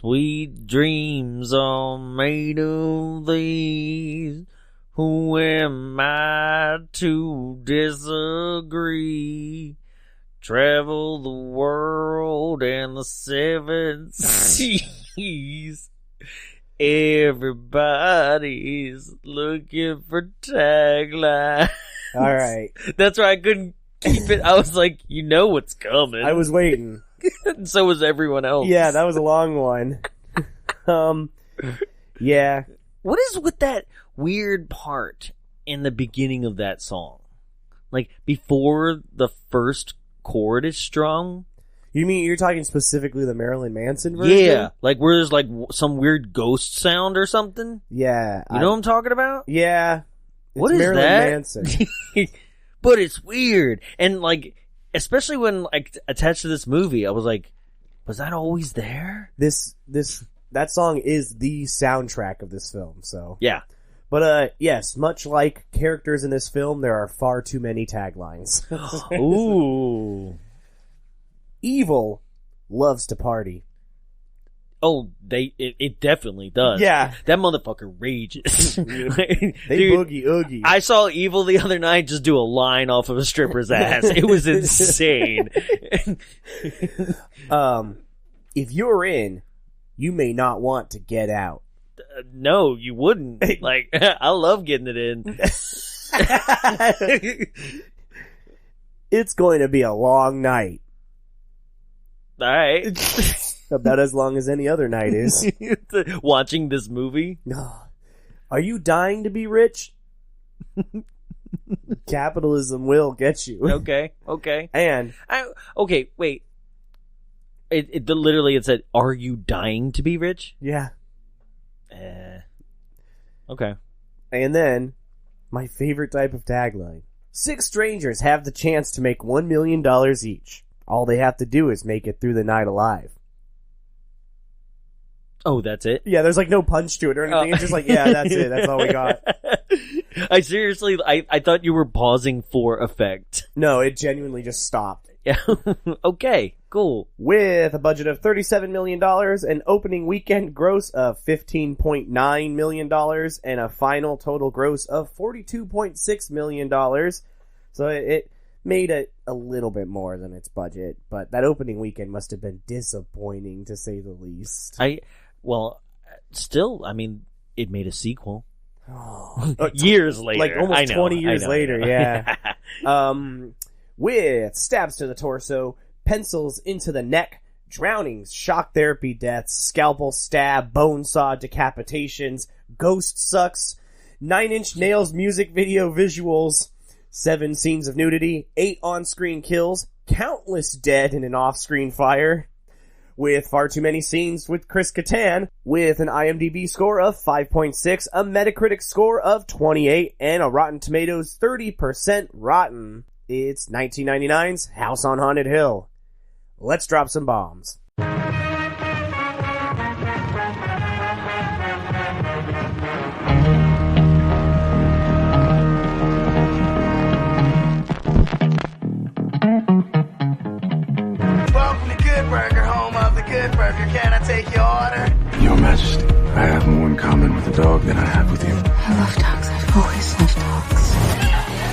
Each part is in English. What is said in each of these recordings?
Sweet dreams are made of these. Who am I to disagree? Travel the world and the seven seas. Everybody's looking for tagline. All right. That's why I couldn't keep it. I was like, you know what's coming. I was waiting. And so was everyone else. Yeah, that was a long one. Yeah. What is with that weird part in the beginning of that song? Like, before the first chord is strung? You mean you're talking specifically the Marilyn Manson version? Yeah. Like, where there's, like, some weird ghost sound or something? Yeah. You know what I'm talking about? Yeah. What is Marilyn that? Manson. But it's weird. And, like, especially when, like, attached to this movie, I was like, was that always there? That song is the soundtrack of this film, so. Yeah. But, yes, much like characters in this film, there are far too many taglines. Ooh. Evil loves to party. Oh, it definitely does. Yeah. That motherfucker rages. They Dude, boogie oogie. I saw Evil the other night just do a line off of a stripper's ass. It was insane. If you're in, you may not want to get out. No, you wouldn't. Like, I love getting it in. It's going to be a long night. All right. About as long as any other night is. Watching this movie. Are you dying to be rich? Capitalism will get you. Okay. And okay, wait. It literally it said, "Are you dying to be rich?" yeah. Okay. And then my favorite type of tagline: 6 strangers have the chance to make $1 million each. All they have to do is make it through the night alive. Oh, that's it? Yeah, there's like no punch to it or anything. It's just like, yeah, that's it. That's all we got. I seriously, I thought you were pausing for effect. No, it genuinely just stopped. Yeah. Okay, cool. With a budget of $37 million, an opening weekend gross of $15.9 million, and a final total gross of $42.6 million. So it made it a little bit more than its budget, but that opening weekend must have been disappointing, to say the least. Still, I mean, it made a sequel. Oh, years later. Like almost 20 years later, yeah. Yeah. With stabs to the torso, pencils into the neck, drownings, shock therapy deaths, scalpel stab, bone saw decapitations, ghost sucks, 9 Inch Nails music video visuals, 7 scenes of nudity, 8 on-screen kills, countless dead in an off-screen fire, with far too many scenes with Chris Kattan, with an IMDb score of 5.6, a Metacritic score of 28, and a Rotten Tomatoes 30% rotten. It's 1999's House on Haunted Hill. Let's drop some bombs. Welcome to Good Burger, home of the Good Burger. Can I take your order? Your Majesty, I have more in common with the dog than I have with you. I love dogs. I've always loved dogs.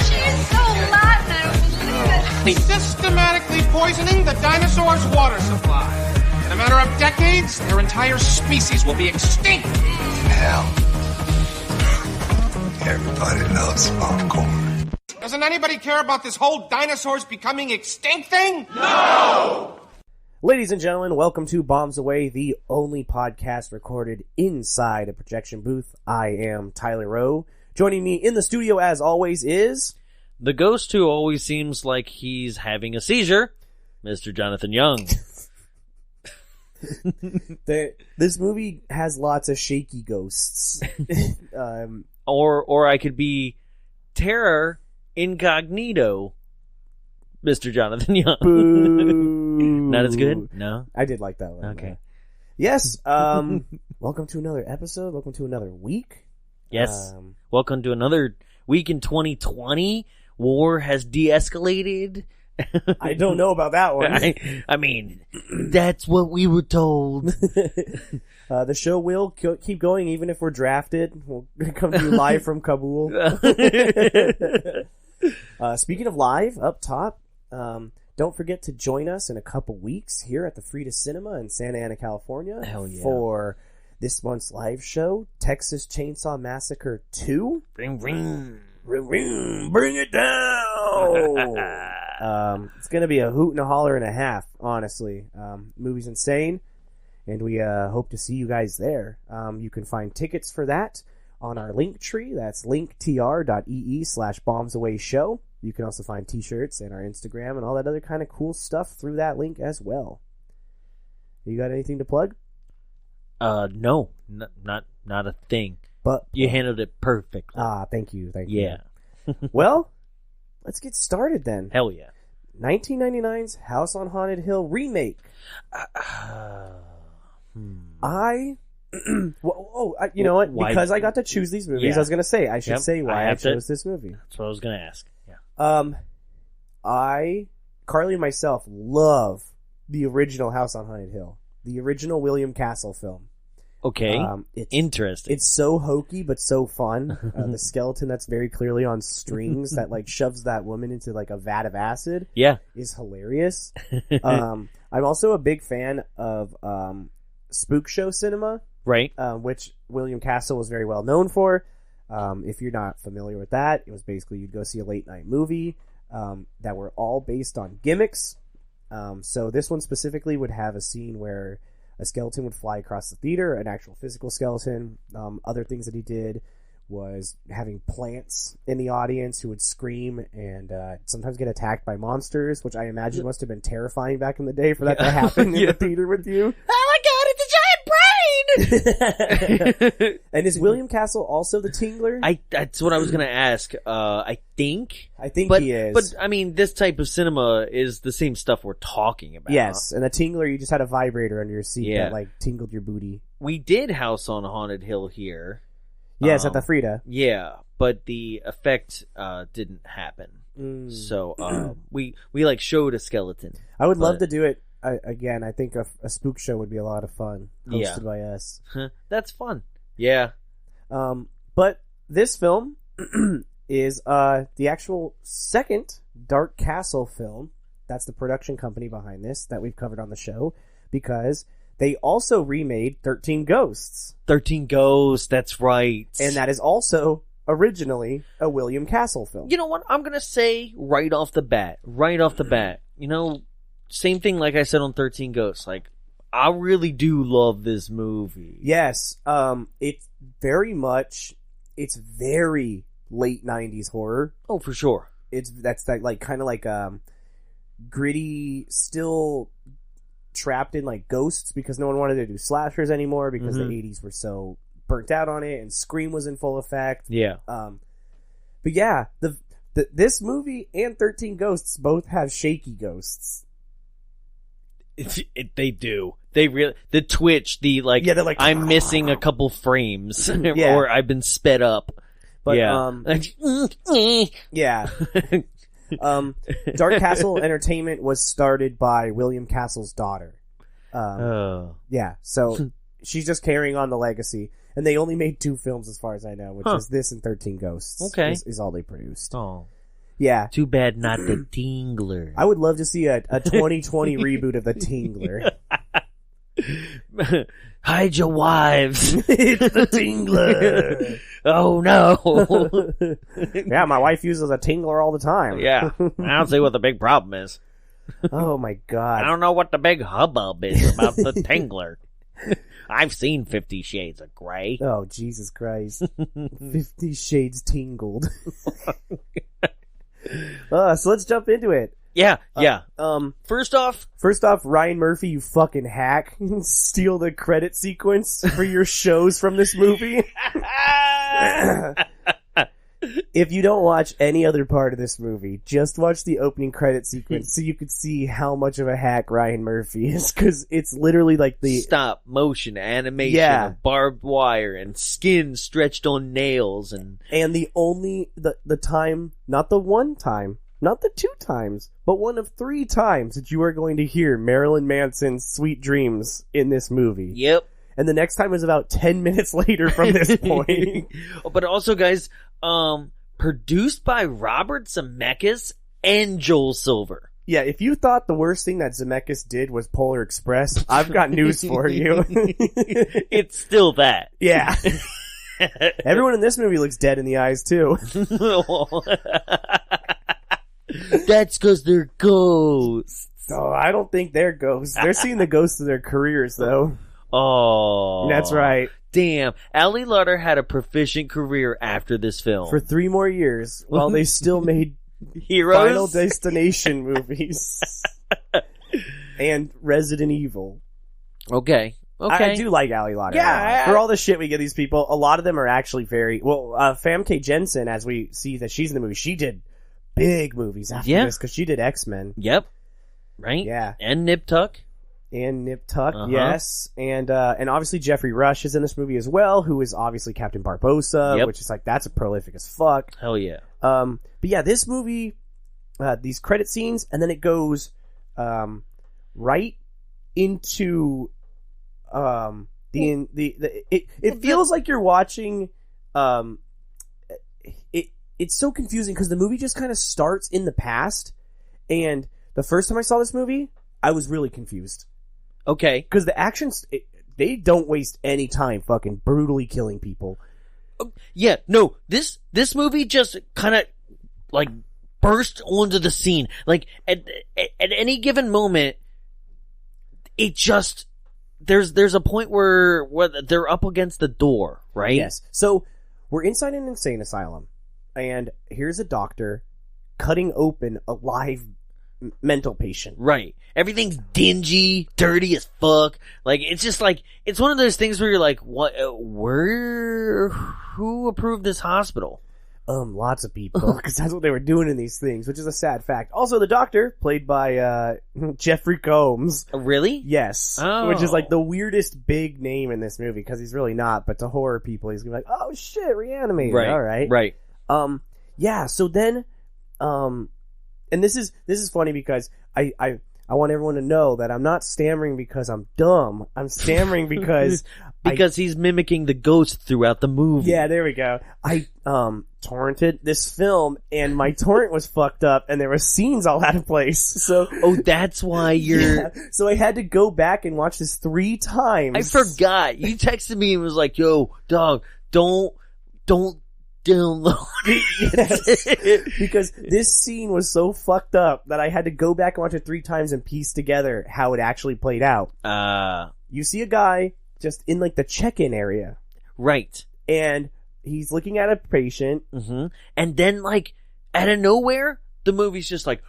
She's so Latin, I don't believe it. Systematically poisoning the dinosaurs' water supply. In a matter of decades, their entire species will be extinct. Hell. Everybody loves popcorn. Doesn't anybody care about this whole dinosaurs becoming extinct thing? Ladies and gentlemen, welcome to Bombs Away, the only podcast recorded inside a projection booth. I am Tyler Rowe. Joining me in the studio, as always, is... The ghost who always seems like he's having a seizure, Mr. Jonathan Young. This movie has lots of shaky ghosts. Or I could be Terror Incognito, Mr. Jonathan Young. Boo. Not as good? No? I did like that one. Okay. Yes. Welcome to another episode. Welcome to another week. Yes. Welcome to another week in 2020. War has de-escalated, I don't know about that one. I mean, that's what we were told. The show will keep going even if we're drafted. We'll come to you live from Kabul. Speaking of live, up top, don't forget to join us in a couple weeks here at the Frida Cinema in Santa Ana, California. Hell yeah. For this month's live show, Texas Chainsaw Massacre 2. Ring, ring. Bring it down! It's going to be a hoot and a holler and a half, honestly. Movie's insane, and we hope to see you guys there. You can find tickets for that on our link tree. That's linktr.ee/bombsawayshow. You can also find t-shirts and our Instagram and all that other kind of cool stuff through that link as well. You got anything to plug? No, not a thing. But you handled it perfectly. Thank you. Yeah. Well, let's get started then. Hell yeah. 1999's House on Haunted Hill remake. You know what? Why? Because I got to choose these movies, Yeah. I was going to say, I should Yep, say why I chose this movie. That's what I was going to ask. Yeah. Carly and myself love the original House on Haunted Hill. The original William Castle film. Okay. It's interesting. It's so hokey, but so fun. The skeleton that's very clearly on strings that like shoves that woman into like a vat of acid. Yeah. Is hilarious. I'm also a big fan of spook show cinema, right? Which William Castle was very well known for. If you're not familiar with that, it was basically you'd go see a late night movie that were all based on gimmicks. So this one specifically would have a scene where a skeleton would fly across the theater, an actual physical skeleton. Other things that he did was having plants in the audience who would scream and sometimes get attacked by monsters, which I imagine must have been terrifying back in the day for that to happen in the theater with you. Oh my god, it's a giant brain! And is William Castle also the Tingler? That's what I was going to ask. I think he is. But, I mean, this type of cinema is the same stuff we're talking about. Yes, and the Tingler, you just had a vibrator under your seat Yeah. that, like, tingled your booty. We did House on Haunted Hill here. Yes, at the Frida. Yeah, but the effect didn't happen. So, we like, showed a skeleton. I would love to do it again. I think a spook show would be a lot of fun, hosted by us. That's fun. Yeah. But this film is the actual second Dark Castle film. That's the production company behind this that we've covered on the show, because they also remade 13 Ghosts. 13 Ghosts, that's right. And that is also originally a William Castle film. You know what? I'm going to say right off the bat, you know, same thing like I said on 13 Ghosts. Like, I really do love this movie. Yes. It's very late 90s horror. Oh, for sure. That's like kind of like gritty, still trapped in like ghosts because no one wanted to do slashers anymore because the 80s were so burnt out on it and Scream was in full effect. Yeah. But yeah, this movie and 13 Ghosts both have shaky ghosts. They do. They really, the twitch, they're like, I'm missing a couple frames or I've been sped up. But, yeah. Dark Castle Entertainment was started by William Castle's daughter. Yeah, so she's just carrying on the legacy. And they only made 2 films as far as I know, which is this and 13 Ghosts. Okay. Is all they produced. Oh. Yeah. Too bad not the Tingler. I would love to see a 2020 reboot of the Tingler. Hide your wives. It's the Tingler. Oh no. Yeah, my wife uses a Tingler all the time. Yeah. I don't see what the big problem is. Oh my god. I don't know what the big hubbub is about the Tingler. I've seen 50 Shades of Grey. Oh, Jesus Christ. 50 Shades tingled. So let's jump into it. Yeah. First off, Ryan Murphy, you fucking hack. Steal the credit sequence for your shows from this movie. If you don't watch any other part of this movie, just watch the opening credit sequence so you could see how much of a hack Ryan Murphy is, because it's literally like the stop motion animation of barbed wire and skin stretched on nails and the only the time, not the one time, not the 2 times, but one of 3 times that you are going to hear Marilyn Manson's Sweet Dreams in this movie. Yep. And the next time is about 10 minutes later from this point. But also, guys, produced by Robert Zemeckis and Joel Silver. Yeah, if you thought the worst thing that Zemeckis did was Polar Express, I've got news for you. It's still that. Yeah. Everyone in this movie looks dead in the eyes, too. That's because they're ghosts. Oh, I don't think they're ghosts. They're seeing the ghosts of their careers, though. Oh. That's right. Damn. Ali Larter had a proficient career after this film. For 3 more years, while they still made Heroes? Final Destination movies. And Resident Evil. Okay. I do like Ali Larter. Yeah. For all the shit we give these people, a lot of them are actually very... Well, Famke Janssen, as we see that she's in the movie, she did big movies after this, because she did X-Men. Yep. Right? Yeah. And Nip Tuck. And Nip Tuck, yes. And obviously Geoffrey Rush is in this movie as well, who is obviously Captain Barbossa, which is like, that's a prolific as fuck. Hell yeah. But yeah, this movie, these credit scenes, and then it goes right into it feels like you're watching it's so confusing because the movie just kind of starts in the past, and the first time I saw this movie, I was really confused. Okay. Because the actions, they don't waste any time fucking brutally killing people. Yeah, no, this movie just kind of, like, burst onto the scene. Like, at any given moment, it just, there's a point where they're up against the door, right? Yes. So, we're inside an insane asylum, and here's a doctor cutting open a live mental patient. Right. Everything's dingy, dirty as fuck. Like, it's just like, it's one of those things where you're like, what, who approved this hospital? Lots of people, because that's what they were doing in these things, which is a sad fact. Also, the doctor, played by, Geoffrey Combs. Really? Yes. Oh. Which is like the weirdest big name in this movie, because he's really not, but to horror people, he's gonna be like, oh shit, reanimated. Right. Alright. Right. Yeah, so then, and this is funny because I want everyone to know that I'm not stammering because I'm dumb. I'm stammering because he's mimicking the ghost throughout the movie. Yeah, there we go. I torrented this film, and my torrent was fucked up, and there were scenes all out of place. So, that's why you're. Yeah, so I had to go back and watch this 3 times. I forgot. You texted me and was like, "Yo, dog, don't download it." Because this scene was so fucked up that I had to go back and watch it 3 times and piece together how it actually played out. You see a guy just in like the check-in area. Right. And he's looking at a patient. Mm-hmm. And then, like, out of nowhere, the movie's just like,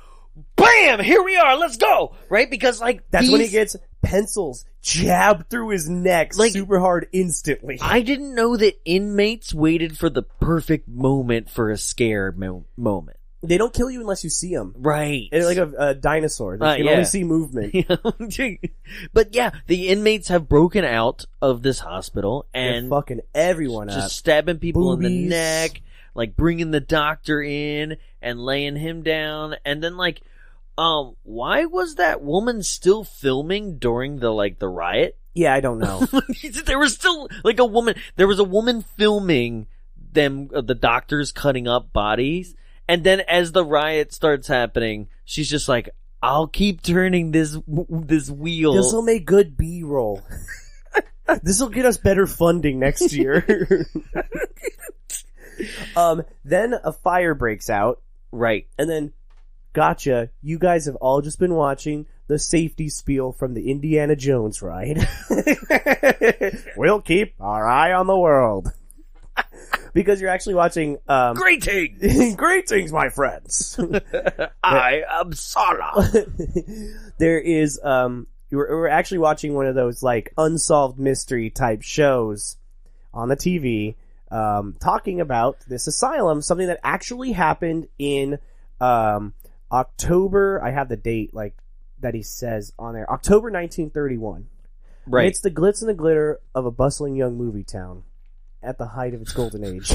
BAM! Here we are, let's go! Right? Because, like, that's when he gets pencils jabbed through his neck, like, super hard instantly. I didn't know that inmates waited for the perfect moment for a scare moment. They don't kill you unless you see them. Right. They're like a dinosaur. You can only see movement. But yeah, the inmates have broken out of this hospital and they're fucking everyone just up. Stabbing people Boobies. in the neck, like bringing the doctor in and laying him down. And then like, why was that woman still filming during the riot? Yeah, I don't know. There was still there was a woman filming them, the doctors cutting up bodies. And then as the riot starts happening, she's just like, I'll keep turning this wheel. This will make good B-roll. This will get us better funding next year. Then a fire breaks out. Right. And then, gotcha, you guys have all just been watching the safety spiel from the Indiana Jones ride. We'll keep our eye on the world. Because you're actually watching, Greetings! Greetings, my friends! I am Sala. There is, we're actually watching one of those, like, unsolved mystery type shows on the TV, talking about this asylum, something that actually happened in, October, I have the date, like, that he says on there, October 1931. Right. It's the glitz and the glitter of a bustling young movie town. At the height of its golden age.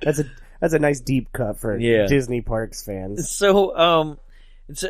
That's That's a nice deep cut for Disney Parks fans. So,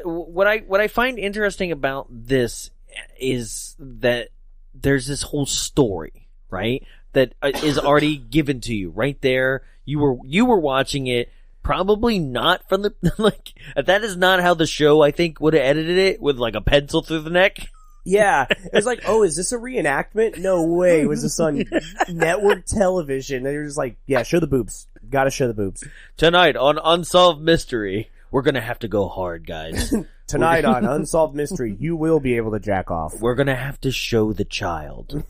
what I find interesting about this is that there's this whole story, right? That is already given to you right there. You were watching it, probably not from the like. That is not how the show I think would have edited it, with like a pencil through the neck. Yeah, it was like, oh, is this a reenactment? No way. Was this on network television? They were just like, yeah, show the boobs. Gotta show the boobs. Tonight on Unsolved Mystery, we're gonna have to go hard, guys. Tonight on Unsolved Mystery, you will be able to jack off. We're gonna have to show the child.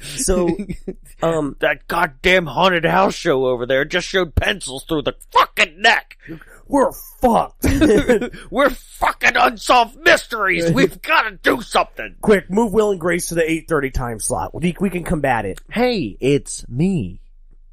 So, that goddamn haunted house show over there just showed pencils through the fucking neck. We're fucked. We're fucking Unsolved Mysteries. We've got to do something. Quick, move Will and Grace to the 8:30 time slot. We can combat it. Hey, it's me,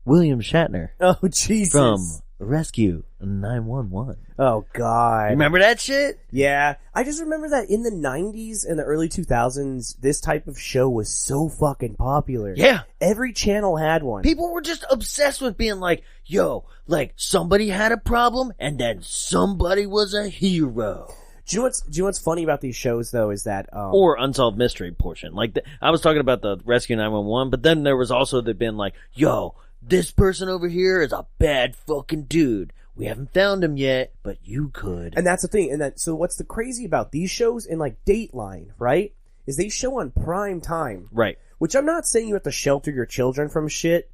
William Shatner. Oh, Jesus. From Rescue 911. Oh, God. Remember that shit? Yeah. I just remember that in the 90s and the early 2000s, this type of show was so fucking popular. Yeah. Every channel had one. People were just obsessed with being like, yo, like somebody had a problem and then somebody was a hero. Do you know what's funny about these shows, though, is that... or Unsolved Mystery portion. Like, I was talking about the Rescue 911, but then there was also the been like, yo, this person over here is a bad fucking dude. We haven't found him yet, but you could. And that's the thing. So what's the crazy about these shows and like Dateline, right? Is they show on prime time. Right. Which I'm not saying you have to shelter your children from shit,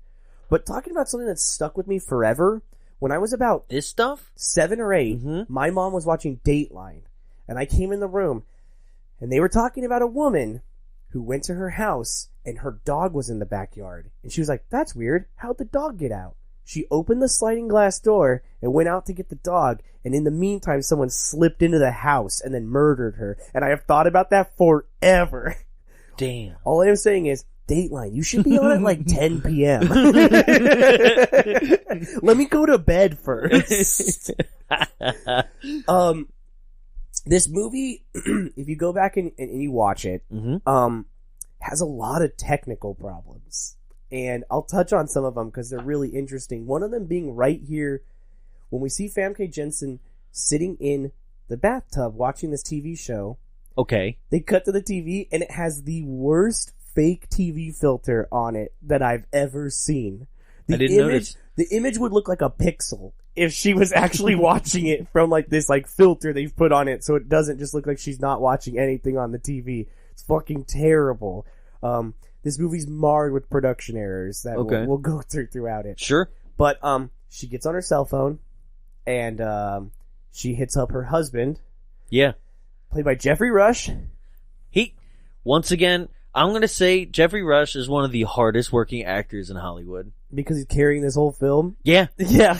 but talking about something that's stuck with me forever. When I was about this stuff 7 or 8, my mom was watching Dateline, and I came in the room, and they were talking about a woman who went to her house, and her dog was in the backyard. And she was like, that's weird. How'd the dog get out? She opened the sliding glass door and went out to get the dog, and in the meantime, someone slipped into the house and then murdered her. And I have thought about that forever. Damn. All I am saying is, Dateline, you should be on at like 10 p.m. Let me go to bed first. This movie, if you go back and you watch it, has a lot of technical problems. And I'll touch on some of them because they're really interesting. One of them being right here, when we see Famke Janssen sitting in the bathtub watching this TV show. Okay. They cut to the TV, and it has the worst fake TV filter on it that I've ever seen. I didn't notice. The image would look like a pixel if she was actually watching it from like this like filter they've put on it, so it doesn't just look like she's not watching anything on the TV. It's fucking terrible. This movie's marred with production errors that we'll go throughout it. Sure. But she gets on her cell phone, and she hits up her husband. Yeah. Played by Geoffrey Rush. Once again, I'm going to say Geoffrey Rush is one of the hardest working actors in Hollywood. Because he's carrying this whole film? Yeah. Yeah.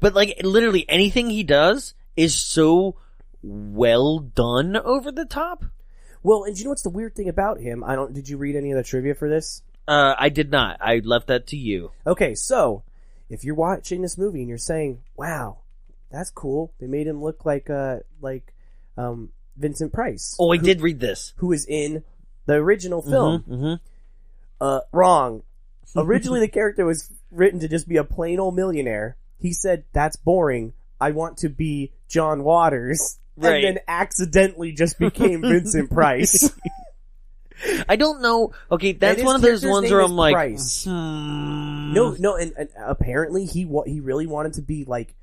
But like literally anything he does is so well done over the top. Well, and you know what's the weird thing about him? Did you read any of the trivia for this? I did not. I left that to you. Okay, so if you're watching this movie and you're saying, "Wow, that's cool," they made him look like Vincent Price. Oh, I did read this. Who is in the original film? Wrong. Originally, the character was written to just be a plain old millionaire. He said, "That's boring. I want to be John Waters." Right. And then accidentally just became Vincent Price. I don't know. Okay, that's one of those ones where I'm like, No, and apparently he really wanted to be like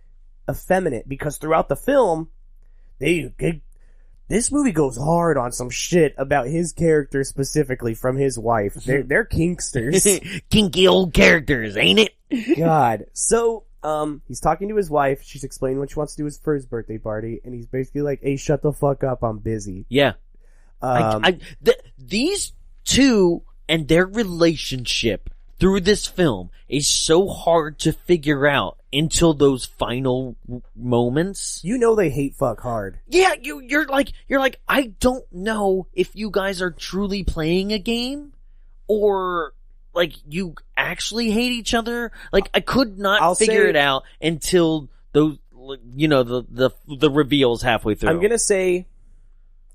effeminate because throughout the film, this movie goes hard on some shit about his character specifically from his wife. They're kinksters, kinky old characters, ain't it? God, so. He's talking to his wife. She's explaining what she wants to do for his birthday party, and he's basically like, "Hey, shut the fuck up. I'm busy." Yeah. These two and their relationship through this film is so hard to figure out until those final moments. You know they hate fuck hard. Yeah, you're like, I don't know if you guys are truly playing a game or like you actually hate each other. Like I could not figure it out until those, the reveals halfway through. I'm gonna say,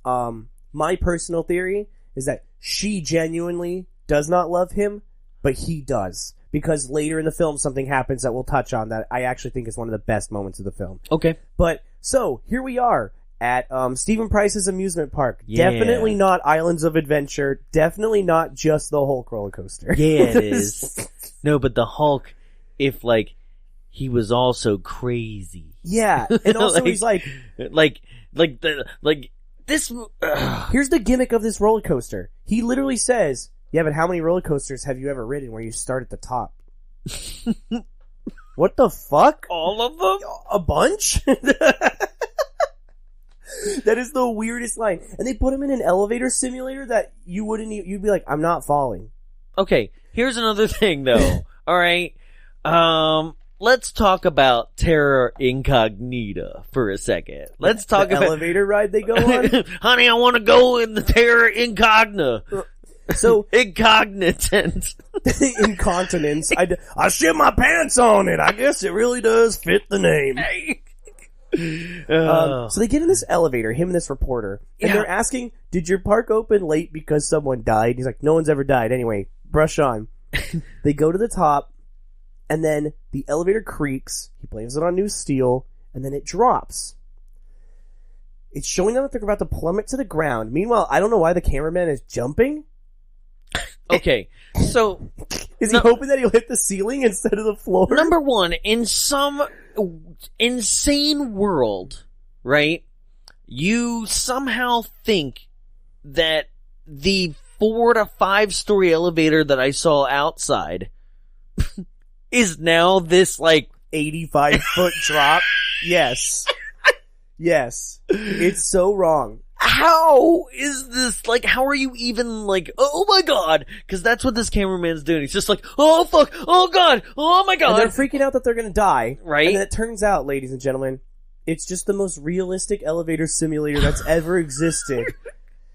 my personal theory is that she genuinely does not love him, but he does. because later in the film something happens that we'll touch on that I actually think is one of the best moments of the film. Okay. But, so, here we are at Stephen Price's amusement park. Yeah. Definitely not Islands of Adventure. Definitely not just the Hulk roller coaster. Yeah, it is. No, but the Hulk, if, like, he was also crazy. Yeah, and also he's like... This... Here's the gimmick of this roller coaster. He literally says, yeah, but how many roller coasters have you ever ridden where you start at the top? What the fuck? All of them? A bunch? That is the weirdest line. And they put him in an elevator simulator that you'd be like, I'm not falling. Okay, here's another thing, though. All right? Let's talk about Terra Incognita for a second. Let's talk the about... elevator ride they go on? Honey, I want to go in the Terra Incognita. So... Incognitant. Incontinence. I shit my pants on it. I guess it really does fit the name. So they get in this elevator, him and this reporter, and they're asking, did your park open late because someone died? He's like, no one's ever died. Anyway, brush on. They go to the top, and then the elevator creaks. He blames it on new steel, and then it drops. It's showing them that they're about to plummet to the ground. Meanwhile, I don't know why the cameraman is jumping. Okay, so... Is he hoping that he'll hit the ceiling instead of the floor? Number one, in some insane world, right, you somehow think that the 4 to 5 story elevator that I saw outside is now this, like, 85-foot drop? Yes. Yes. It's so wrong. How is this, like, how are you even, like, oh my god, because that's what this cameraman's doing. He's just like, oh fuck, oh god, oh my god. And they're freaking out that they're gonna die. Right. And then it turns out, ladies and gentlemen, it's just the most realistic elevator simulator that's ever existed.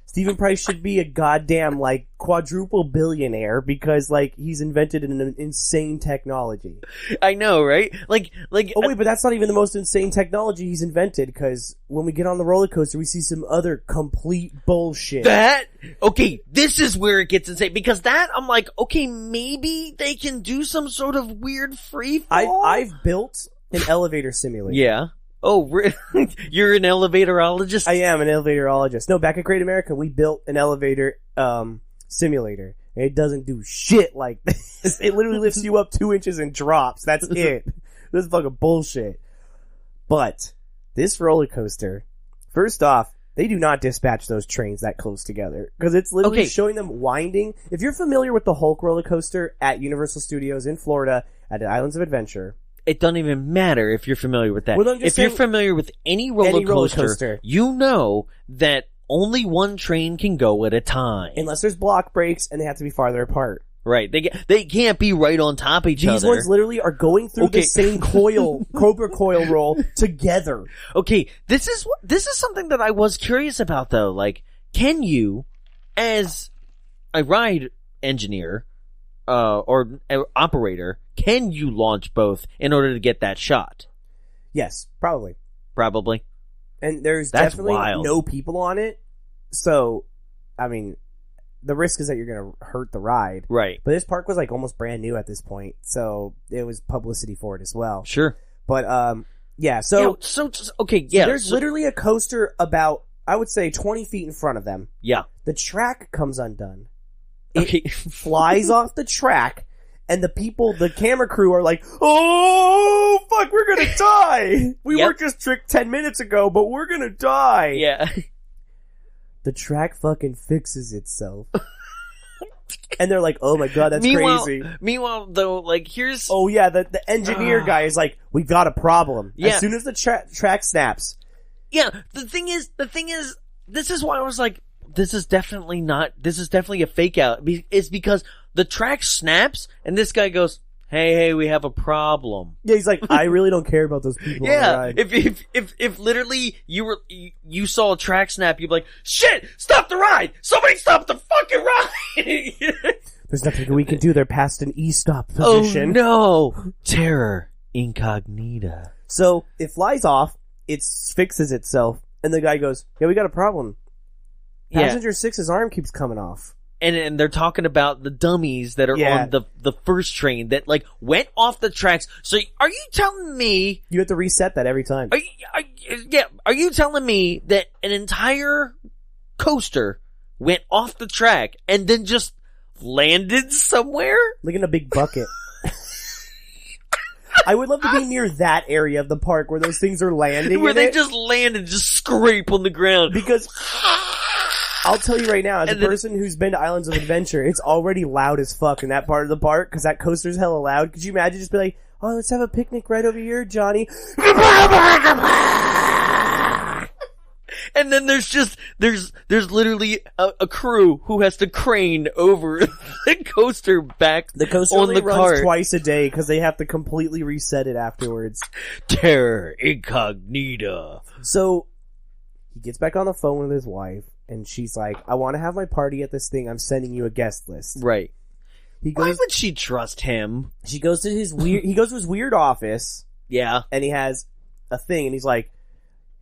Stephen Price should be a goddamn, like, quadruple billionaire because, like, he's invented an insane technology. I know, right? Like. Oh wait, but that's not even the most insane technology he's invented because when we get on the roller coaster, we see some other complete bullshit. Okay, this is where it gets insane because I'm like, okay, maybe they can do some sort of weird free fall. I've built an elevator simulator. Yeah. Oh, you're an elevatorologist? I am an elevatorologist. No, back at Great America, we built an elevator simulator. And it doesn't do shit like this. It literally lifts you up 2 inches and drops. That's it. This is fucking bullshit. But this roller coaster, first off, they do not dispatch those trains that close together. Because it's literally showing them winding. If you're familiar with the Hulk roller coaster at Universal Studios in Florida at the Islands of Adventure... It doesn't even matter if you're familiar with that. Well, if you're familiar with any roller coaster, you know that only one train can go at a time. Unless there's block breaks and they have to be farther apart. Right. They can't be right on top of each other. These ones literally are going through the same Cobra coil roll together. Okay, this is something that I was curious about though. Like, can you, as a ride engineer, or operator, can you launch both in order to get that shot? Yes, probably. Probably. And there's That's definitely wild. no people on it. So, I mean, the risk is that you're going to hurt the ride. Right. But this park was like almost brand new at this point. So, it was publicity for it as well. Sure. But, yeah, so... okay, yeah. There's literally a coaster about, I would say, 20 feet in front of them. Yeah. The track comes undone. It flies off the track, and the camera crew are like, oh, fuck, we're gonna die! We were just tricked 10 minutes ago, but we're gonna die! Yeah. The track fucking fixes itself. And they're like, oh my god, that's crazy. Meanwhile, though, like, here's... Oh yeah, the engineer guy is like, we got a problem. Yeah. As soon as the track snaps. Yeah, the thing is, this is why I was like, this is definitely a fake out. It's because the track snaps and this guy goes, hey, we have a problem. Yeah, he's like, I really don't care about those people on the ride. If literally you saw a track snap, you'd be like, shit, stop the ride! Somebody stop the fucking ride! There's nothing we can do. They're past an E-stop position. Oh no! Terror Incognita. So, it flies off, it fixes itself, and the guy goes, yeah, we got a problem. Passenger 6's arm keeps coming off. And they're talking about the dummies that are Yeah. on the first train that like went off the tracks. So are you telling me? You have to reset that every time. Are you telling me that an entire coaster went off the track and then just landed somewhere? Like in a big bucket. I would love to be near that area of the park where those things are landing. Where in they it, just land and just scrape on the ground. because I'll tell you right now, as a person who's been to Islands of Adventure, it's already loud as fuck in that part of the park because that coaster's hella loud. Could you imagine just be like, oh, let's have a picnic right over here, Johnny? And then there's literally a crew who has to crane over the coaster back The coaster on only the runs cart. twice a day because they have to completely reset it afterwards. Terror incognita. So he gets back on the phone with his wife, and she's like, I want to have my party at this thing. I'm sending you a guest list. Right. He Why goes. would she trust him? She goes to his weird. He goes to his weird office, Yeah. and he has a thing, and he's like,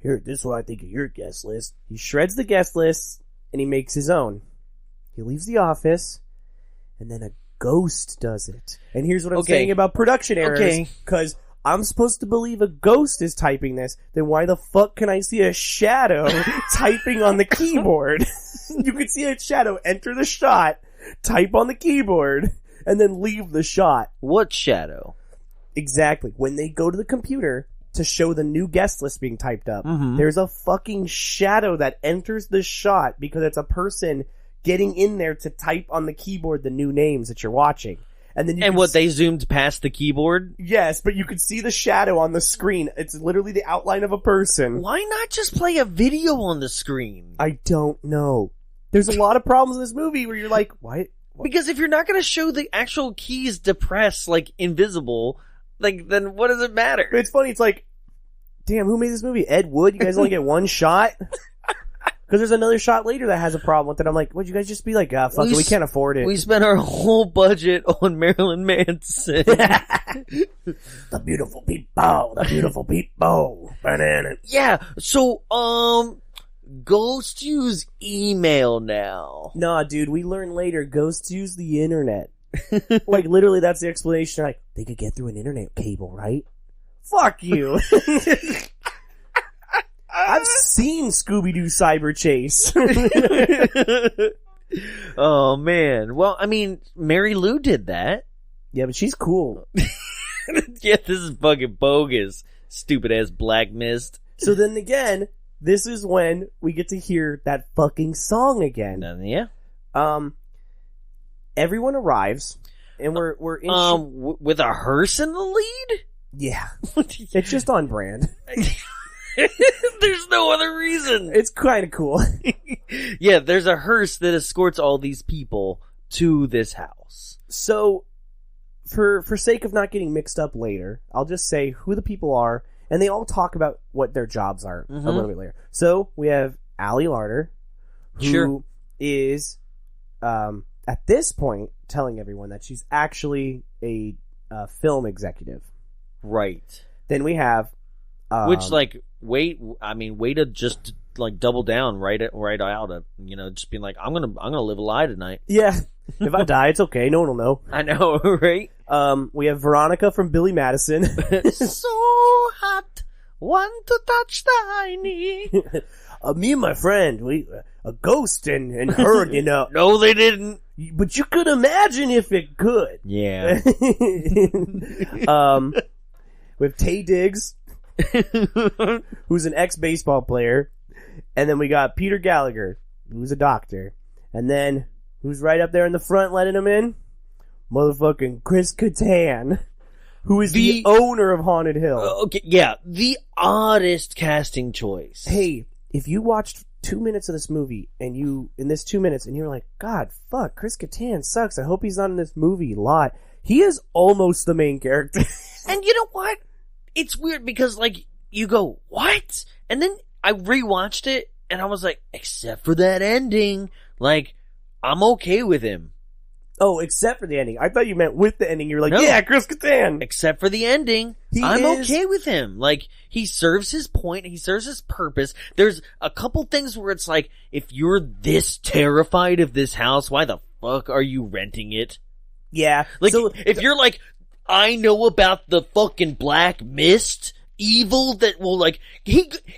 "Here, this is what I think of your guest list." He shreds the guest list, and he makes his own. He leaves the office, and then a ghost does it. And here's what I'm Okay. saying about production errors. Okay. Because I'm supposed to believe a ghost is typing this, then why the fuck can I see a shadow typing on the keyboard? You can see a shadow enter the shot, type on the keyboard, and then leave the shot. What shadow? Exactly. When they go to the computer to show the new guest list being typed up, there's a fucking shadow that enters the shot because it's a person getting in there to type on the keyboard the new names that you're watching. And then you And can what, they zoomed past the keyboard? Yes, but you can see the shadow on the screen. It's literally the outline of a person. Why not just play a video on the screen? I don't know. There's a lot of problems in this movie where you're like, why? Because if you're not going to show the actual keys depressed, like invisible, like then what does it matter? It's funny. It's like, damn, who made this movie? Ed Wood? You guys only get one shot? Because there's another shot later that has a problem with it. I'm like, would you guys just be like, fuck it, we can't afford it. We spent our whole budget on Marilyn Manson. The beautiful people, the beautiful people. Banana. Yeah, so, ghosts use email now. Nah, dude, we learn later, ghosts use the internet. Like, literally, that's the explanation. Like, they could get through an internet cable, right? Fuck you. I've seen Scooby-Doo Cyber Chase. Oh, man. Well, I mean, Mary Lou did that. Yeah, but she's cool. Yeah, this is fucking bogus. Stupid ass Black Mist. So then again, this is when we get to hear that fucking song again. Yeah. Everyone arrives, and we're in. With a hearse in the lead? Yeah, it's just on brand. There's no other reason. It's kind of cool. Yeah, there's a hearse that escorts all these people to this house. So, for sake of not getting mixed up later, I'll just say who the people are, and they all talk about what their jobs are a little bit later. So we have Ali Larter, who is at this point telling everyone that she's actually a film executive. Right. Then we have Which, like, way to just like double down right out of, just being like, I'm gonna live a lie tonight. yeah. If I die, it's okay. No one will know. I know, right? We have Veronica from Billy Madison. So hot, want to touch the hiney. Me and my friend, we a ghost and her, No, they didn't. But you could imagine if it could. Yeah. We have Taye Diggs, who's an ex-baseball player, and then we got Peter Gallagher, who's a doctor, and then who's right up there in the front letting him in? Motherfucking Chris Kattan, who is the owner of Haunted Hill. Okay, yeah, the oddest casting choice. Hey, if you watched 2 minutes of this movie, and you're like, God, fuck, Chris Kattan sucks, I hope he's not in this movie a lot. He is almost the main character. And you know what? It's weird because, like, you go, what? And then I rewatched it, and I was like, except for that ending, like, I'm okay with him. Oh, except for the ending. I thought you meant with the ending. You were like, No. yeah, Chris Kattan. Except for the ending, I'm okay with him. Like, he serves his point, he serves his purpose. There's a couple things where it's like, if you're this terrified of this house, why the fuck are you renting it? Yeah. Like, so, if you're like, I know about the fucking black mist evil that will like,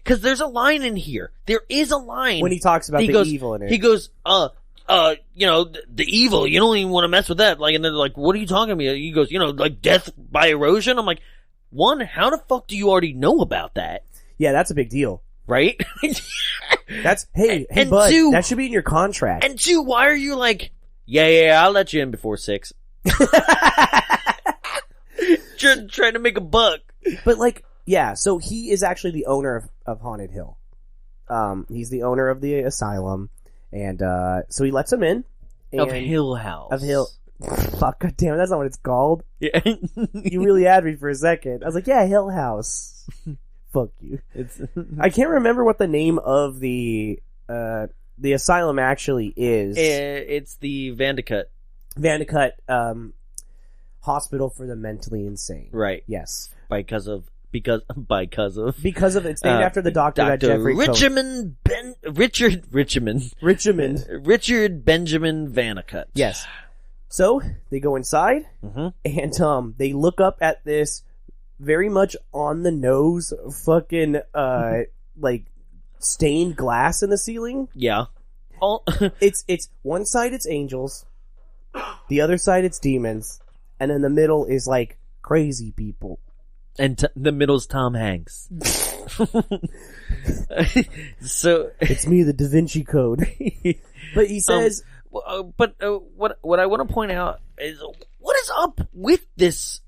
cause there's a line in here. There is a line. when he talks about the evil in it. He goes, you know, the evil, you don't even want to mess with that. Like, and they're like, what are you talking about? He goes, you know, like death by erosion. I'm like, one, how the fuck do you already know about that? Yeah, that's a big deal. Right? That's, hey, and bud, two- that should be in your contract. And two, why are you like, yeah, I'll let you in before 6. Trying to make a buck. But like, yeah, so he is actually the owner of Haunted Hill. He's the owner of the asylum, and so he lets him in. Of Hill House. Of Hill. Fuck, God damn it, that's not what it's called. Yeah. You really had me for a second. I was like, yeah, Hill House. Fuck you. I can't remember what the name of the asylum actually is. It's the Vandecut. Vandecut Hospital for the Mentally Insane. Right. Yes. Because of Because of it's named after the doctor that Geoffrey Richard Benjamin Vandecut. Yes. So they go inside and they look up at this very much on the nose fucking like stained glass in the ceiling. Yeah. It's one side it's angels, the other side it's demons, and in the middle is like crazy people. And the middle's Tom Hanks. So it's me, the Da Vinci Code. But he says, what I want to point out is, what is up with this?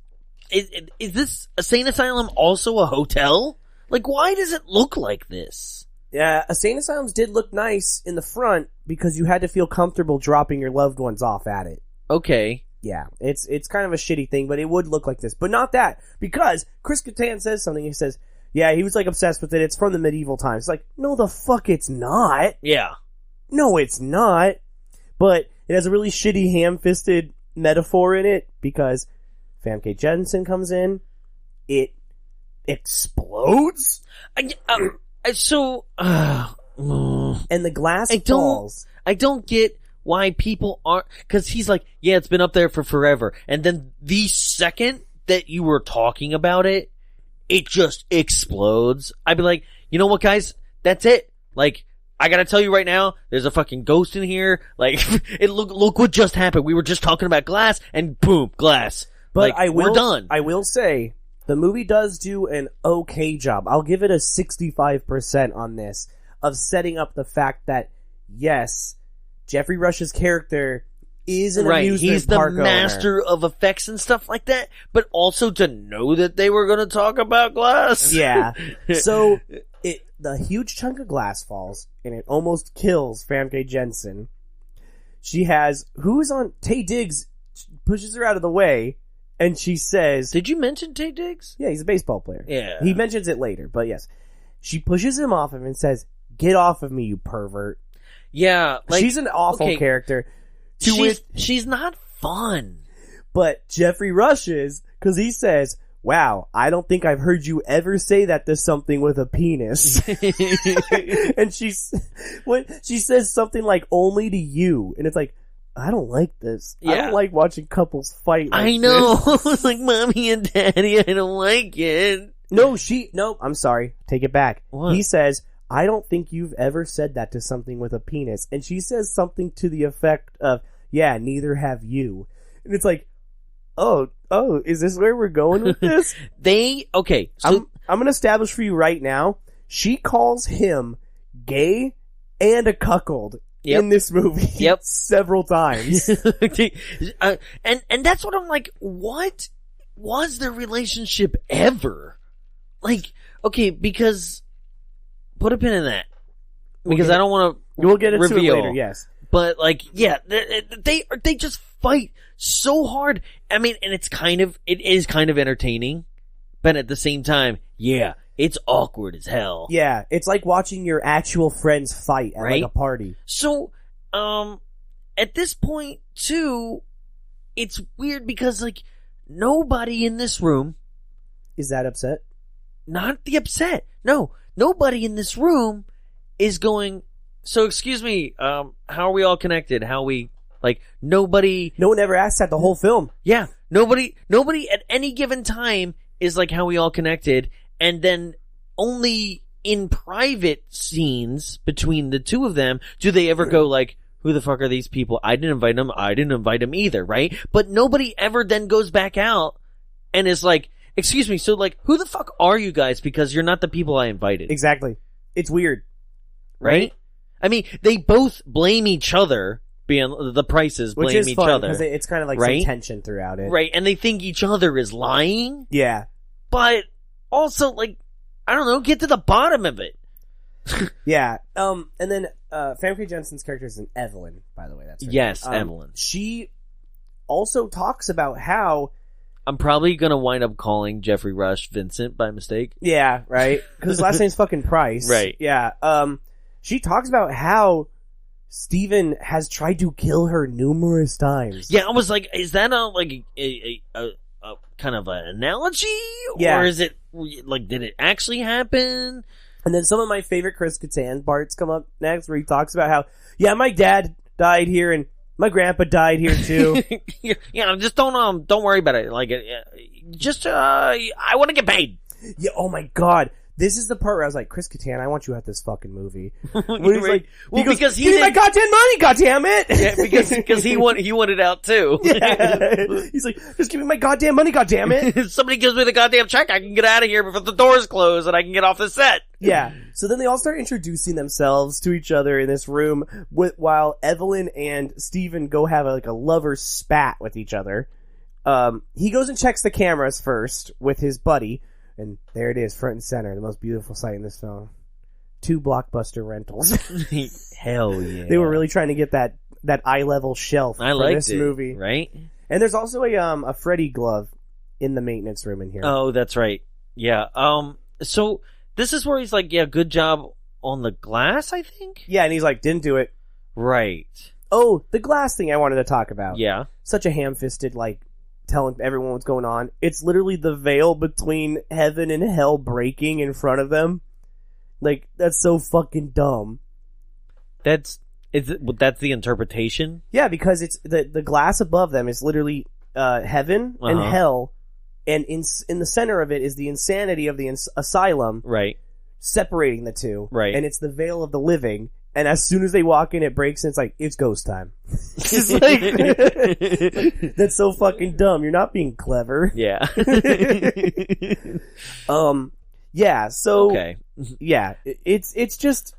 Is this insane asylum also a hotel? Like, why does it look like this? Yeah, insane asylums did look nice in the front because you had to feel comfortable dropping your loved ones off at it. Okay. Yeah, it's kind of a shitty thing, but it would look like this. But not that, because Chris Kattan says something. He says, yeah, he was like obsessed with it. It's from the medieval times. It's like, no, the fuck it's not. Yeah. No, it's not. But it has a really shitty ham-fisted metaphor in it, because Famke Janssen comes in, it explodes, and the glass falls. I don't get why people aren't, because he's like, yeah, it's been up there for forever, and then the second that you were talking about it, it just explodes. I'd be like, you know what, guys, that's it. Like, I gotta tell you right now, there's a fucking ghost in here. Like, look what just happened. We were just talking about glass, and boom, glass. But like, we're done. I will say, the movie does do an okay job. I'll give it a 65% on this, of setting up the fact that, yes, Geoffrey Rush's character is an amusement park owner. He's the master of effects and stuff like that, but also to know that they were going to talk about glass. Yeah. So, the huge chunk of glass falls, and it almost kills Famke Janssen. Taye Diggs pushes her out of the way, and she says... Did you mention Taye Diggs? Yeah, he's a baseball player. Yeah. He mentions it later, but yes. She pushes him off him and says, "Get off of me, you pervert." Yeah. Like, she's an awful character. She's not fun. But Geoffrey Rush is, because he says, "Wow, I don't think I've heard you ever say that to something with a penis." And she says something like, "Only to you." And it's like, I don't like this. Yeah. I don't like watching couples fight like I know. It's like, mommy and daddy, I don't like it. No, I'm sorry. Take it back. What? He says, "I don't think you've ever said that to something with a penis." And she says something to the effect of, "Yeah, neither have you." And it's like, oh, is this where we're going with this? Okay. So I'm going to establish for you right now, she calls him gay and a cuckold in this movie several times. And that's what I'm like, what was their relationship ever? Like, okay, because put a pin in that. Because I don't want to we'll get into it later, yes. But like, yeah, they just fight so hard. I mean, and it is kind of entertaining, but at the same time, yeah, it's awkward as hell. Yeah, it's like watching your actual friends fight at like a party. So, at this point too, it's weird because like nobody in this room is that upset. Not the upset. No, nobody in this room is going, so excuse me, how are we all connected? How we Like, nobody... No one ever asks that the whole film. Yeah, nobody at any given time is like how we all connected, and then only in private scenes between the two of them do they ever go like, who the fuck are these people? I didn't invite them either, right? But nobody ever then goes back out and is like, excuse me, so like, who the fuck are you guys? Because you're not the people I invited. Exactly. It's weird. Right? I mean, they both blame each other, being the Prices blame Which is each fun, other. because it's kind of like right? some tension throughout it. Right, and they think each other is lying, Yeah. but also, like, I don't know, get to the bottom of it. Yeah. And then, Famke Janssen's character is an Evelyn, by the way. That's her Yes, name. Evelyn. She also talks about how... I'm probably gonna wind up calling Geoffrey Rush Vincent by mistake. Yeah, right? Because his last name's fucking Price. Right. Yeah. She talks about how Steven has tried to kill her numerous times. Yeah, I was like, is that a kind of an analogy? Yeah. Or is it, like, did it actually happen? And then some of my favorite Chris Kattan parts come up next, where he talks about how, yeah, my dad died here and my grandpa died here too. Yeah, just don't worry about it. Like, I want to get paid. Yeah, oh my god. This is the part where I was like, Chris Kattan, I want you at this fucking movie. When he's like, well, he goes, because give me my goddamn money, goddammit! Yeah, because he wanted out too. Yeah. He's like, just give me my goddamn money, goddammit! If somebody gives me the goddamn check, I can get out of here before the doors close and I can get off the set. Yeah. So then they all start introducing themselves to each other in this room while Evelyn and Steven go have a lover spat with each other. He goes and checks the cameras first with his buddy, and there it is, front and center, the most beautiful sight in this film. 2 Blockbuster rentals. Hell yeah. They were really trying to get that eye-level shelf I for liked this it, movie. right? And there's also a Freddy glove in the maintenance room in here. Oh, that's right. Yeah. So this is where he's like, yeah, good job on the glass, I think? Yeah, and he's like, didn't do it. Right. Oh, the glass thing I wanted to talk about. Yeah. Such a ham-fisted, telling everyone what's going on. It's literally the veil between heaven and hell breaking in front of them. That's so fucking dumb. That's the interpretation? Yeah, because it's the glass above them is literally heaven and hell, and in the center of it is the insanity of the asylum, right, separating the two, right, and it's the veil of the living. And as soon as they walk in, it breaks, and it's like, it's ghost time. It's like, that's so fucking dumb. You're not being clever. Yeah. Yeah, so, okay. Yeah, it's just,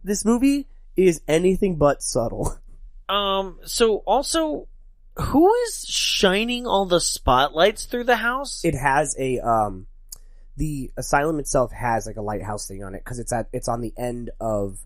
this movie is anything but subtle. So also, who is shining all the spotlights through the house? It has the asylum itself has a lighthouse thing on it, because it's on the end of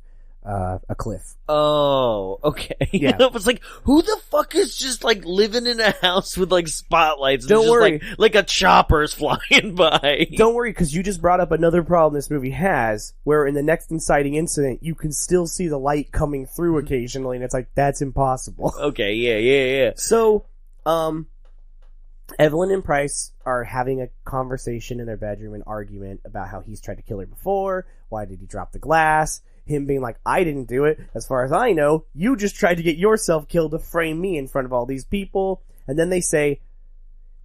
a cliff. Oh, okay. Yeah. I was like, who the fuck is just living in a house with spotlights? Don't worry. Like a chopper's flying by. Don't worry, because you just brought up another problem this movie has, where in the next inciting incident, you can still see the light coming through occasionally, and it's like, that's impossible. Okay, yeah. So, Evelyn and Price are having a conversation in their bedroom, an argument about how he's tried to kill her before, why did he drop the glass, him being like, I didn't do it, as far as I know, you just tried to get yourself killed to frame me in front of all these people, and then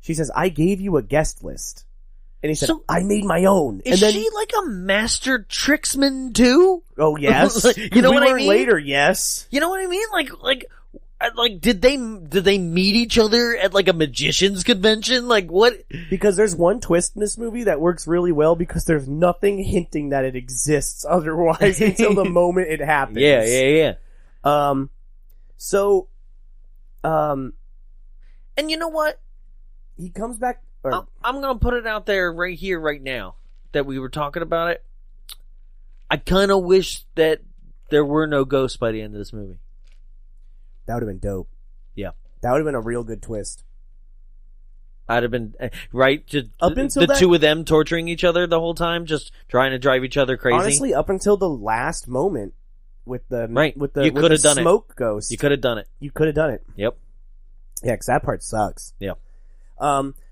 she says, I gave you a guest list, and he said, so, I made my own. Is and then, she a master tricksman too? Oh yes. You know what I mean? Later, yes. You know what I mean? Did they meet each other at a magician's convention? What? Because there's one twist in this movie that works really well, because there's nothing hinting that it exists otherwise until the moment it happens. Yeah. So, and you know what? He comes back. I'm gonna put it out there right here, right now, that we were talking about it. I kind of wish that there were no ghosts by the end of this movie. That would have been dope. Yeah. That would have been a real good twist. I'd have been, right? Up until the two of them torturing each other the whole time, just trying to drive each other crazy. Honestly, up until the last moment with the smoke ghost. You could have done it. You could have done it. Yep. Yeah, because that part sucks. Yep.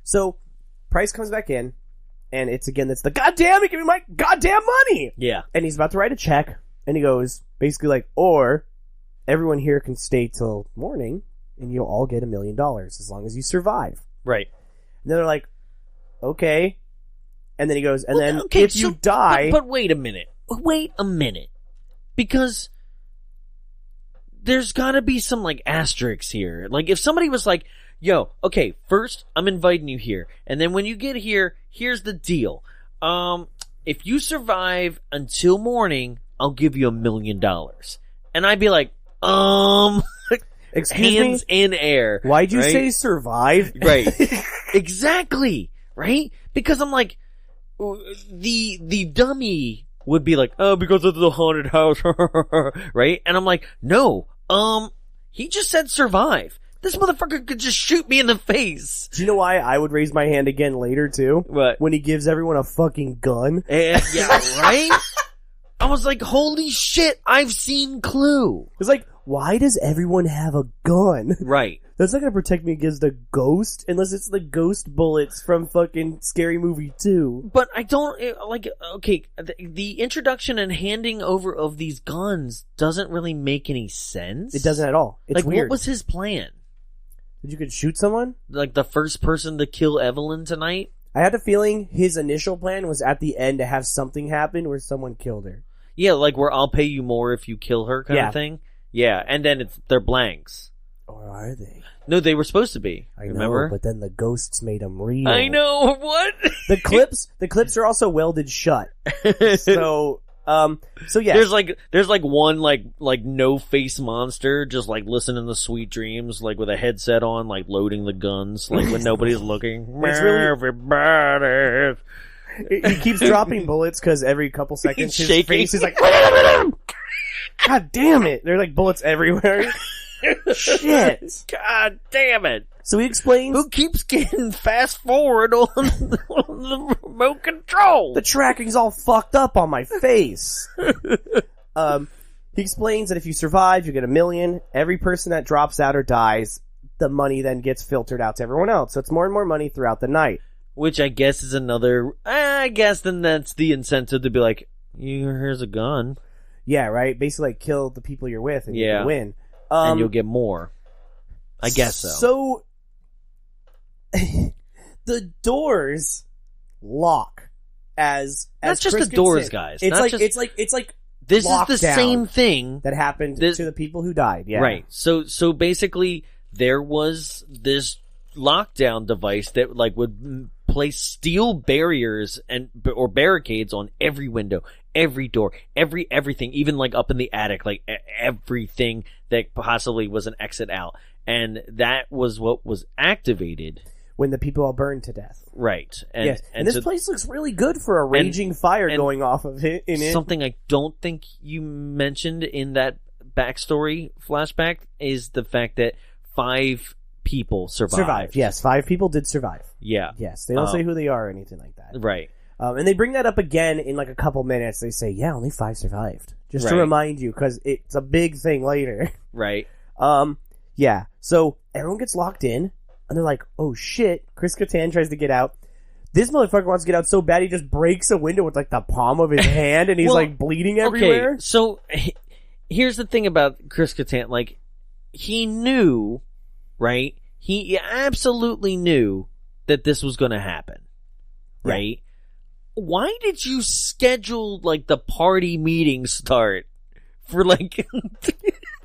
So, Price comes back in, and it's the goddamn it, give me my goddamn money! Yeah. And he's about to write a check, and he goes, basically everyone here can stay till morning, and you'll all get $1 million as long as you survive. Right. And then they're like, okay. And then he goes, and then if you die... But wait a minute. Wait a minute. Because there's gotta be some, like, asterisks here. Like, if somebody was like, yo, okay, first, I'm inviting you here. And then when you get here, here's the deal. If you survive until morning, I'll give you $1 million. And I'd be like, excuse hands me? in air. Why'd you right? say survive? Right. Exactly. Right? Because I'm like, the dummy would be like, oh, because of the haunted house. Right? And I'm like, no, he just said survive. This motherfucker could just shoot me in the face. Do you know why I would raise my hand again later, too? What? When he gives everyone a fucking gun. Yeah, right? I was like, holy shit, I've seen Clue. It's like, why does everyone have a gun? Right. That's not gonna protect me against a ghost, unless it's the ghost bullets from fucking Scary Movie 2. But I don't, like, okay, the introduction and handing over of these guns doesn't really make any sense. It doesn't at all. It's like, weird. what was his plan? That you could shoot someone? Like, the first person to kill Evelyn tonight? I had the feeling his initial plan was at the end to have something happen where someone killed her. Yeah, like where I'll pay you more if you kill her kind of thing. Yeah, and then they're blanks. Or are they? No, they were supposed to be. I remember? know, but then the ghosts made them real. I know, what? The clips are also welded shut. So yeah. There's one no face monster just like listening to Sweet Dreams like with a headset on, like loading the guns like when nobody's looking. It's really- Everybody. He keeps dropping bullets because every couple seconds He's his shaking. face is like, God damn it! There are like bullets everywhere. Shit! God damn it! So he explains Who keeps getting fast forward on the remote control? the tracking's all fucked up on my face. He explains that if you survive, you get $1 million. Every person that drops out or dies, the money then gets filtered out to everyone else. So it's more and more money throughout the night. Which I guess is another. I guess then that's the incentive to be like, here's a gun. Yeah, right. Basically, like, kill the people you're with, and you can win. And you'll get more. I guess so. So the doors lock as Not just Chris the doors, gets in. guys. It's Not like just- it's like This is the lockdown same thing that happened to the people who died. Yeah, Right. So basically, there was this lockdown device that like would place steel barriers or barricades on every window, every door, everything, even like up in the attic, like everything that possibly was an exit out. And that was what was activated when the people all burned to death. Right. Yes. And this place looks really good for a raging fire going off of it. Something I don't think you mentioned in that backstory flashback is the fact that 5 people survived. Yes, 5 people did survive. Yeah. Yes, they don't say who they are or anything like that. Right. And they bring that up again in like a couple minutes. They say, yeah, only 5 survived. Just to remind you, because it's a big thing later. Right. Yeah. So everyone gets locked in, and they're like, oh shit. Chris Kattan tries to get out. This motherfucker wants to get out so bad he just breaks a window with like the palm of his hand, and he's like bleeding everywhere. Okay, so here's the thing about Chris Kattan. Like, he knew, right? He absolutely knew that this was going to happen, right? Why did you schedule like the party meeting start for like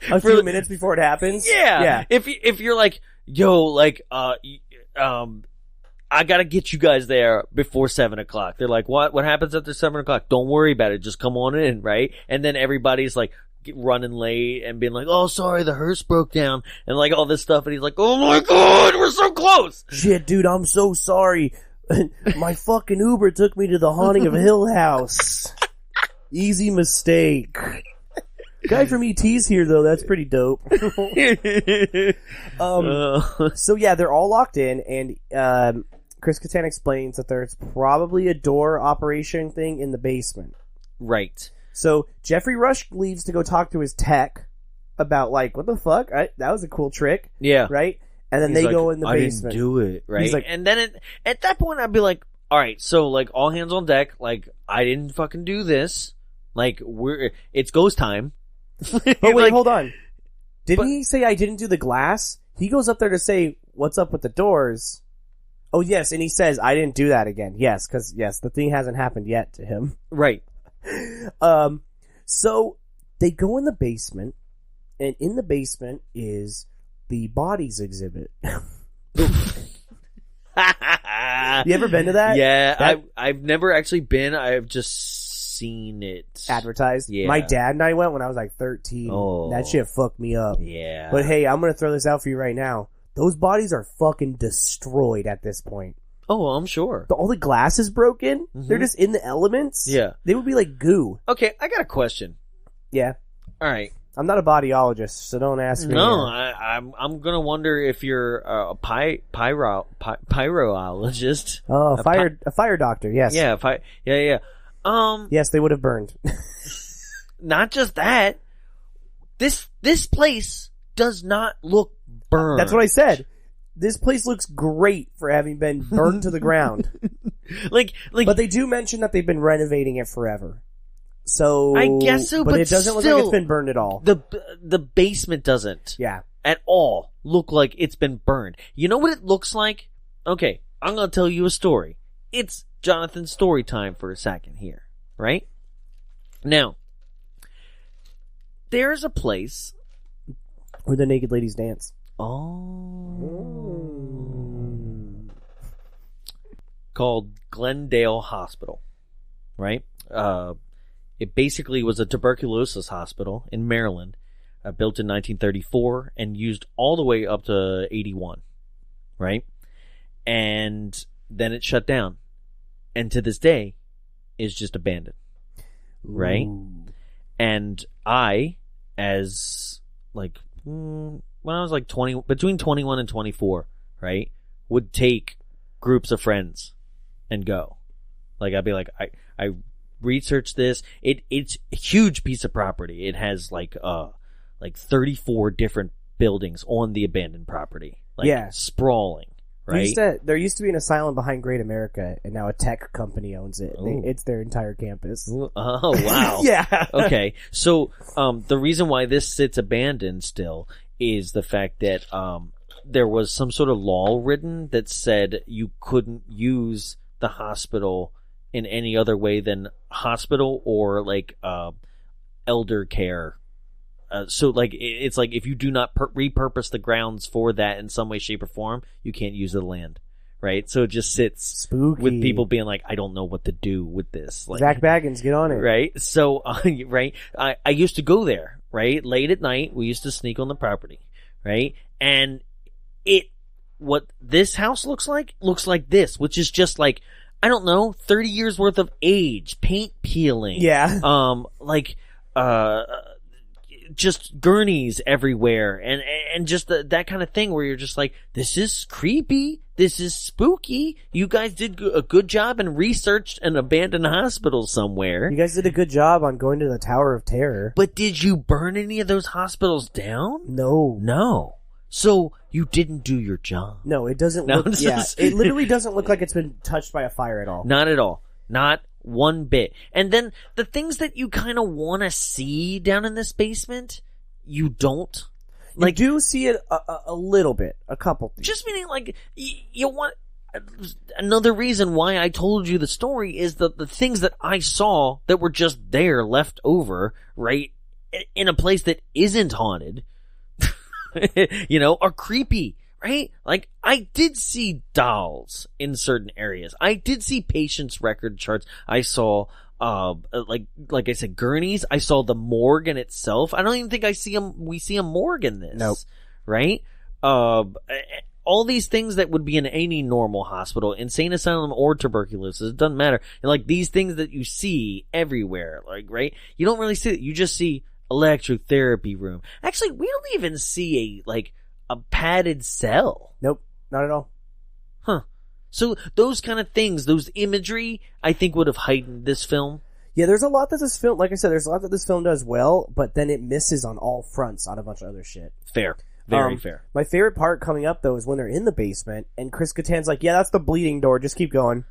a few minutes before it happens? Yeah. If you're like, yo, like, I gotta get you guys there before 7 o'clock. They're like, what happens after 7 o'clock? Don't worry about it. Just come on in, right? And then everybody's like running late and being like, oh, sorry, the hearse broke down and like all this stuff. And he's like, oh my God, we're so close. Shit, dude, I'm so sorry. My fucking Uber took me to the Haunting of Hill House. Easy mistake. Guy from ET's here, though. That's pretty dope. So yeah, they're all locked in, and Chris Kattan explains that there's probably a door operation thing in the basement. Right. So Geoffrey Rush leaves to go talk to his tech about like, what the fuck? That was a cool trick. Yeah. Right? And then they go in the basement. I didn't do it, right? He's like, and then at that point, I'd be like, all right, so like all hands on deck. Like, I didn't fucking do this. Like, it's ghost time. But wait, hold on. Didn't he say I didn't do the glass? He goes up there to say, what's up with the doors? Oh, yes, and he says, I didn't do that again. Yes, because, yes, the thing hasn't happened yet to him. Right. So, they go in the basement, and in the basement is the bodies exhibit. You ever been to that? Yeah, I've never actually been. I've just seen it. Advertised? Yeah. My dad and I went when I was like 13. Oh. That shit fucked me up. Yeah. But hey, I'm gonna throw this out for you right now. Those bodies are fucking destroyed at this point. Oh, I'm sure. All the glass is broken. Mhm. They're just in the elements. Yeah. They would be like goo. Okay, I got a question. Yeah. All right. I'm not a bodyologist, so don't ask me. No, I'm gonna wonder if you're a pyrologist. Oh, a fire doctor, yes. Yeah, yeah. Yes, they would have burned. Not just that. This place does not look burned. That's what I said. This place looks great for having been burned to the ground. Like, but they do mention that they've been renovating it forever. So I guess so, but it doesn't look like it's been burned at all. The basement doesn't. Yeah. At all look like it's been burned. You know what it looks like? Okay, I'm gonna tell you a story. It's Jonathan's story time for a second here, right? Now, there's a place where the naked ladies dance. Called Glendale Hospital, right? It basically was a tuberculosis hospital in Maryland, built in 1934 and used all the way up to 81, right? And then it shut down, and to this day is just abandoned, right? Ooh. And I, as like when I was like between 21 and 24, right, would take groups of friends and go. Like I'd be like, I researched this. It's a huge piece of property. It has like 34 different buildings on the abandoned property. Like, yeah, sprawling. Right. There used to be an asylum behind Great America, and now a tech company owns it. It's their entire campus. Oh wow. Yeah. Okay. So the reason why this sits abandoned still is the fact that there was some sort of law written that said you couldn't use the hospital in any other way than hospital or like elder care. So like it's like if you do not repurpose the grounds for that in some way, shape, or form, you can't use the land, right? So it just sits spooky with people being like, I don't know what to do with this. Like, Zach Baggins, get on it, right? So right, I used to go there, right, late at night. We used to sneak on the property, right, and what this house looks like this, which is just like, I don't know, 30 years worth of age, paint peeling. Yeah. Just gurneys everywhere and just that kind of thing where you're just like, this is creepy. This is spooky. You guys did a good job and researched an abandoned hospital somewhere. You guys did a good job on going to the Tower of Terror. But did you burn any of those hospitals down? No. So you didn't do your job. No, it doesn't look... Yeah, it literally doesn't look like it's been touched by a fire at all. Not at all. Not one bit. And then the things that you kind of want to see down in this basement, you don't. Like, you do see it a little bit. A couple things. Just meaning, like, you want... Another reason why I told you the story is the things that I saw that were just there, left over, right, in a place that isn't haunted, are creepy, right? Like, I did see dolls in certain areas. I did see patients' record charts. I saw, like I said, gurneys. I saw the morgue in itself. I don't even think we see a morgue in this. Nope. Right? All these things that would be in any normal hospital, insane asylum or tuberculosis, it doesn't matter. And like these things that you see everywhere, like, right? You don't really see it. You just see electrotherapy room. Actually, we don't even see a padded cell. Nope, not at all. Huh. So those kind of things, those imagery, I think would have heightened this film. Yeah, there's a lot that this film, like I said, there's a lot that this film does well, but then it misses on all fronts on a bunch of other shit. Fair. Very fair. My favorite part coming up, though, is when they're in the basement, and Chris Kattan's like, yeah, that's the bleeding door, just keep going.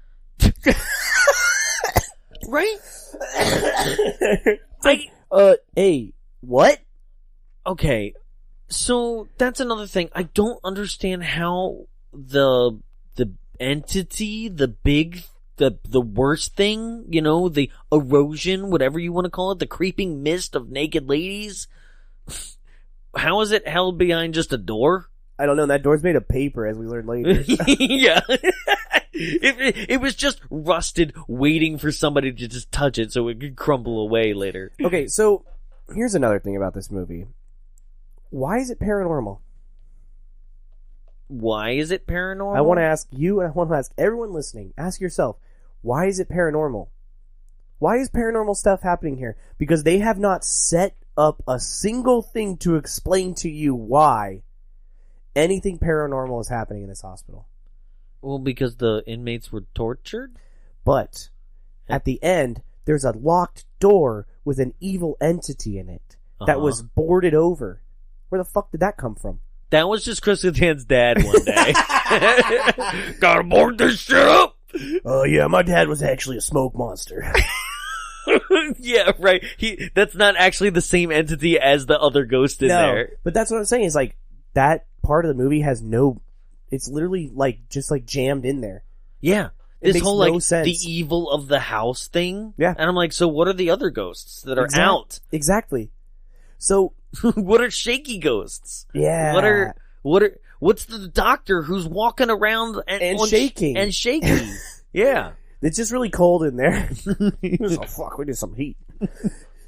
Right? Hey, what? Okay, So that's another thing. I don't understand how the entity, the worst thing, the erosion, whatever you want to call it, the creeping mist of naked ladies. How is it held behind just a door? I don't know. That door's made of paper, as we learned later. Yeah. It was just rusted, waiting for somebody to just touch it so it could crumble away later. Okay, so here's another thing about this movie. Why is it paranormal? Why is it paranormal? I want to ask you, and I want to ask everyone listening. Ask yourself, why is it paranormal? Why is paranormal stuff happening here? Because they have not set up a single thing to explain to you why anything paranormal is happening in this hospital. Well, because the inmates were tortured? But at the end, there's a locked door with an evil entity in it that was boarded over. Where the fuck did that come from? That was just Chris Kattan's dad one day. Gotta board this shit up! Oh yeah, my dad was actually a smoke monster. Yeah, right. That's not actually the same entity as the other ghost in there. But that's what I'm saying, is like, that part of the movie has it's literally just jammed in there. Yeah. It This whole makes no sense. the evil of the house thing. Yeah. And I'm like, so what are the other ghosts that are out? Exactly. So What are shaky ghosts? yeah. What's the doctor who's walking around And shaking. And shaking. Yeah. It's just really cold in there. Oh fuck, we need some heat.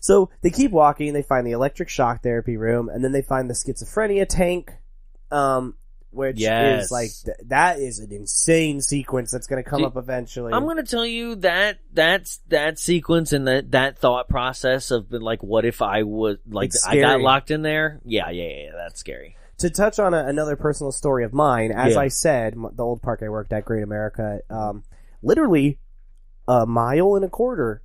So they keep walking, they find the electric shock therapy room, and then they find the schizophrenia tank, which is like, that is an insane sequence that's going to come up eventually. I'm going to tell you that sequence and that thought process of like, what if I was like, I got locked in there? Yeah, that's scary. To touch on another personal story of mine, as I said, the old park I worked at, Great America, literally a mile and a quarter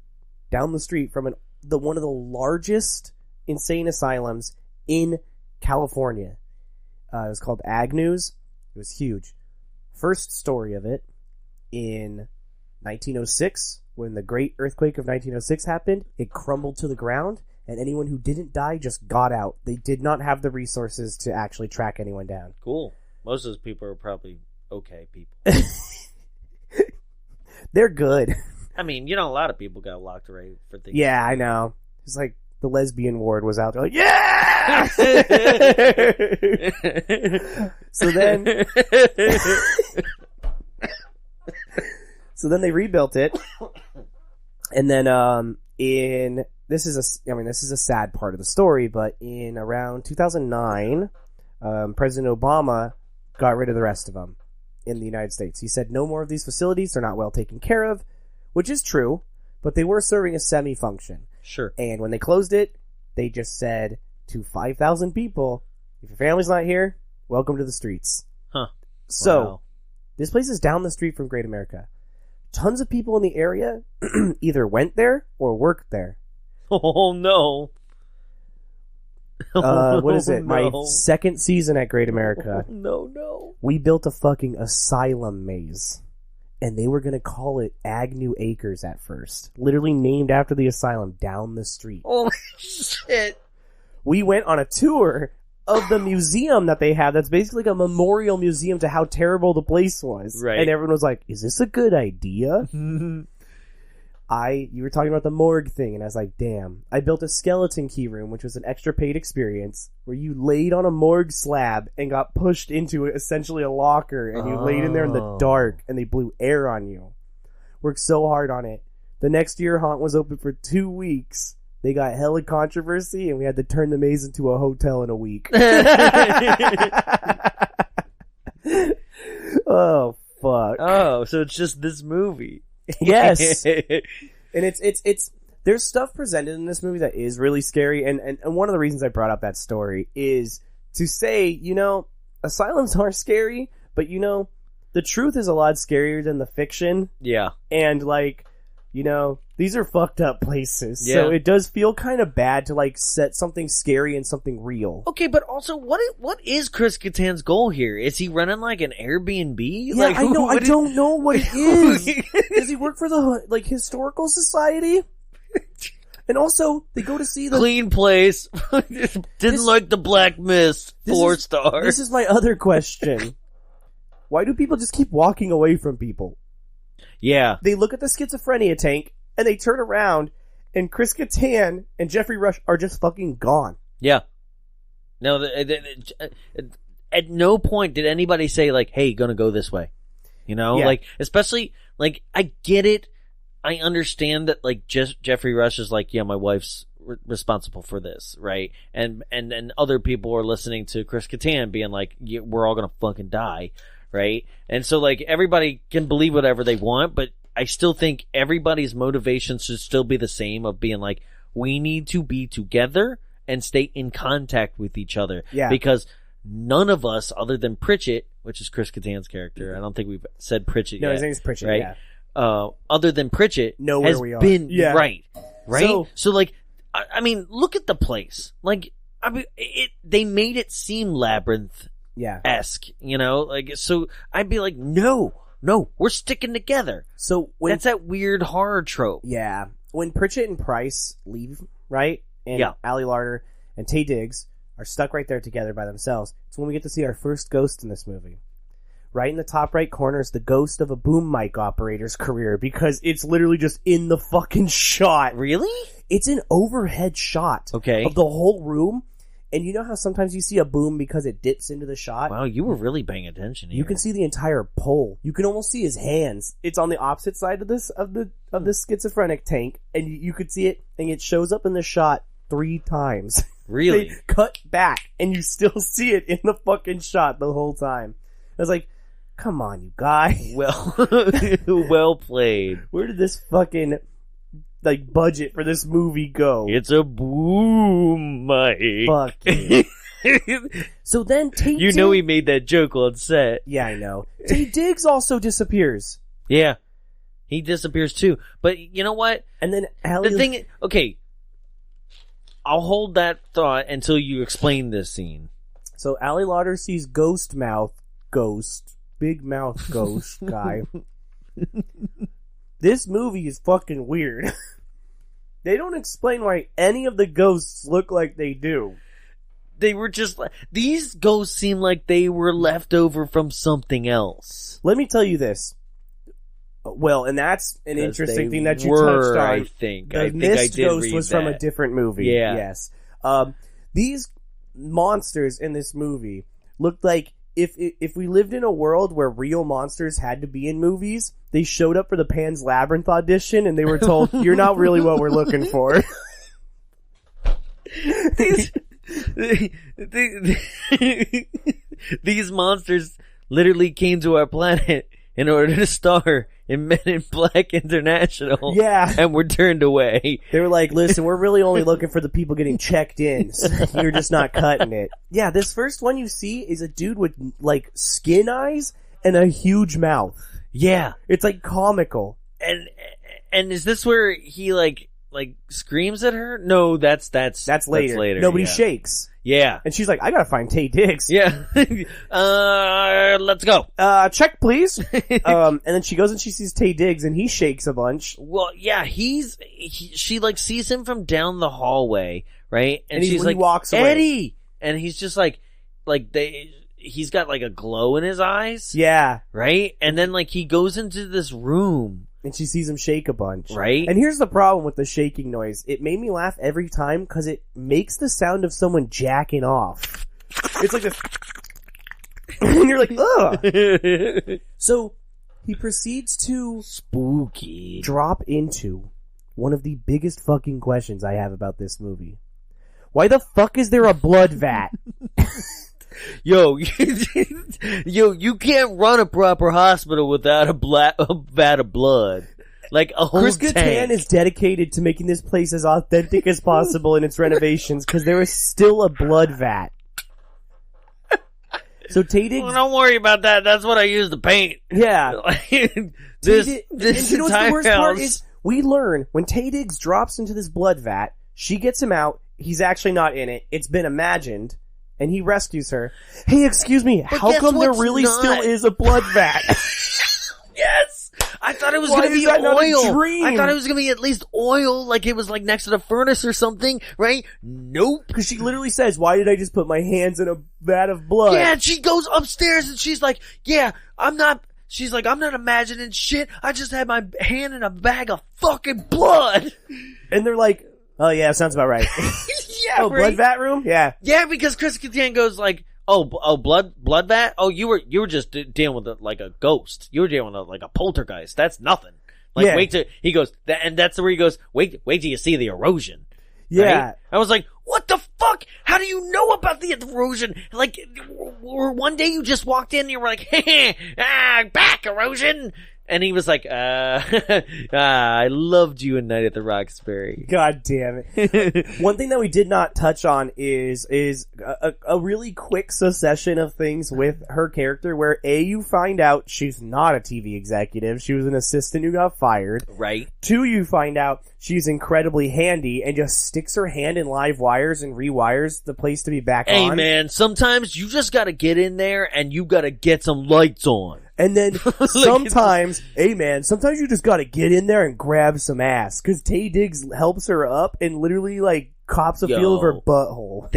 down the street from one of the largest insane asylums in California. It was called Agnew's. It was huge. First story of it in 1906, when the great earthquake of 1906 happened, it crumbled to the ground, and anyone who didn't die just got out. They did not have the resources to actually track anyone down. Cool. Most of those people are probably okay people. They're good. I mean, a lot of people got locked away for things. Yeah, I know. It's like the lesbian ward was out there like, yeah! So then they rebuilt it. And then this is a sad part of the story, but in around 2009, President Obama got rid of the rest of them in the United States. He said no more of these facilities, they're not well taken care of, which is true, but they were serving a semi-function. Sure. And when they closed it, they just said to 5,000 people, if your family's not here, welcome to the streets. Huh. So, This place is down the street from Great America. Tons of people in the area either went there or worked there. Oh, no. What is it? My second season at Great America. No. We built a fucking asylum maze. And they were going to call it Agnew Acres at first. Literally named after the asylum down the street. Oh, shit. We went on a tour of the museum that they have. That's basically like a memorial museum to how terrible the place was. Right. And everyone was like, is this a good idea? You were talking about the morgue thing, and I was like, damn. I built a skeleton key room, which was an extra paid experience, where you laid on a morgue slab and got pushed into essentially a locker, and you laid in there in the dark, and they blew air on you. Worked so hard on it. The next year, Haunt was open for 2 weeks. They got hella controversy, and we had to turn the maze into a hotel in a week. Oh, fuck. Oh, so it's just this movie. Yes. And it's there's stuff presented in this movie that is really scary, and one of the reasons I brought up that story is to say, asylums are scary, but the truth is a lot scarier than the fiction. Yeah. And these are fucked up places. Yeah. So it does feel kind of bad to set something scary and something real. Okay, but also, what is Chris Kattan's goal here? Is he running like an Airbnb? Yeah, I know. I don't know what it is. Does he work for the historical society? And also, they go to see the... Clean place. Didn't like the black mist. 4 stars. This is my other question. Why do people just keep walking away from people? Yeah. They look at the schizophrenia tank, and they turn around, and Chris Kattan and Geoffrey Rush are just fucking gone. Yeah. No, at no point did anybody say, like, hey, gonna go this way. You know? Yeah. Like, especially, like, I get it. I understand that, like, Geoffrey Rush is like, yeah, my wife's responsible for this, right? And other people are listening to Chris Kattan being like, yeah, we're all gonna fucking die, right? And so, like, everybody can believe whatever they want, but I still think everybody's motivation should still be the same of being like, we need to be together and stay in contact with each other. Yeah. Because none of us, other than Pritchett, which is Chris Kattan's character, I don't think we've said Pritchett yet. No, his name's Pritchett, right? yeah. Other than Pritchett, Know where has we are. been Yeah. right. So like, I mean, look at the place. Like, I mean, they made it seem labyrinth-esque, you know? Like, so I'd be like, no, we're sticking together. So That's that weird horror trope. Yeah. When Pritchett and Price leave, right? And Yeah. Ali Larter and Taye Diggs are stuck right there together by themselves. It's when we get to see our first ghost in this movie. Right in the top right corner is the ghost of a boom mic operator's career, because it's literally just in the fucking shot. Really? It's an overhead shot Okay. of the whole room. And you know how sometimes you see a boom because it dips into the shot? Wow, you were really paying attention here. You can see the entire pole. You can almost see his hands. It's on the opposite side of this schizophrenic tank, and you could see it, and it shows up in the shot 3 times. Really? They cut back, and you still see it in the fucking shot the whole time. I was like, come on, you guy. Well played. Where did this fucking budget for this movie go? It's a boom mic. Fuck you. So then Taye You know he made that joke on set. Yeah, I know. Taye Diggs also disappears. Yeah. He disappears too. But you know what? And then Ali... The thing... Okay. I'll hold that thought until you explain this scene. So Ali Larter sees Ghost Mouth Ghost. Big mouth ghost guy. This movie is fucking weird. They don't explain why any of the ghosts look like they do. They were just... These ghosts seem like they were left over from something else. Let me tell you this. Well, and that's an interesting thing that you touched on. I think. The I think Mist I did Ghost read was that. from a different movie. Yeah. Yes. These monsters in this movie looked like if we lived in a world where real monsters had to be in movies, they showed up for the Pan's Labyrinth audition and they were told, you're not really what we're looking for. These monsters literally came to our planet in order to star in Men in Black International. Yeah. And were turned away. They were like, listen, we're really only looking for the people getting checked in. So you're just not cutting it. Yeah, this first one you see is a dude with, skin eyes and a huge mouth. Yeah. It's, comical. And is this where he, screams at her? No, that's later. That's later. Nobody yeah. shakes. Yeah. And she's like, I gotta find Taye Diggs. Yeah. Let's go. Check, please. And then she goes and she sees Taye Diggs and he shakes a bunch. Well, yeah, she sees him from down the hallway, right? And she's he like, walks away. Eddie! And he's just he's got a glow in his eyes. Yeah. Right? And then he goes into this room. And she sees him shake a bunch. Right? And here's the problem with the shaking noise. It made me laugh every time because it makes the sound of someone jacking off. It's like this. And you're like, ugh. So, he proceeds to... Spooky. Drop into one of the biggest fucking questions I have about this movie. Why the fuck is there a blood vat? Yo, you can't run a proper hospital without a vat of blood. A whole Chris Kattan tank. is dedicated to making this place as authentic as possible in its renovations because there is still a blood vat. So Taye Diggs... Well, don't worry about that. That's what I use to paint. Yeah. this and you know what's the entire worst house... part is we learn when Taye Diggs drops into this blood vat, she gets him out. He's actually not in it. It's been imagined. And he rescues her. Hey, excuse me, But how guess come there what's really not? still is a blood vat? Yes! I thought thought it was Why going to is be that not a oil. dream? I thought it was going to be at least oil, like it was like next to the furnace or something, right? Nope. Because she literally says, why did I just put my hands in a vat of blood? Yeah, and she goes upstairs and she's like, yeah, I'm not imagining shit. I just had my hand in a bag of fucking blood. And they're like, oh yeah, sounds about right. Yeah, oh, right? blood vat room? Yeah. Yeah, because Chris Kattan goes like, oh, blood vat? Oh, you were just dealing with like a ghost. You were dealing with like a poltergeist. That's nothing. Like, Yeah. wait till, he goes, and that's where he goes, wait till you see the erosion. Yeah. Right? I was like, what the fuck? How do you know about the erosion? Like, or one day you just walked in and you were like, back erosion. And he was like, I loved you in Night at the Roxbury. God damn it. One thing that we did not touch on is a really quick succession of things with her character where you find out she's not a TV executive. She was an assistant who got fired. Right. 2, you find out she's incredibly handy and just sticks her hand in live wires and rewires the place to be back on. Hey man, sometimes you just gotta get in there and you gotta get some lights on. And then sometimes, sometimes you just gotta get in there and grab some ass. Cause Taye Diggs helps her up and literally like cops a feel of her butthole.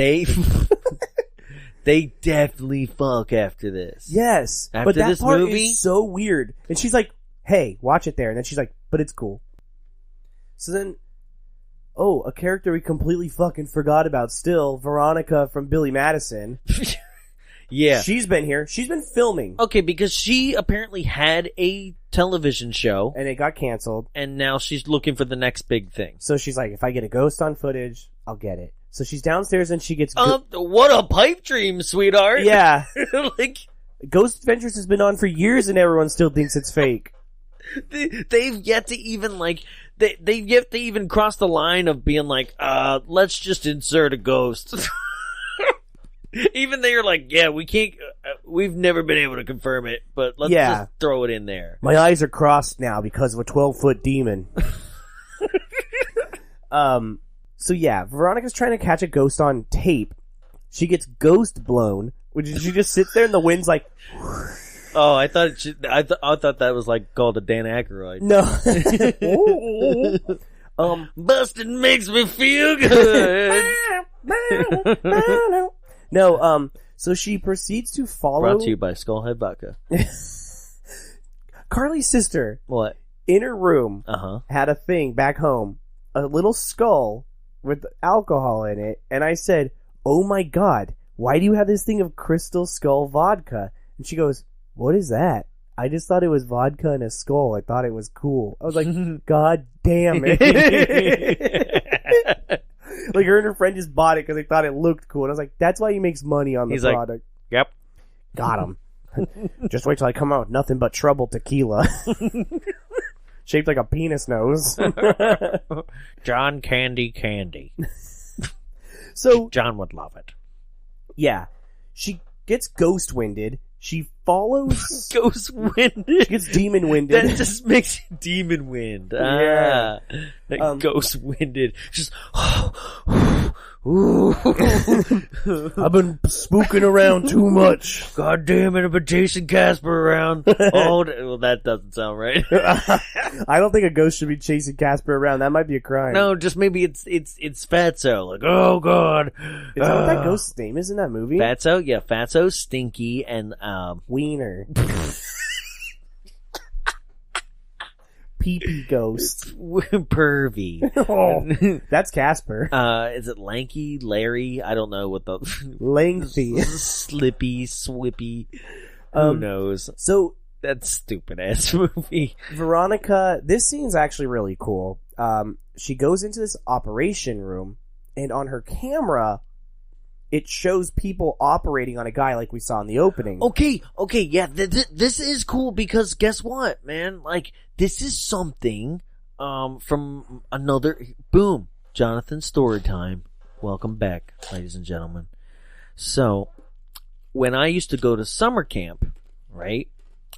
They definitely fuck after this. Yes. After but that this part movie? is so weird. And she's like, hey, watch it there. And then she's like, but it's cool. So then, a character we completely fucking forgot about still, Veronica from Billy Madison. Yeah. She's been here. She's been filming. Okay, because she apparently had a television show. And it got canceled. And now she's looking for the next big thing. So she's like, if I get a ghost on footage, I'll get it. So she's downstairs and she gets... What a pipe dream, sweetheart. Yeah. Like, Ghost Adventures has been on for years and everyone still thinks it's fake. they've yet to even, like... They've yet to even cross the line of being like, let's just insert a ghost. Even they're like, yeah, we can't, we've never been able to confirm it, but let's just throw it in there. My eyes are crossed now because of a 12-foot demon. So yeah, Veronica's trying to catch a ghost on tape. She gets ghost blown, which is she just sits there and the wind's like... Oh, I thought I thought that was like called a Dan Aykroyd. No. Busted makes me feel good. No, so she proceeds to follow... Brought to you by Skullhead Vodka. Carly's sister. What? In her room, had a thing back home, a little skull with alcohol in it, and I said, oh my god, why do you have this thing of Crystal Skull vodka? And she goes, what is that? I just thought it was vodka in a skull. I thought it was cool. I was like, god damn it. Like, her and her friend just bought it because they thought it looked cool. And I was like, that's why he makes money on the product. Yep. Got him. Just wait till I come out with nothing but trouble tequila. Shaped like a penis nose. John Candy. So John would love it. Yeah. She gets ghost-winded. She follows... Ghost-winded? She gets demon-winded. That just makes it demon wind. Yeah. Ghost-winded. Just... I've been spooking around too much. God damn it, I've been chasing Casper around all day. Well, that doesn't sound right. I don't think a ghost should be chasing Casper around. That might be a crime. No, just maybe it's Fatso. Like, oh god. Is that what that ghost's name is in that movie? Fatso? Yeah, Fatso, Stinky, and Wiener. Pee-pee ghost. Pervy. Oh, that's Casper. Is it Lanky, Larry? I don't know what the... Lengthy. Slippy, Swippy. Who knows? So... That stupid ass movie. Veronica, this scene's actually really cool. She goes into this operation room, and on her camera, it shows people operating on a guy like we saw in the opening. Okay, yeah, this is cool because guess what, man? Like, this is something, from another, boom, Jonathan's story time. Welcome back, ladies and gentlemen. So, when I used to go to summer camp, right,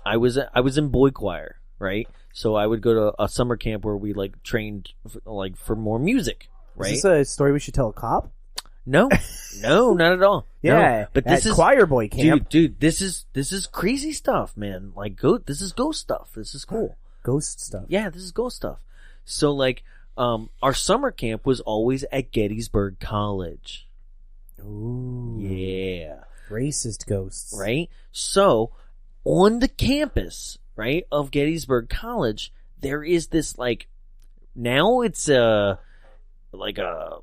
I was in boy choir, right? So I would go to a summer camp where we, like, trained, for more music, right? Is this a story we should tell a cop? No, not at all. Yeah, no, but this is choir boy camp. Dude, this is crazy stuff, man. Like, this is ghost stuff. This is cool. Ghost stuff. Yeah, this is ghost stuff. So, like, our summer camp was always at Gettysburg College. Ooh. Yeah. Racist ghosts. Right? So, on the campus, right, of Gettysburg College, there is this, like, now it's like a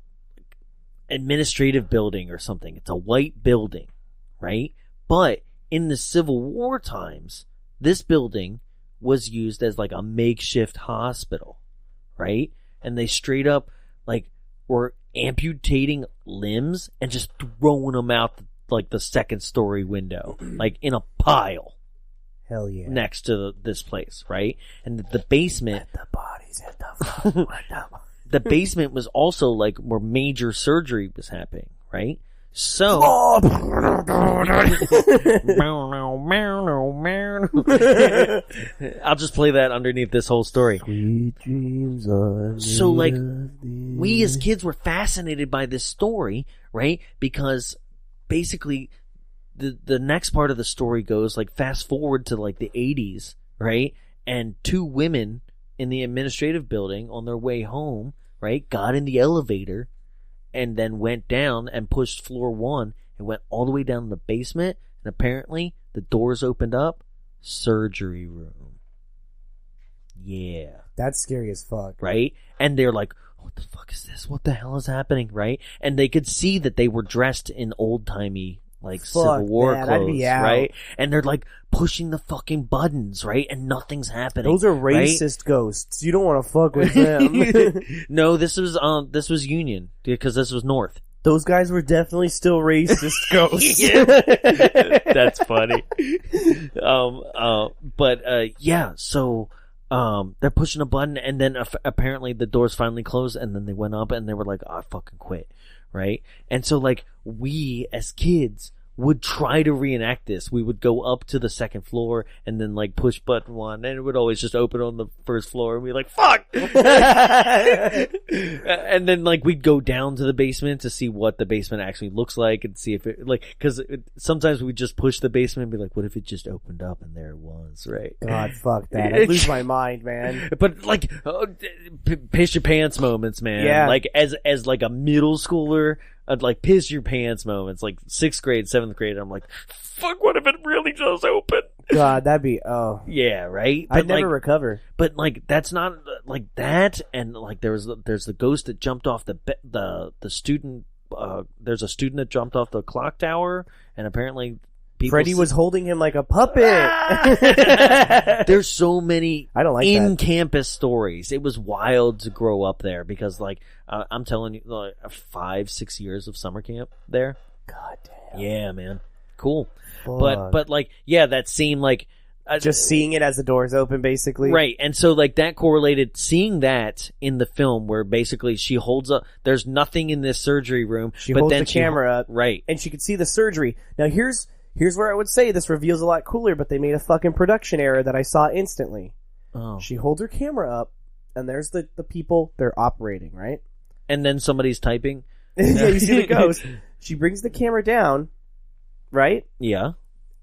administrative building or something. It's a white building, right? But in the Civil War times, this building was used as like a makeshift hospital, right? And they straight up like were amputating limbs and just throwing them out like the second story window, like in a pile. Hell yeah. Next to this place, right? And the basement. Let the bodies hit the fucking window. The basement was also like where major surgery was happening, right? So. I'll just play that underneath this whole story. Sweet dreams are so, like, we as kids were fascinated by this story, right? Because basically, the next part of the story goes, like, fast forward to, like, the 80s, right? And two women in the administrative building on their way home, right, got in the elevator and then went down and pushed floor 1 and went all the way down to the basement. And apparently, the doors opened up. Surgery room. Yeah. That's scary as fuck. Right? And they're like, what the fuck is this? What the hell is happening? Right? And they could see that they were dressed in old-timey, like, Civil War that, clothes, I'd be out. right? And they're, like, pushing the fucking buttons, right? And nothing's happening. Those are racist ghosts. You don't want to fuck with them. No, this was Union, because this was North. Those guys were definitely still racist ghosts. That's funny. Yeah, so, they're pushing a button and then apparently the doors finally closed and then they went up and they were like, oh, I fucking quit. Right? And so, like, we as kids would try to reenact this. We would go up to the second floor and then, like, push button 1 and it would always just open on the first floor and we'd be like, fuck! And then, like, we'd go down to the basement to see what the basement actually looks like and see if it, like, cause sometimes we'd just push the basement and be like, what if it just opened up and there it was, right? God, fuck that. I'd lose my mind, man. But, like, piss your pants moments, man. Yeah. Like, as like a middle schooler, I'd like piss your pants moments, like 6th grade, 7th grade. I'm like, fuck, what if it really does open? God, that'd be, yeah, right? I'd never like, recover. But, like, that's not, like, that, and, like, there's the ghost that jumped off the student, there's a student that jumped off the clock tower, and apparently Freddy was holding him like a puppet. There's so many I don't like in-campus stories. It was wild to grow up there because, like, I'm telling you, like, 5-6 years of summer camp there. God damn. Yeah, man. Cool. Fuck. But like, yeah, that seemed like just seeing it as the doors open, basically. Right. And so, like, that correlated, seeing that in the film where basically she holds up, there's nothing in this surgery room. She but holds then the camera up. Right. And she could see the surgery. Now, here's where I would say this reveal's a lot cooler, but they made a fucking production error that I saw instantly. Oh. She holds her camera up, and there's the people, they're operating, right? And then somebody's typing. Yeah, you see the ghost. She brings the camera down, right? Yeah.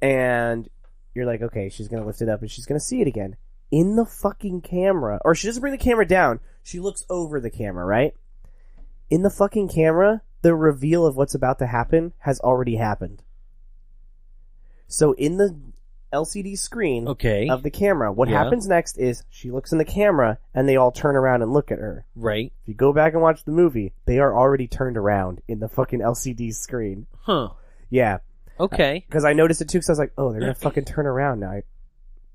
And you're like, okay, she's going to lift it up and she's going to see it again. In the fucking camera. Or she doesn't bring the camera down. She looks over the camera, right? In the fucking camera, the reveal of what's about to happen has already happened. So in the LCD screen of the camera, what happens next is she looks in the camera and they all turn around and look at her. Right. If you go back and watch the movie, they are already turned around in the fucking LCD screen. Huh. Yeah. Okay. Because I noticed it too, because I was like, oh, they're going to fucking turn around now. I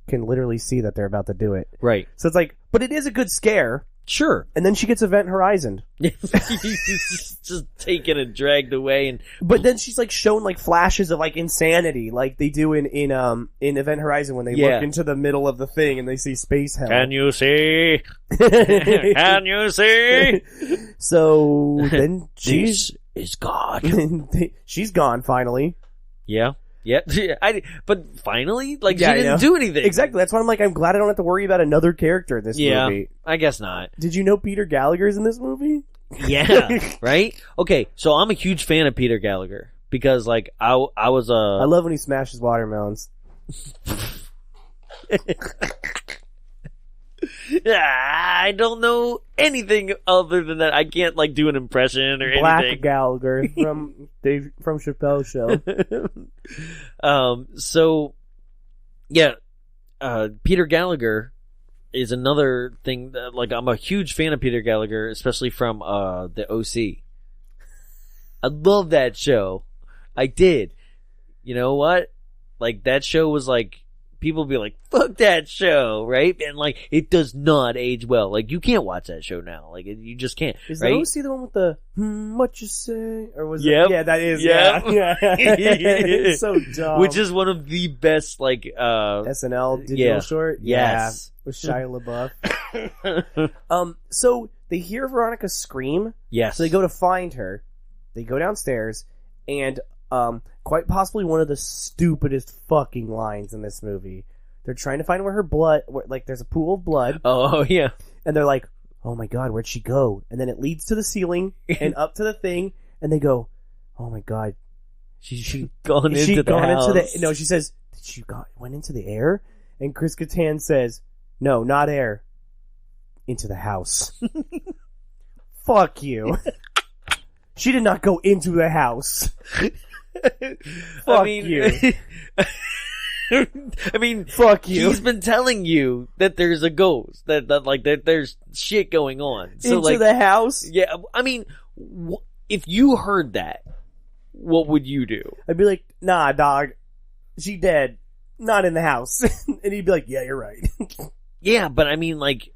can literally see that they're about to do it. Right. So it's like, but it is a good scare. Sure. And then she gets Event Horizon. just taken and dragged away, but then she's like shown like flashes of like insanity, like they do in Event Horizon when they look into the middle of the thing and they see space hell. Can you see? Can you see? So then this is God. She's gone finally. Yeah. Yeah, but finally, like, she didn't do anything. Exactly. That's why I'm like, I'm glad I don't have to worry about another character in this movie. I guess not. Did you know Peter Gallagher's in this movie? Yeah, right? Okay, so I'm a huge fan of Peter Gallagher because, like, I was I love when he smashes watermelons. I don't know anything other than that. I can't like do an impression or Black anything. Gallagher from Chappelle's show. So yeah, Peter Gallagher is another thing that, like, I'm a huge fan of Peter Gallagher, especially from the OC. I love that show. I did. You know what? Like, that show was like, people be like, fuck that show, right? And like, it does not age well. Like, you can't watch that show now. Like, you just can't. Is right? the OC the one with the what you say? Or was Yep. it? Yeah, that is. Yep. Yeah. It's so dumb. Which is one of the best, like, SNL digital yeah. short? Yes. Yeah, with Shia LaBeouf. So they hear Veronica scream. Yes. So they go to find her. They go downstairs, and quite possibly one of the stupidest fucking lines in this movie. They're trying to find where her blood, like there's a pool of blood. Oh, yeah. And they're like, oh my god, where'd she go? And then it leads to the ceiling and up to the thing, and they go, oh my god, She gone is she into the gone house. into the? No, she says, did she went into the air? And Chris Kattan says, no, not air, into the house. Fuck you. She did not go into the house. Fuck you. I mean, fuck you. He's been telling you that there's a ghost, that there's shit going on. So, into like, the house? Yeah, I mean, if you heard that, what would you do? I'd be like, nah, dog, she dead, not in the house. And he'd be like, yeah, you're right. Yeah, but I mean, like,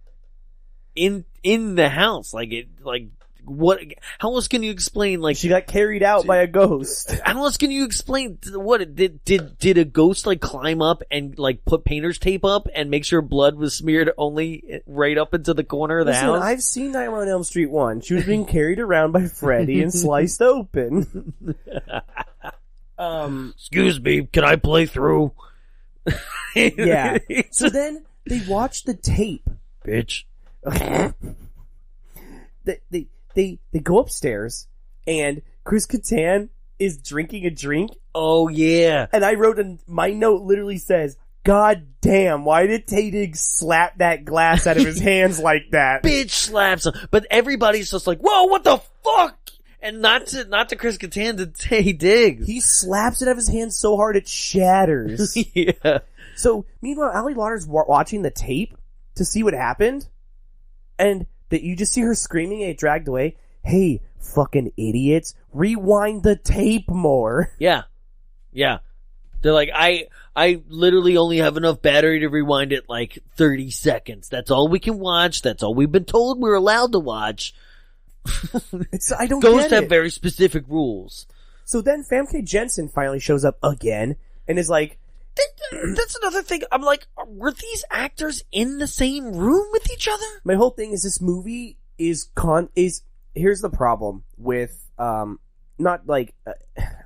in the house, like, it, like, what? How else can you explain? Like, she got carried out by a ghost. How else can you explain what did a ghost like climb up and like put painter's tape up and make sure blood was smeared only right up into the corner of the house? I've seen Nightmare on Elm Street 1. She was being carried around by Freddy and sliced open. Excuse me, can I play through? Yeah. So then they watch the tape, bitch. They go upstairs, and Chris Kattan is drinking a drink. Oh, yeah. And I wrote, my note literally says, God damn, why did Taye Diggs slap that glass out of his hands like that? Bitch slaps him. But everybody's just like, whoa, what the fuck? And not to Chris Kattan, to Taye Diggs. He slaps it out of his hands so hard it shatters. Yeah. So, meanwhile, Ali Larter's watching the tape to see what happened, and that you just see her screaming and get dragged away. Hey, fucking idiots, rewind the tape more. Yeah. Yeah. They're like, I literally only have enough battery to rewind it like 30 seconds. That's all we can watch. That's all we've been told we're allowed to watch. I don't Ghosts get have it. very specific rules. So then Famke Janssen finally shows up again and is like, that's another thing. I'm like, were these actors in the same room with each other? My whole thing is this movie is here's the problem with, not like,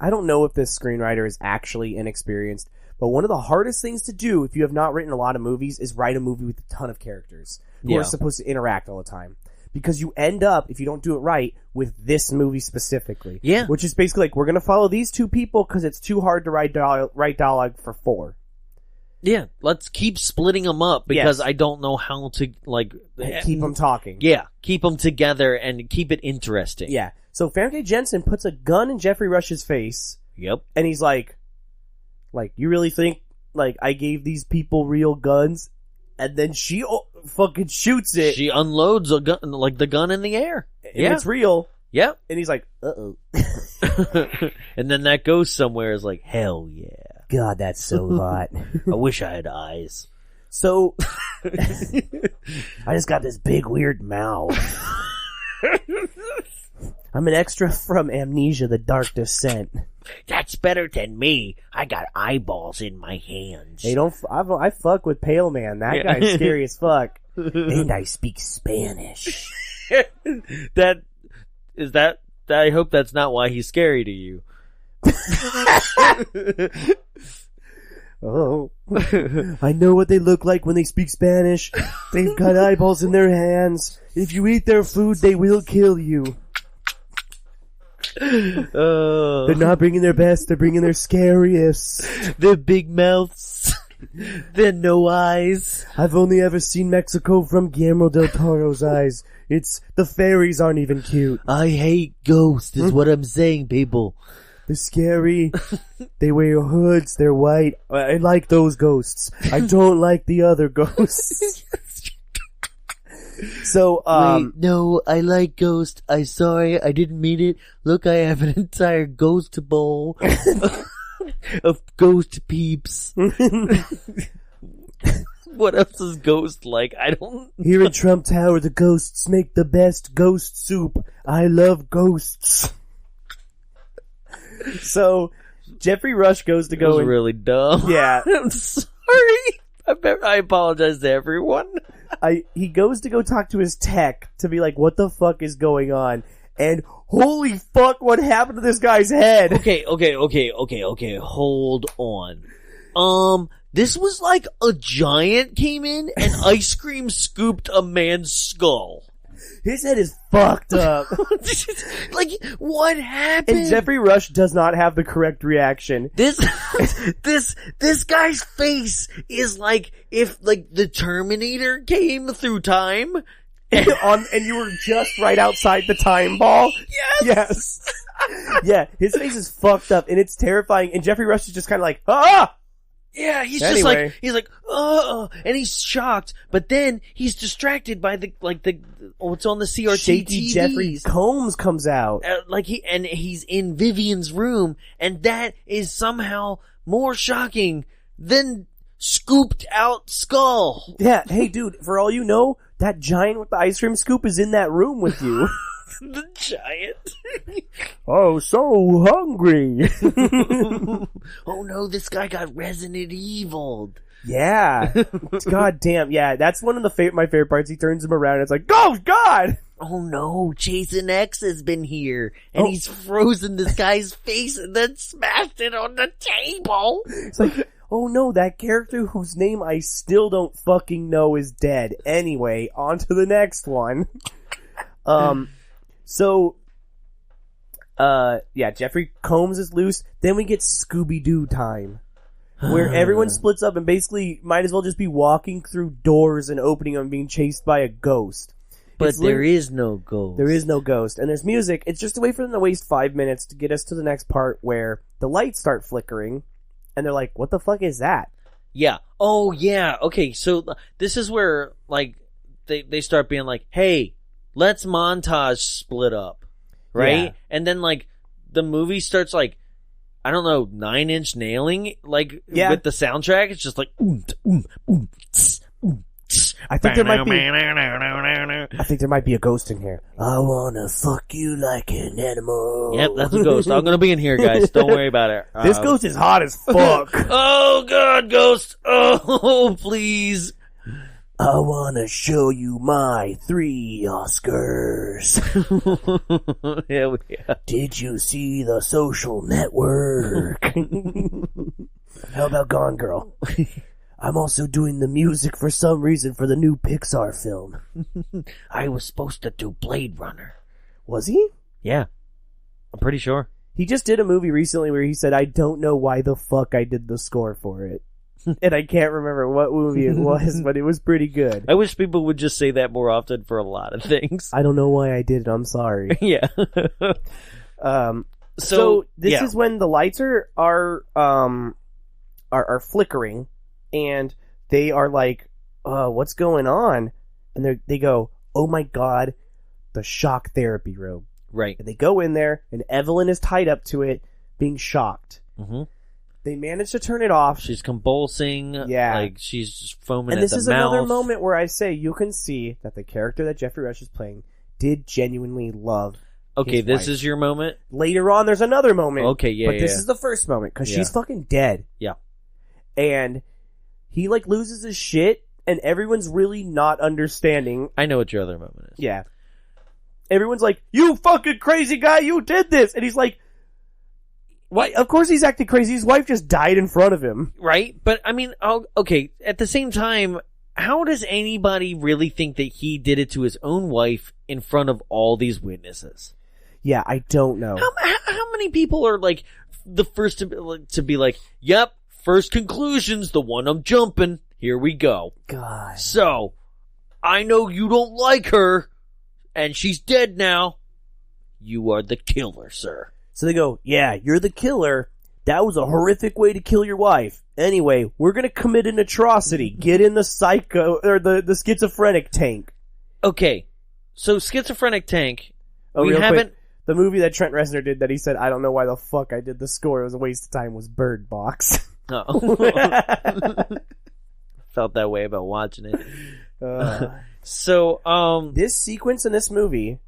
I don't know if this screenwriter is actually inexperienced, but one of the hardest things to do if you have not written a lot of movies is write a movie with a ton of characters who are supposed to interact all the time. Because you end up, if you don't do it right, with this movie specifically. Yeah. Which is basically like, we're going to follow these two people because it's too hard to write dialogue for 4. Yeah, let's keep splitting them up because Yes. I don't know how to, like... Keep them talking. Yeah, keep them together and keep it interesting. Yeah. So Famke Janssen puts a gun in Geoffrey Rush's face. Yep. And he's like, you really think, like, I gave these people real guns? And then she fucking shoots it. She unloads a gun, like the gun in the air. And Yeah. it's real. Yep. And he's like, uh-oh. And then that ghost somewhere is like, hell yeah. God, that's so hot. I wish I had eyes. So, I just got this big weird mouth. I'm an extra from Amnesia: The Dark Descent. That's better than me. I got eyeballs in my hands. Hey, I fuck with Pale Man. That Yeah. guy's scary as fuck. And I speak Spanish. I hope that's not why he's scary to you. Oh, I know what they look like when they speak Spanish. They've got eyeballs in their hands. If you eat their food, they will kill you. They're not bringing their best, they're bringing their scariest. The big mouths. Then no eyes. I've only ever seen Mexico from Guillermo del Toro's eyes. The fairies aren't even cute. I hate ghosts is what I'm saying, people. They're scary. They wear hoods. They're white. I like those ghosts. I don't like the other ghosts. So, Wait, no, I like ghosts. I'm sorry, I didn't mean it. Look, I have an entire ghost bowl of ghost peeps. What else is ghost like? I don't... Here in Trump Tower, the ghosts make the best ghost soup. I love ghosts. So, Geoffrey Rush goes to It go was and... really dumb. Yeah. I'm sorry. I apologize to everyone. He goes to go talk to his tech to be like, what the fuck is going on? And holy fuck, what happened to this guy's head? Okay, hold on. This was like a giant came in and ice cream scooped a man's skull. His head is fucked up. Like, what happened? And Geoffrey Rush does not have the correct reaction. This guy's face is like if like the Terminator came through time. And you were just right outside the time ball? Yes. Yeah, his face is fucked up and it's terrifying and Geoffrey Rush is just kind of like, ah! Yeah, he's Anyway. just like, and he's shocked, but then he's distracted by what's on the CRT Shaky TVs. Jeffrey Combs comes out. He's in Vivian's room, and that is somehow more shocking than scooped out skull. Yeah, hey dude, for all you know, that giant with the ice cream scoop is in that room with you. The giant. Oh, so hungry. Oh no, this guy got Resident Evil'd. Yeah. God damn. Yeah, that's one of my favorite parts. He turns him around and it's like, oh God! Oh no, Jason X has been here, and he's frozen this guy's face and then smashed it on the table. It's like, oh no, that character whose name I still don't fucking know is dead. Anyway, on to the next one. So, Jeffrey Combs is loose. Then we get Scooby-Doo time. Where everyone splits up and basically might as well just be walking through doors and opening them and being chased by a ghost. But there is no ghost. There is no ghost. And there's music. It's just a way for them to waste 5 minutes to get us to the next part where the lights start flickering. And they're like, what the fuck is that? Yeah. Oh, yeah. Okay, so this is where, like, they start being like, hey, let's montage split up. Right? Yeah. And then, like, the movie starts, like, I don't know, 9 Inch Nailing, like, with the soundtrack. It's just like, I think there might be a ghost in here. I wanna fuck you like an animal. Yep, that's a ghost. I'm gonna be in here, guys. Don't worry about it. This ghost is hot as fuck. Oh, God, ghost. Oh, please. I wanna show you my 3 Oscars. Hell yeah. Did you see The Social Network? How about Gone Girl? I'm also doing the music for some reason for the new Pixar film. I was supposed to do Blade Runner. Was he? Yeah. I'm pretty sure. He just did a movie recently where he said, I don't know why the fuck I did the score for it. And I can't remember what movie it was, but it was pretty good. I wish people would just say that more often for a lot of things. I don't know why I did it. I'm sorry. Yeah. So this is when the lights are flickering, and they are like, what's going on? And they go, oh my God, the shock therapy room. Right. And they go in there, and Evelyn is tied up to it, being shocked. Mm-hmm. They manage to turn it off. She's convulsing. Yeah. Like, she's just foaming and at the mouth. this is another moment where I say you can see that the character that Geoffrey Rush is playing did genuinely love Okay, his this wife. is your moment? Later on, there's another moment. Okay, yeah, But this yeah. is the first moment, because Yeah. she's fucking dead. Yeah. And he, like, loses his shit, and everyone's really not understanding. I know what your other moment is. Yeah. Everyone's like, you fucking crazy guy, you did this! And he's like, why? Of course he's acting crazy. His wife just died in front of him. Right? But, I mean, okay, at the same time, how does anybody really think that he did it to his own wife in front of all these witnesses? Yeah, I don't know. How many people are, like, the first to be like, yep, first conclusion's the one I'm jumping. Here we go. God. So, I know you don't like her, and she's dead now. You are the killer, sir. So they go, yeah, you're the killer. That was a horrific way to kill your wife. Anyway, we're gonna commit an atrocity. Get in the psycho, or the schizophrenic tank. Okay, so schizophrenic tank, Oh, we real haven't... quick, the movie that Trent Reznor did that he said, I don't know why the fuck I did the score, it was a waste of time, was Bird Box. Oh. Felt that way about watching it. So, this sequence in this movie,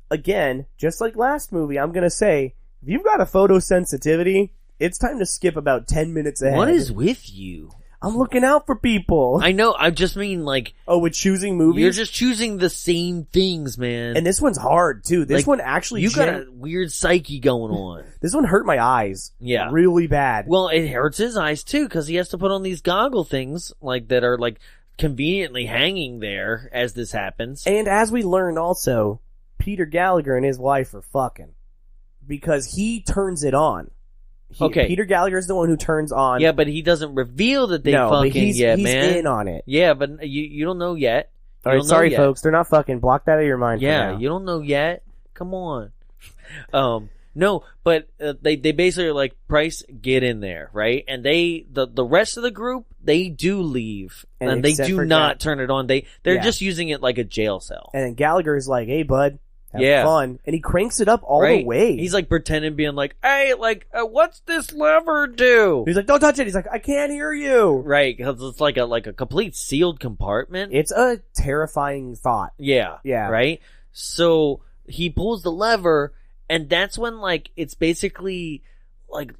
again, just like last movie, I'm gonna say, if you've got a photosensitivity, it's time to skip about 10 minutes ahead. what is with you? I'm looking out for people. I know, I just mean, like... Oh, with choosing movies? You're just choosing the same things, man. And this one's hard, too. This Like, one actually... You got a weird psyche going on. This one hurt my eyes. Yeah. Really bad. Well, it hurts his eyes, too, because he has to put on these goggle things, like, that are, like, conveniently hanging there as this happens. And as we learned also, Peter Gallagher and his wife are fucking. Because he turns it on. Okay. Peter Gallagher is the one who turns on. Yeah, but he doesn't reveal that they no, but fucking he's yet, man. He's in on it. Yeah, but you don't know yet. You Alright, don't know sorry yet. folks, they're not fucking. Block that out of your mind for Yeah, now. you don't know yet. Come on. No, but they basically are like, Price, get in there, right? And the rest of the group, they do leave, and they except do for not turn it on. They're Yeah. just using it like a jail cell. And then Gallagher is like, hey bud, have Yeah. fun. And he cranks it up all Right? the way. He's like pretending, being like, hey, like, what's this lever do? He's like, don't touch it. He's like, I can't hear you. Right, because it's like a complete sealed compartment. It's a terrifying thought. Yeah. Yeah. Right? So he pulls the lever, and that's when, like, it's basically like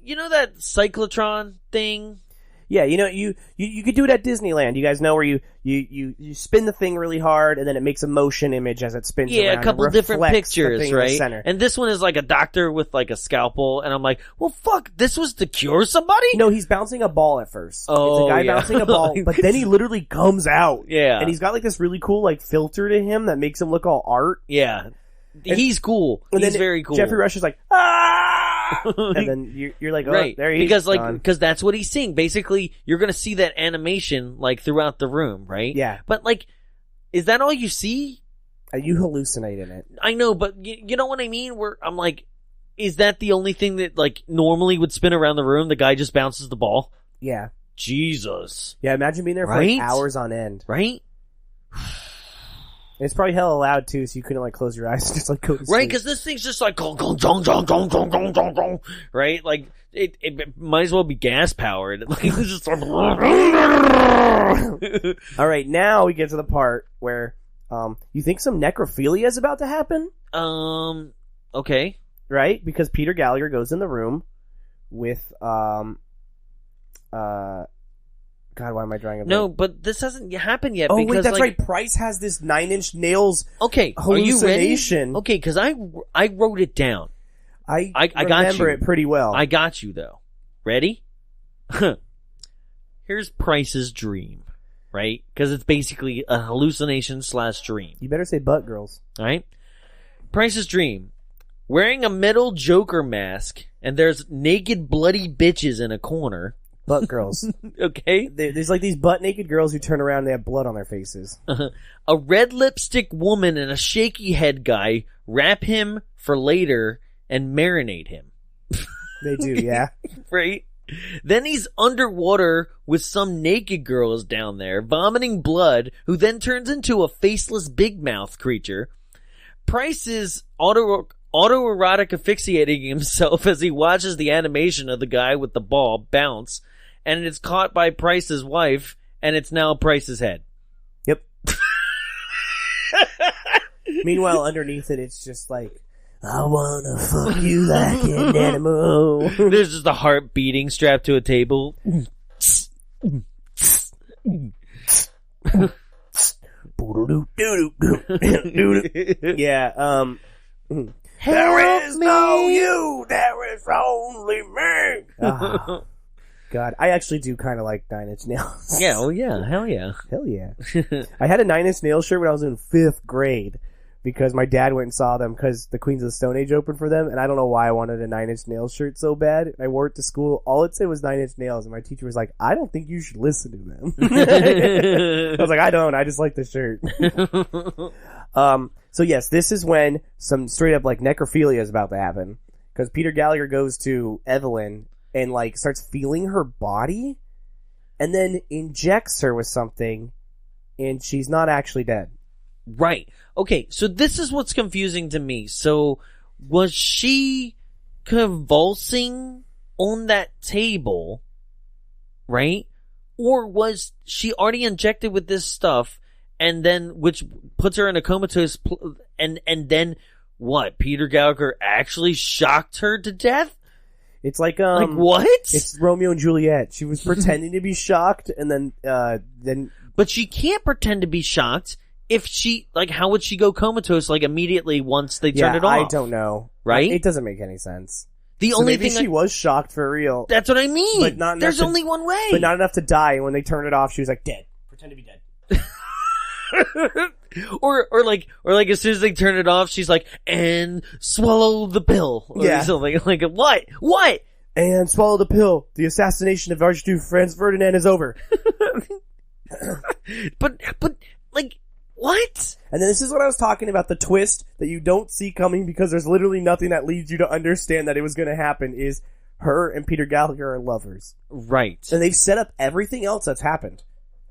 you know that cyclotron thing? Yeah, you know, you could do it at Disneyland. You guys know where you spin the thing really hard, and then it makes a motion image as it spins around. Yeah, a couple and different reflects the pictures, thing in the right? center. And this one is like a doctor with like a scalpel, and I'm like, well, fuck, this was to cure somebody? No, he's bouncing a ball at first. Oh, it's a guy yeah. bouncing a ball, but then he literally comes out. Yeah. And he's got like this really cool like filter to him that makes him look all art. Yeah. He's cool. And He's then very cool. Jeffrey Rush is like, ah! And then you're like, oh, right. there he is. Because that's what he's seeing. Basically, you're going to see that animation like throughout the room, right? Yeah. But like, is that all you see? You hallucinate in it. I know, but you know what I mean? Where I'm like, is that the only thing that like normally would spin around the room? The guy just bounces the ball? Yeah. Jesus. Yeah, imagine being there for Right? like hours on end. Right? It's probably hella loud too, so you couldn't like close your eyes and just like go to sleep. Right? Because this thing's just like, gong, gong, gong, gong, gong, gong, gong, gong, gong, right? Like, it might as well be gas powered. Like, it's just like, All right, now we get to the part where you think some necrophilia is about to happen, okay. right? Because Peter Gallagher goes in the room with God, why am I drawing a No, blank? but this hasn't happened yet. Oh because, wait, that's like, right. Price has this 9 Inch Nails. Okay, are you ready? hallucination. Okay, because I wrote it down. I got remember you. it pretty well. I got you though. Ready? Here's Price's dream, right? Because it's basically a hallucination / dream. You better say butt girls. All right. Price's dream: wearing a metal Joker mask, and there's naked, bloody bitches in a corner. Butt girls. Okay. There's like these butt naked girls who turn around and they have blood on their faces. A red lipstick woman and a shaky head guy wrap him for later and marinate him. They do, yeah. Right? Then he's underwater with some naked girls down there, vomiting blood, who then turns into a faceless big mouth creature. Price is autoerotic asphyxiating himself as he watches the animation of the guy with the ball bounce, and it's caught by Price's wife, and it's now Price's head. Yep. Meanwhile, underneath it, it's just like, I wanna fuck you like an animal. There's just a heart beating strapped to a table. Yeah, there is no you, there is only me. Oh, God, I actually do kind of like 9 Inch Nails. Yeah, oh yeah, hell yeah. Hell yeah. I had a 9 Inch Nails shirt when I was in 5th grade because my dad went and saw them because the Queens of the Stone Age opened for them, and I don't know why I wanted a Nine Inch Nails shirt so bad. I wore it to school. All it said was Nine Inch Nails, and my teacher was like, I don't think you should listen to them. I was like, I don't. I just like the shirt. So yes, this is when some straight up like necrophilia is about to happen, because Peter Gallagher goes to Evelyn and like starts feeling her body, and then injects her with something, and she's not actually dead. Right. Okay, so this is what's confusing to me. So, was she convulsing on that table, right? Or was she already injected with this stuff, and then, which puts her in a comatose, and then, what? Peter Gallagher actually shocked her to death? It's like what? It's Romeo and Juliet. She was pretending to be shocked, and then. But she can't pretend to be shocked if she, like, how would she go comatose, like, immediately once they turn it off? I don't know. Right? It doesn't make any sense. The only maybe thing she was shocked for real. That's what I mean. But not There's enough only one way. But not enough to die. And when they turn it off, she was like, dead. Pretend to be dead. or like as soon as they turn it off, she's like, and swallow the pill. Or something like, what? And swallow the pill. The assassination of Archduke Franz Ferdinand is over. but like, what? And then this is what I was talking about, the twist that you don't see coming because there's literally nothing that leads you to understand that it was going to happen, is her and Peter Gallagher are lovers. Right. And they've set up everything else that's happened.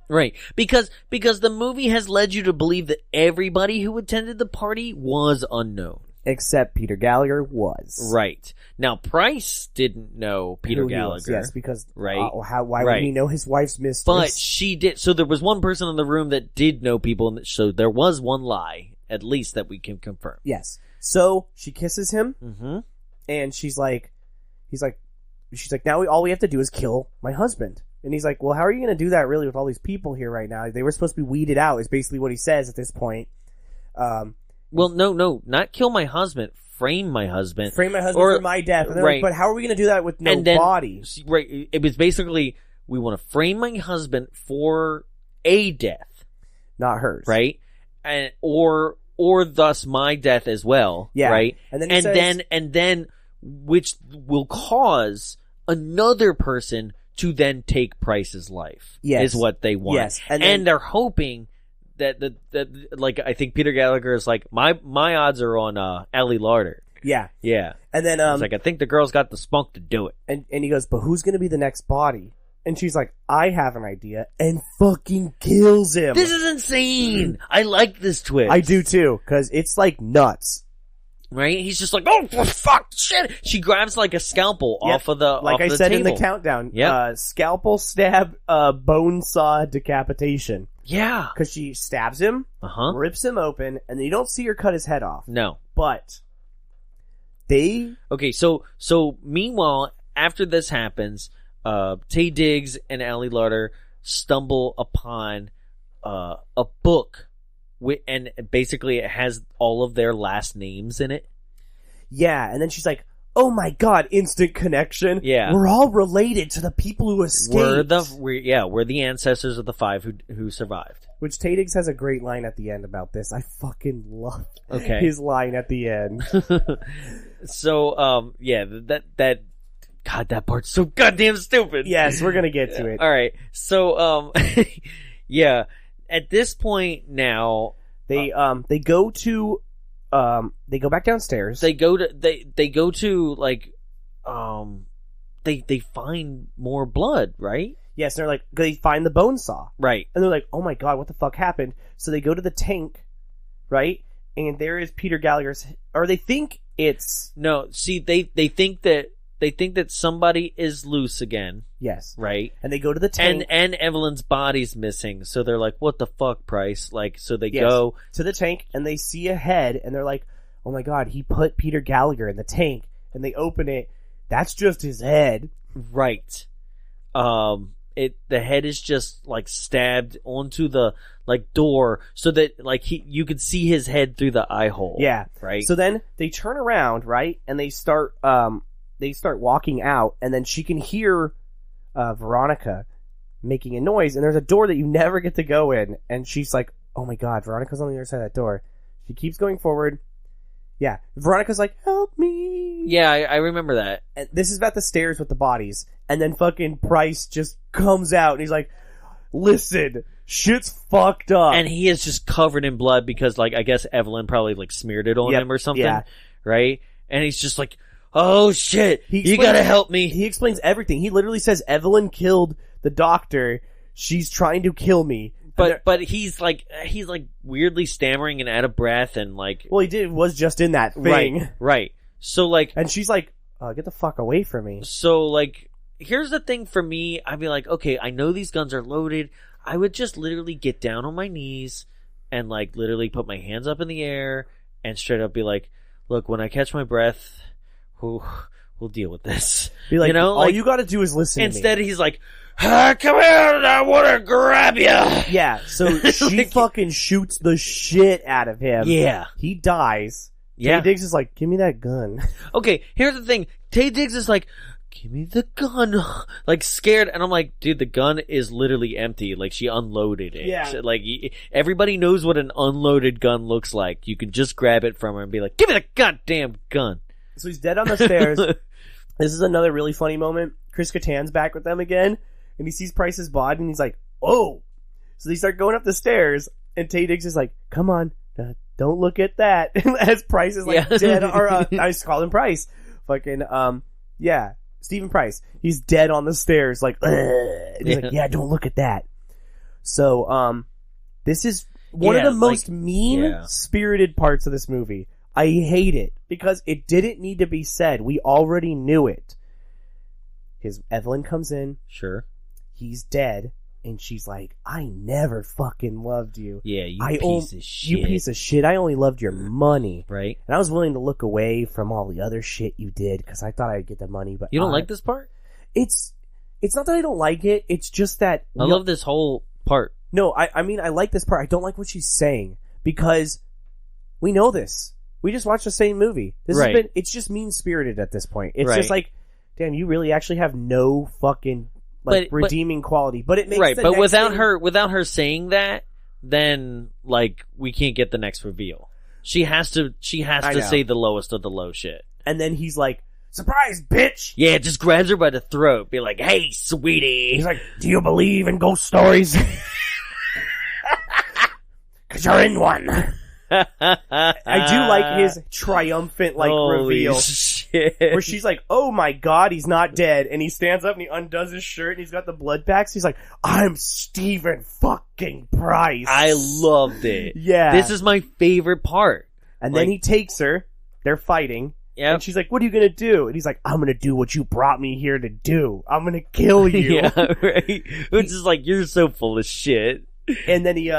Right. Because the movie has led you to believe that everybody who attended the party was unknown. Except Peter Gallagher was. Right. Now, Price didn't know Peter Gallagher. Yes, because right. Why would he know his wife's mistress? But she did. So there was one person in the room that did know people, and so there was one lie, at least, that we can confirm. Yes. So she kisses him, mm-hmm. and she's like, now all we have to do is kill my husband. And he's like, well, how are you going to do that really with all these people here right now? They were supposed to be weeded out, is basically what he says at this point. Well, no, not kill my husband. Frame my husband. Frame my husband for my death. And right. Like, but how are we going to do that with no body? Right. It was basically, we want to frame my husband for a death. Not hers. Right? And, or thus my death as well. Yeah. Right? And then, which will cause another person to then take Price's life. Yes. Is what they want. Yes. And they're hoping that like, I think Peter Gallagher is like, my odds are on Ali Larter. Yeah. Yeah. And then it's like, I think the girl's got the spunk to do it. And he goes, but who's going to be the next body? And she's like, I have an idea, and fucking kills him. This is insane. I like this twist. I do too, because it's like nuts. Right? He's just like, oh, fuck, shit. She grabs like a scalpel off of the like I said table. In the countdown. Yeah. Scalpel, stab, bone saw, decapitation. Yeah. Because she stabs him, rips him open, and then you don't see her cut his head off. No. But they... Okay, so meanwhile, after this happens, Taye Diggs and Ali Larter stumble upon a book. And basically it has all of their last names in it. Yeah, and then she's like, oh my god, instant connection. Yeah. We're all related to the people who escaped. We're the ancestors of the 5 who survived. Which Taye Diggs has a great line at the end about this. I fucking love his line at the end. So, that part's so goddamn stupid. Yes, we're gonna get to it. All right. So, yeah. At this point now, they go back downstairs. They go to like, they find more blood, right? Yes, they're like, they find the bone saw. Right. And they're like, oh my god, what the fuck happened? So they go to the tank, right? And there is Peter Gallagher's, or they think it's... No, see, they think that somebody is loose again. Yes. Right? And they go to the tank. And Evelyn's body's missing. So they're like, what the fuck, Price? Like, so they go to the tank and they see a head and they're like, oh my god, he put Peter Gallagher in the tank. And they open it. That's just his head. Right. The head is just like stabbed onto the like door so that like you could see his head through the eye hole. Yeah. Right. So then they turn around, right? And they start walking out, and then she can hear Veronica making a noise, and there's a door that you never get to go in, and she's like, oh my god, Veronica's on the other side of that door. She keeps going forward. Yeah. Veronica's like, help me. Yeah, I remember that. And this is about the stairs with the bodies. And then fucking Price just comes out and he's like, listen, shit's fucked up. And he is just covered in blood because, like, I guess Evelyn probably, like, smeared it on him or something. Yeah. Right? And he's just like, oh shit, you explains- gotta help me. He explains everything. He literally says, Evelyn killed the doctor. She's trying to kill me. But he's like weirdly stammering and out of breath and like. Well, he was just in that thing. Right. So like. And she's like, get the fuck away from me. So like, here's the thing for me. I'd be like, okay, I know these guns are loaded. I would just literally get down on my knees and like literally put my hands up in the air and straight up be like, look, when I catch my breath, we'll deal with this. Be like, you know, all you gotta do is listen instead to me. he's like, come here, I want to grab you. Yeah, so she fucking shoots the shit out of him. Yeah. He dies. Yeah. Taye Diggs is like, give me that gun. Okay, here's the thing. Taye Diggs is like, give me the gun. Like, scared. And I'm like, dude, the gun is literally empty. Like, she unloaded it. Yeah. Like, everybody knows what an unloaded gun looks like. You can just grab it from her and be like, give me the goddamn gun. So he's dead on the stairs. This is another really funny moment. Chris Kattan's back with them again, and he sees Price's body, and he's like, oh. So they start going up the stairs, and Taye Diggs is like, come on, don't look at that. As Price is like dead, or I just call him Price. Fucking, yeah, Stephen Price. He's dead on the stairs, like, and he's like, yeah, don't look at that. So, this is one of the most mean-spirited parts of this movie. I hate it because it didn't need to be said. We already knew it. Evelyn comes in. Sure. He's dead. And she's like, I never fucking loved you. Yeah, piece of shit. You piece of shit. I only loved your money. Right. And I was willing to look away from all the other shit you did because I thought I'd get the money. But you don't like this part? It's not that I don't like it. It's just that... I love this whole part. No, I mean, I like this part. I don't like what she's saying because we know this. We just watched the same movie. This has been, it's just mean-spirited at this point. It's just like, damn, you really actually have no fucking redeeming quality. But it makes but without her saying that, then like we can't get the next reveal. She has to say the lowest of the low shit. And then he's like, surprise, bitch! Yeah, just grabs her by the throat. Be like, hey, sweetie. He's like, do you believe in ghost stories? 'Cause you're in one. I do like his triumphant reveal shit. where she's like, oh my god, he's not dead, and he stands up and he undoes his shirt and he's got the blood packs. He's like, I'm Stephen fucking Price. I loved it. Yeah, this is my favorite part. And then he takes her, they're fighting, and she's like, what are you gonna do? And he's like, I'm gonna do what you brought me here to do. I'm gonna kill you. Yeah, right. Which is like, you're so full of shit. And then he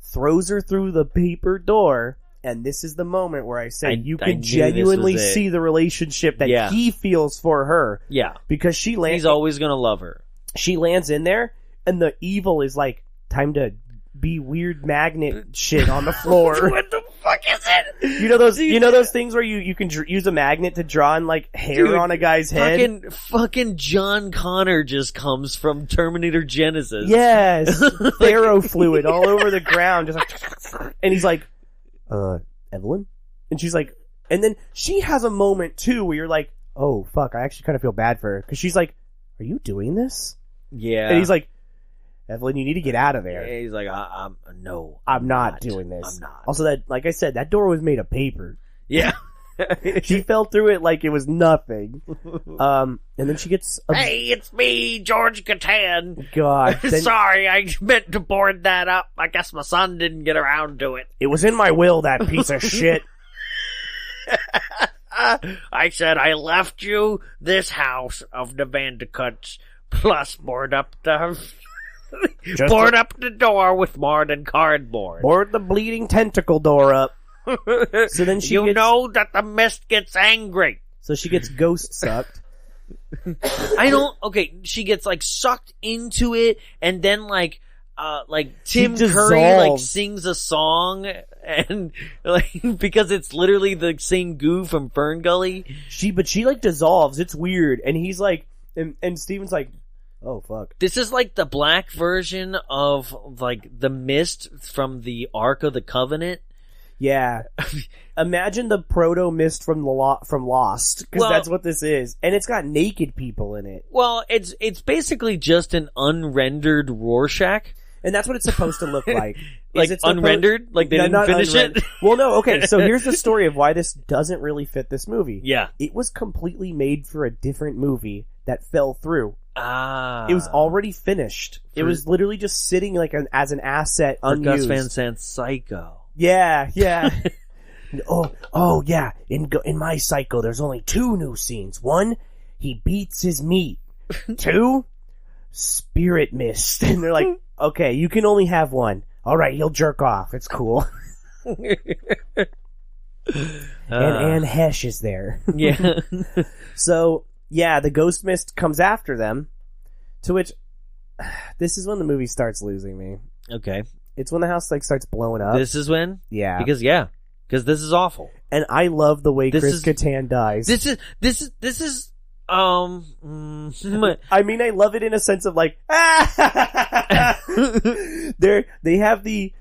throws her through the paper door, and this is the moment where I said you can genuinely see the relationship that he feels for her. Yeah. Because she lands... He's always gonna love her. She lands in there, and the evil is like, time to be weird magnet shit on the floor. What the fuck is it? You know those things where you can use a magnet to draw in like hair on a guy's head? Fucking John Connor just comes from Terminator Genesis. Yes. Ferrofluid all over the ground. Just like, and he's like, Evelyn? And she's like, and then she has a moment too where you're like, oh fuck, I actually kind of feel bad for her. Cause she's like, are you doing this? Yeah. And he's like, Evelyn, you need to get out of there. Yeah, he's like, I'm not doing this. I'm not. Also, that, like I said, that door was made of paper. Yeah. She fell through it like it was nothing. And then she gets... Hey, it's me, George Kattan. God. Sorry, I meant to board that up. I guess my son didn't get around to it. It was in my will, that piece of shit. I said I left you this house of the Vandicutts, plus board up the... board up the door with more than cardboard. Board the bleeding tentacle door up. So then she know that the mist gets angry. So she gets ghost sucked. She gets like sucked into it, and then like Tim Curry like sings a song, and like because it's literally the same goo from Fern Gully. She like dissolves. It's weird, and he's like, and Steven's like, oh fuck. This is like the black version of like the mist from the Ark of the Covenant. Yeah. Imagine the proto mist from Lost, because Well- that's what this is, and it's got naked people in it, Well, it's basically just an unrendered Rorschach. and that's what it's supposed to look like. Like unrendered? Like they No, didn't not finish it? Well, no. Okay, so here's the story of why this doesn't really fit this movie. Yeah. It was completely made for a different movie that fell through. Ah. It was already finished. It was literally just sitting like as an asset, for Gus unused. Van Sant's Psycho. Yeah. Oh, yeah. In my Psycho, there's only 2 new scenes. 1, he beats his meat. 2, spirit mist. And they're like, okay, you can only have 1. All right, he'll jerk off. It's cool. And Anne Hesh is there. Yeah. So, yeah, the ghost mist comes after them, to which this is when the movie starts losing me. Okay. It's when the house like starts blowing up. This is when? Yeah. Because this is awful. And I love the way This Chris is- Kattan dies. This is I mean, I love it in a sense of like, they have the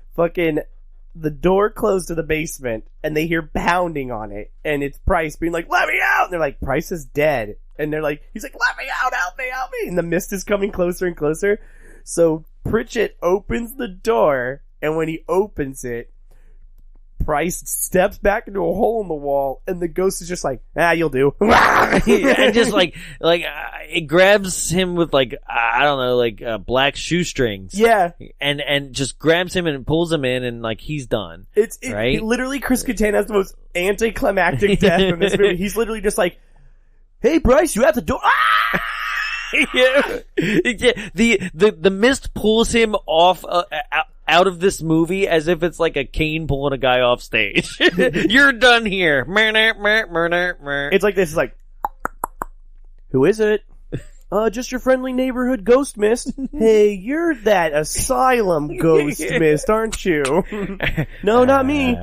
door closed to the basement, and they hear pounding on it, and it's Price being like, "Let me out!" And they're like, "Price is dead," and they're like, he's like, "Let me out! Help me! Help me!" And the mist is coming closer and closer. So Pritchett opens the door, and when he opens it, Price steps back into a hole in the wall, and the ghost is just like, "You'll do." and just like it grabs him with like I don't know, like black shoestrings. Yeah. And just grabs him and pulls him in, and like he's done. Right? Literally, Chris Kattan has the most anticlimactic death in this movie. He's literally just like, "Hey, Bryce, you have the door." Ah! Yeah. The mist pulls him off out of this movie as if it's like a cane pulling a guy off stage. You're done here. It's like this. It's like, "Who is it?" Just your friendly neighborhood ghost mist. Hey, you're that asylum ghost mist, aren't you? No, not me.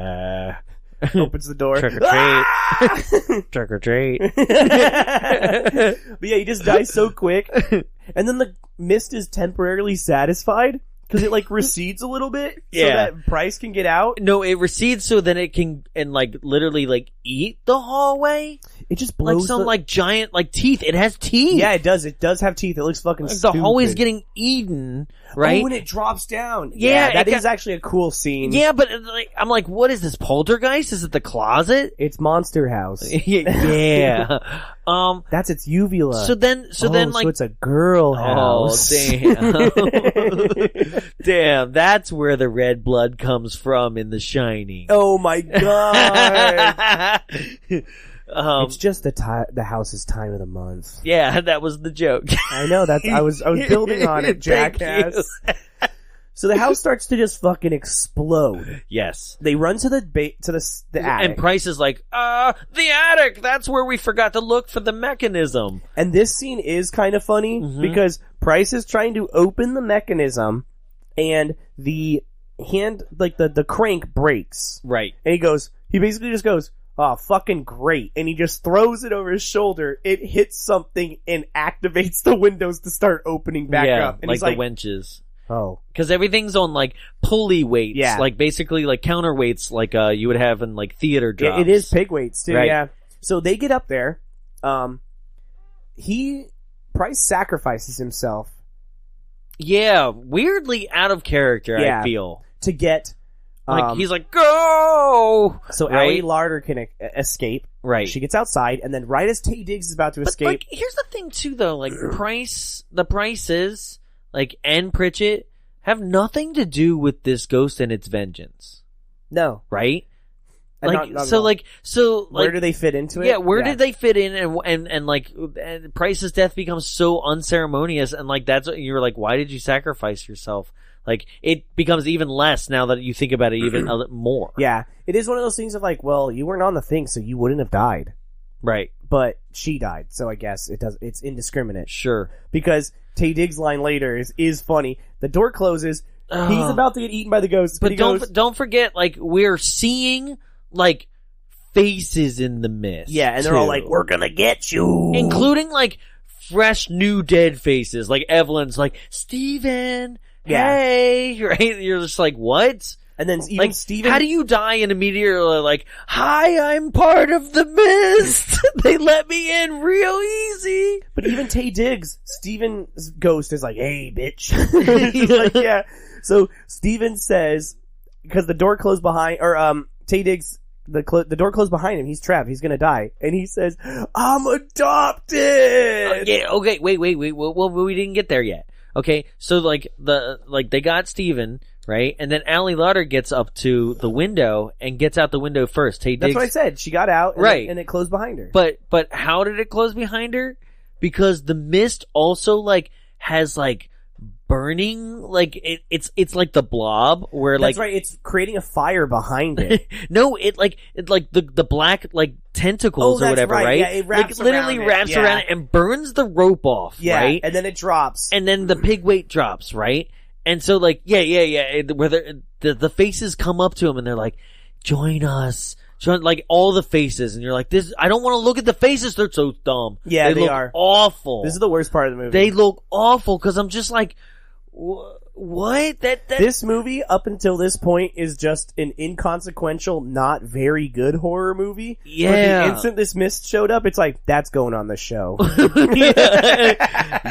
Opens the door. Trick or treat. Trick or treat. But yeah, he just dies so quick. And then the mist is temporarily satisfied because it like recedes a little bit so Yeah. that Price can get out. No, it recedes so then it can and like literally like eat the hallway. It just Like blows some like giant like teeth. It has teeth. Yeah, it does. It does have teeth. It looks fucking Like, the stupid. hallway's getting eaten, right? Oh, when it drops down. Yeah, that it is actually a cool scene. Yeah, but like, I'm like, what is this, Poltergeist? Is it the closet? It's Monster House. Yeah. That's its uvula. So then like, so it's a girl house. oh damn, damn, that's where the red blood comes from in The Shining. Oh my god! Um, It's just the house's time of the month. yeah, that was the joke. I know that's I was building on it, Thank jackass. So the house starts to just fucking explode. Yes. They run to the attic, And Price is like, the attic! That's where we forgot to look for the mechanism. and this scene is kind of funny Mm-hmm. because Price is trying to open the mechanism, and the hand, like the crank breaks, Right. and he basically just goes, "Oh, fucking great," and he just throws it over his shoulder. It hits something and activates the windows to start opening back yeah, up. And like he's the like, winches. "Oh, Because everything's on like pulley weights, Yeah. like basically like counterweights, like you would have in like theater drops. it is pig weights too." Right. Yeah. So they get up there. Price sacrifices himself Yeah, weirdly out of character. Yeah. I feel to get. like he's like go. So right? Ali Larter can escape. Right. She gets outside, and then right as Taye Diggs is about to But escape, like, here's the thing too, though. Like the Prices, like and Pritchett have nothing to do with this ghost and its vengeance, no. right? And Like not at all. so Where like do they fit into it? yeah, where did they fit in? And like and Price's death becomes so unceremonious, and like that's you're like, why did you sacrifice yourself? Like it becomes even less now that you think about it even a little more. Yeah, it is one of those things of like, well, you weren't on the thing, so you wouldn't have died. Right. But she died, so I guess it's indiscriminate. Sure. Because Taye Diggs' line later is funny. The door closes. He's about to get eaten by the ghost, but he goes, don't forget, like we're seeing like faces in the mist. yeah, and they're all too. like, "We're gonna get you," including like fresh new dead faces. Like Evelyn's like, Steven, Yeah. hey, right? You're just like, what? And then even Like, Steven... how do you die and immediately like, hi, I'm part of the mist. They let me in real easy. But even Taye Diggs, Steven's ghost is like, hey, bitch. He's like, yeah. So Steven says, because the door closed behind, or Taye Diggs, the door closed behind him. He's trapped. He's gonna die. And he says, I'm adopted! Yeah, okay, wait. Well, we didn't get there yet. Okay, so like they got Steven, right? And then Ali Larter gets up to the window and gets out the window first. Taye Diggs, That's what I said. She got out, and right, and it closed behind her. But how did it close behind her? Because the mist also like has like burning, like it's like the Blob where That's like right. It's creating a fire behind it. no, it like the black like tentacles Oh, or that's whatever, right. right? Yeah, it wraps like literally around it. wraps Yeah. around it and burns the rope off, Yeah, right? and then it drops. And then the pig weight drops, right? And so like, yeah. Where the faces come up to him and they're like, join us. Like all the faces. And you're like, I don't want to look at the faces. They're so dumb. Yeah, they look are. awful. This is the worst part of the movie. They look awful because I'm just like, what? This movie, up until this point, is just an inconsequential, not very good horror movie. Yeah. But the instant this mist showed up, it's like, that's going on the show.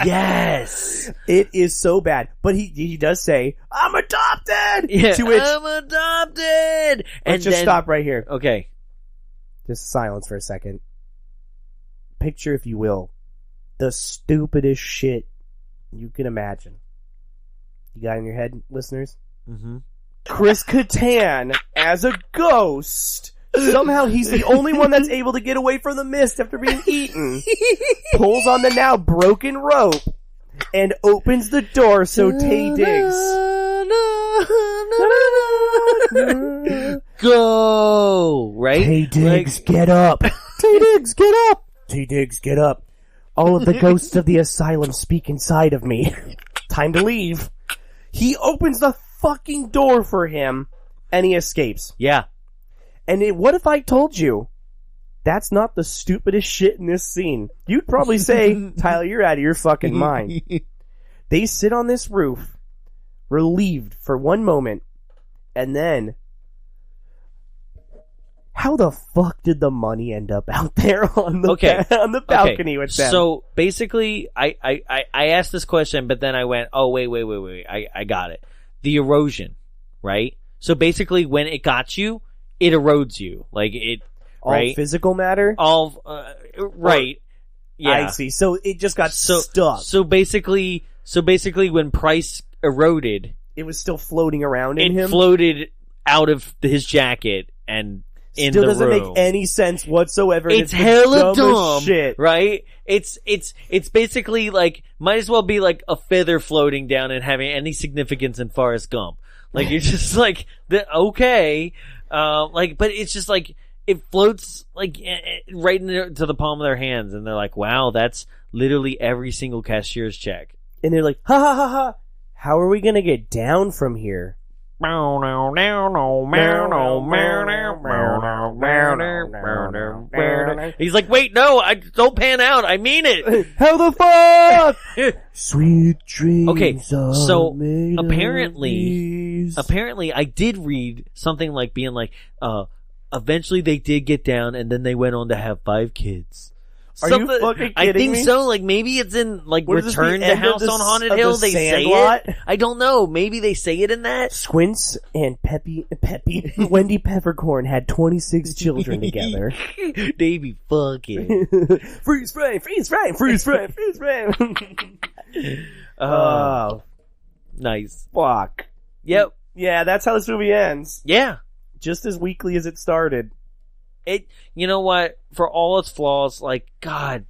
Yes. It is so bad. But he does say, I'm adopted! Yeah, To which, I'm adopted! let's just stop right here. Okay. Just silence for a second. Picture, if you will, the stupidest shit you can imagine. You got it in your head, listeners? Mm-hmm. Chris Kattan as a ghost. Somehow he's the only one that's able to get away from the mist after being eaten. Pulls on the now broken rope and opens the door so Taye Diggs. Go! Right? Taye Diggs, get up. Taye Diggs, get up. Taye Diggs, get up. All of the ghosts of the asylum speak inside of me. Time to leave. He opens the fucking door for him, and he escapes. Yeah. And what if I told you that's not the stupidest shit in this scene? You'd probably say, Tyler, you're out of your fucking mind. They sit on this roof, relieved for one moment, and then... How the fuck did the money end up out there on the balcony with them? So basically, I asked this question, but then I went, oh, wait. I got it. The erosion, right? So basically, when it got you, it erodes you. Like it, all right? physical matter? All, right. Yeah. I see. So it just got stuck. So basically, when Price eroded, it was still floating around in him? It floated out of his jacket and in still the doesn't room. make any sense whatsoever. It's the hella dumbest dumb, shit. right? It's basically like, might as well be like a feather floating down and having any significance in Forrest Gump. Like, you're just like, okay. But it's just like, it floats like right into the palm of their hands, and they're like, wow, that's literally every single cashier's check. And they're like, ha ha ha ha, how are we gonna get down from here? He's like, wait, no, don't pan out. I mean it. How the fuck? Sweet dreams. Okay, so made apparently I did read something like being like, eventually they did get down and then they went on to have 5 kids. Are you fucking kidding I think me? so. Like, maybe it's in, like, Return to House on Haunted Hill. They say Sandlot? it. I don't know. Maybe they say it in that. Squints and Wendy Peppercorn had 26 children together. They be fucking. Freeze frame. Oh. Nice. Fuck. Yep. Yeah, that's how this movie ends. Yeah. Just as weakly as it started. You know what? For all its flaws, like, God,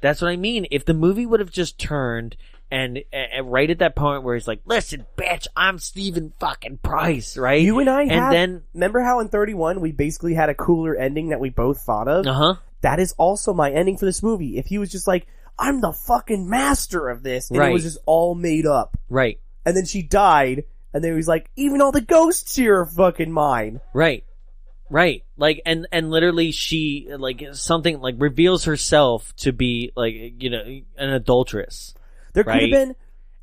that's what I mean. If the movie would have just turned and right at that point where he's like, listen, bitch, I'm Stephen fucking Price, right? You and I then remember how in 31 we basically had a cooler ending that we both thought of? Uh-huh. That is also my ending for this movie. If he was just like, I'm the fucking master of this, and right. it was just all made up. Right. And then she died, and then he was like, even all the ghosts here are fucking mine. Right. Right. Like, and literally she, like, something, like, reveals herself to be, like, you know, an adulteress. There could have been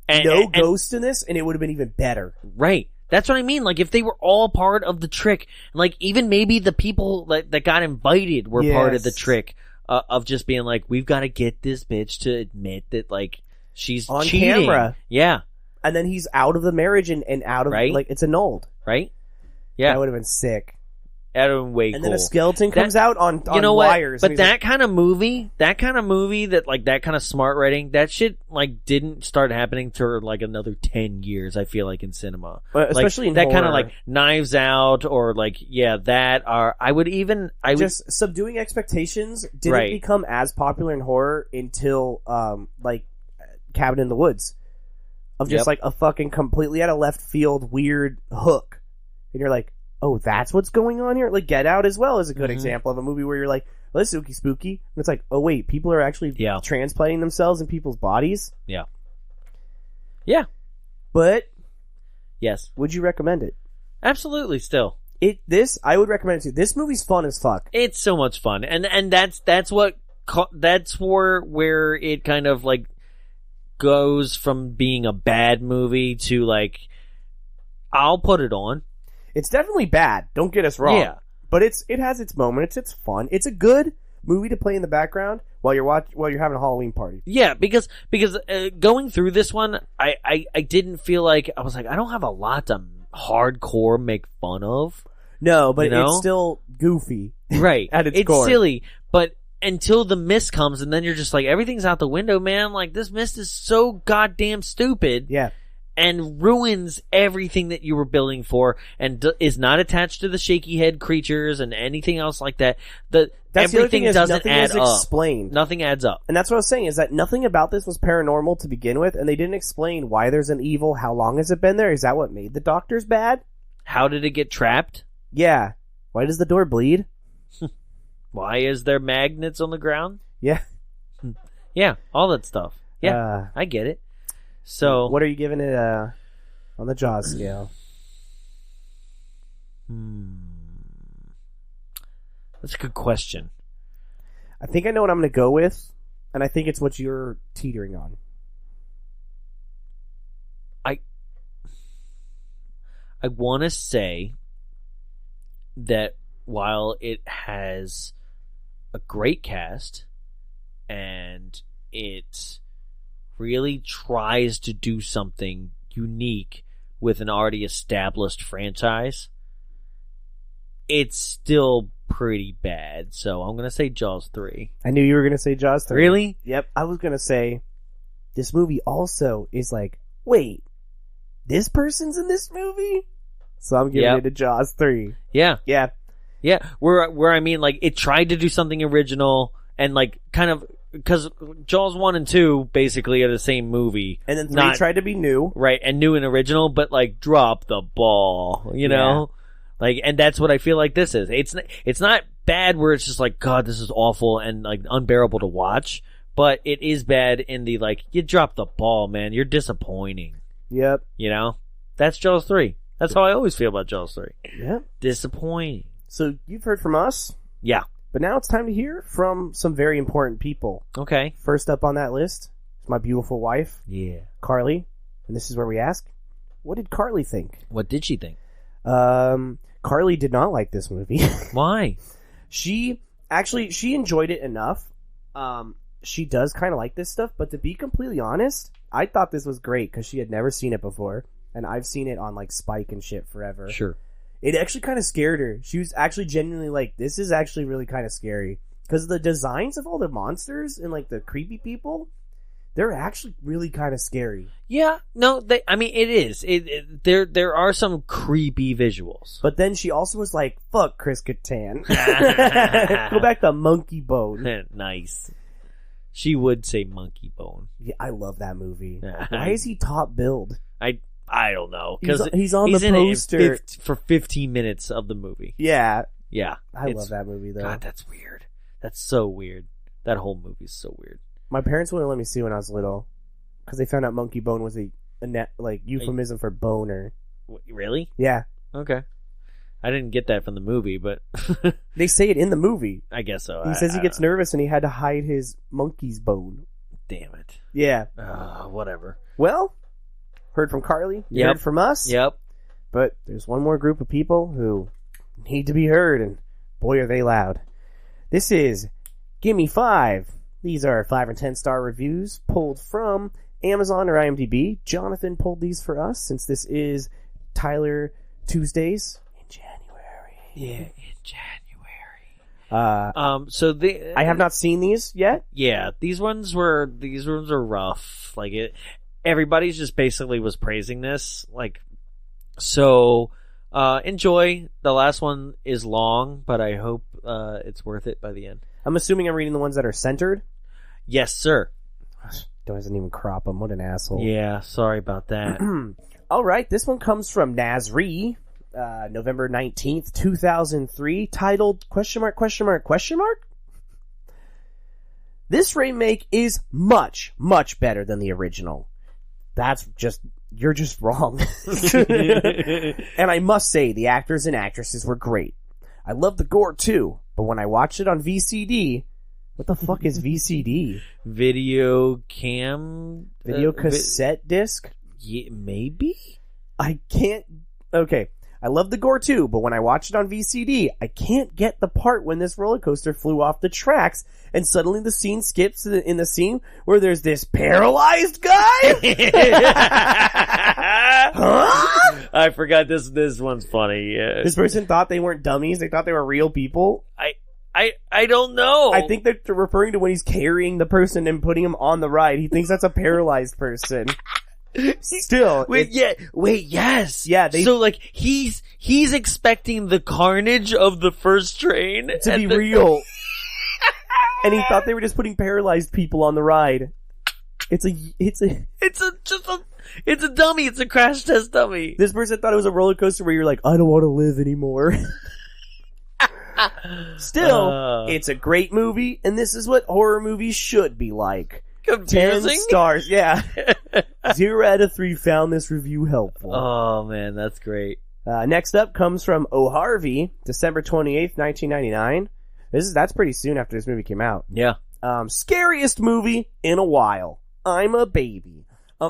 and ghost in this, and it would have been even better. Right. That's what I mean. Like, if they were all part of the trick, like, even maybe the people that got invited were part of the trick, of just being like, we've got to get this bitch to admit that, like, she's on cheating. camera. Yeah. And then he's out of the marriage and out of, like, it's annulled. Right? Yeah. That would have been sick. That would have been way cool. And then a skeleton comes out on you know wires. What? But that kind of movie, that kind of smart writing, that shit, like, didn't start happening for, like, another 10 years, I feel like, in cinema. Especially in that kind of, horror. like, Knives Out, or, like, just subduing expectations didn't become as popular in horror until, like, Cabin in the Woods. Of just, like, a fucking completely out of left field weird hook. And you're like, oh, that's what's going on here? Like, Get Out as well is a good example of a movie where you're like, well, this is spooky. And it's like, oh, wait, people are actually transplanting themselves in people's bodies? Yeah. Yeah. But, yes. Would you recommend it? Absolutely, still. I would recommend it too. This movie's fun as fuck. It's so much fun. And that's where it kind of, like, goes from being a bad movie to, like, I'll put it on. It's definitely bad. Don't get us wrong. Yeah. But it has its moments. It's fun. It's a good movie to play in the background while you're having a Halloween party. Yeah, because going through this one, I didn't feel like I was like, I don't have a lot to hardcore make fun of. No, but it's still goofy. Right. At its core. It's silly, but until the mist comes, and then you're just like, everything's out the window, man. Like, this mist is so goddamn stupid. Yeah. And ruins everything that you were building for, and is not attached to the shaky head creatures and anything else like that. Everything doesn't add up. Explained. Nothing adds up. And that's what I was saying, is that nothing about this was paranormal to begin with, and they didn't explain why there's an evil, how long has it been there, is that what made the doctors bad? How did it get trapped? Yeah. Why does the door bleed? Why is there magnets on the ground? Yeah. Yeah, all that stuff. Yeah, I get it. So, what are you giving it on the Jaws scale? That's a good question. I think I know what I'm going to go with, and I think it's what you're teetering on. I want to say that while it has a great cast and it really tries to do something unique with an already established franchise, it's still pretty bad. So I'm going to say Jaws 3. I knew you were going to say Jaws 3. Really? Yep. I was going to say this movie also is like, wait, this person's in this movie? So I'm giving it a Jaws 3. Yeah. Yeah. Yeah. Where I mean, like, it tried to do something original and, like, kind of, because Jaws 1 and 2 basically are the same movie. And then 3 tried to be new. Right, and new and original, but, like, drop the ball, you know? Like, and that's what I feel like this is. It's not bad where it's just like, God, this is awful and, like, unbearable to watch, but it is bad in the, like, you dropped the ball, man. You're disappointing. Yep. You know? That's Jaws 3. That's how I always feel about Jaws 3. Yep. Disappointing. So, you've heard from us. Yeah. But now it's time to hear from some very important people. Okay. First up on that list is my beautiful wife. Yeah. Carly. And this is where we ask, what did Carly think? What did she think? Carly did not like this movie. Why? She enjoyed it enough. She does kind of like this stuff, but to be completely honest, I thought this was great because she had never seen it before, and I've seen it on, like, Spike and shit forever. Sure. It actually kind of scared her. She was actually genuinely like, this is actually really kind of scary. Because the designs of all the monsters and, like, the creepy people, they're actually really kind of scary. Yeah, no, it is. There are some creepy visuals. But then she also was like, fuck Chris Kattan. Go back to Monkey Bone. Nice. She would say Monkey Bone. Yeah, I love that movie. Why is he top billed? I don't know. Because he's on the poster. For 15 minutes of the movie. Yeah. Yeah. I love that movie, though. God, that's weird. That's so weird. That whole movie is so weird. My parents wouldn't let me see when I was little. Because they found out Monkey Bone was a euphemism for boner. Really? Yeah. Okay. I didn't get that from the movie, but... They say it in the movie. I guess so. He says he gets nervous and he had to hide his monkey's bone. Damn it. Yeah. Whatever. Well, heard from Carly. You heard from us. Yep. but there's one more group of people who need to be heard, and boy are they loud. This is Gimme 5. These are 5 and 10 star reviews pulled from Amazon or IMDb. Jonathan pulled these for us since this is Tyler Tuesdays in January. Yeah, in January. So I have not seen these yet. Yeah, these ones are rough. Like everybody's just basically was praising this. Like, so enjoy. The last one is long, but I hope it's worth it by the end. I'm assuming I'm reading the ones that are centered. Yes, sir. Doesn't even crop them. What an asshole. Yeah, sorry about that. All right, this one comes from Nasri, November 19th, 2003, titled ? This remake is much, much better than the original. You're just wrong. And I must say, the actors and actresses were great. I love the gore too, but when I watched it on VCD, what the fuck is VCD? Video cassette disc? Yeah, maybe? I can't... Okay, I love the gore too, but when I watched it on VCD, I can't get the part when this roller coaster flew off the tracks, and suddenly the scene skips in the scene where there's this paralyzed guy? Huh? I forgot this one's funny. Yeah. This person thought they weren't dummies, they thought they were real people. I don't know. I think they're referring to when he's carrying the person and putting him on the ride. He thinks that's a paralyzed person. Still. Yes. Yeah, so like he's expecting the carnage of the first train to be real. And he thought they were just putting paralyzed people on the ride. It's a dummy. It's a crash test dummy. This person thought it was a roller coaster where you're like, I don't want to live anymore. Still, it's a great movie, and this is what horror movies should be like. Confusing? 10 stars, yeah. 0 out of 3 found this review helpful. Oh man, that's great. Next up comes from O'Harvey, December 28th, 1999. That's pretty soon after this movie came out. Yeah. Scariest movie in a while. I'm a baby.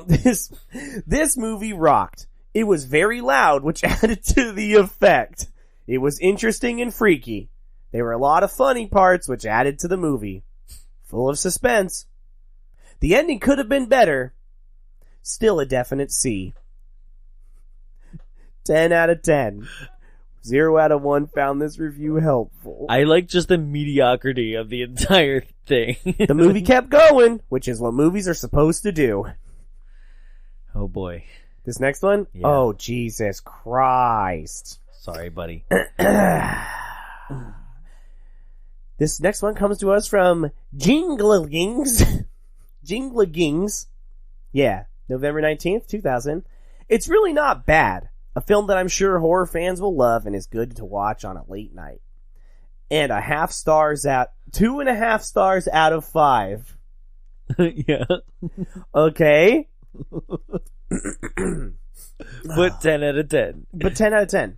This movie rocked. It was very loud, which added to the effect. It was interesting and freaky. There were a lot of funny parts, which added to the movie. Full of suspense. The ending could have been better. Still a definite C. 10 out of 10. 0 out of 1 found this review helpful. I like just the mediocrity of the entire thing. The movie kept going, which is what movies are supposed to do. Oh boy. This next one? Yeah. Oh, Jesus Christ. Sorry, buddy. This next one comes to us from Jinglagings. Jinglagings. Yeah, November 19th, 2000. It's really not bad. A film that I'm sure horror fans will love and is good to watch on a late night. And 2.5 stars out of 5. Yeah. Okay. But 10 out of 10. But 10 out of 10.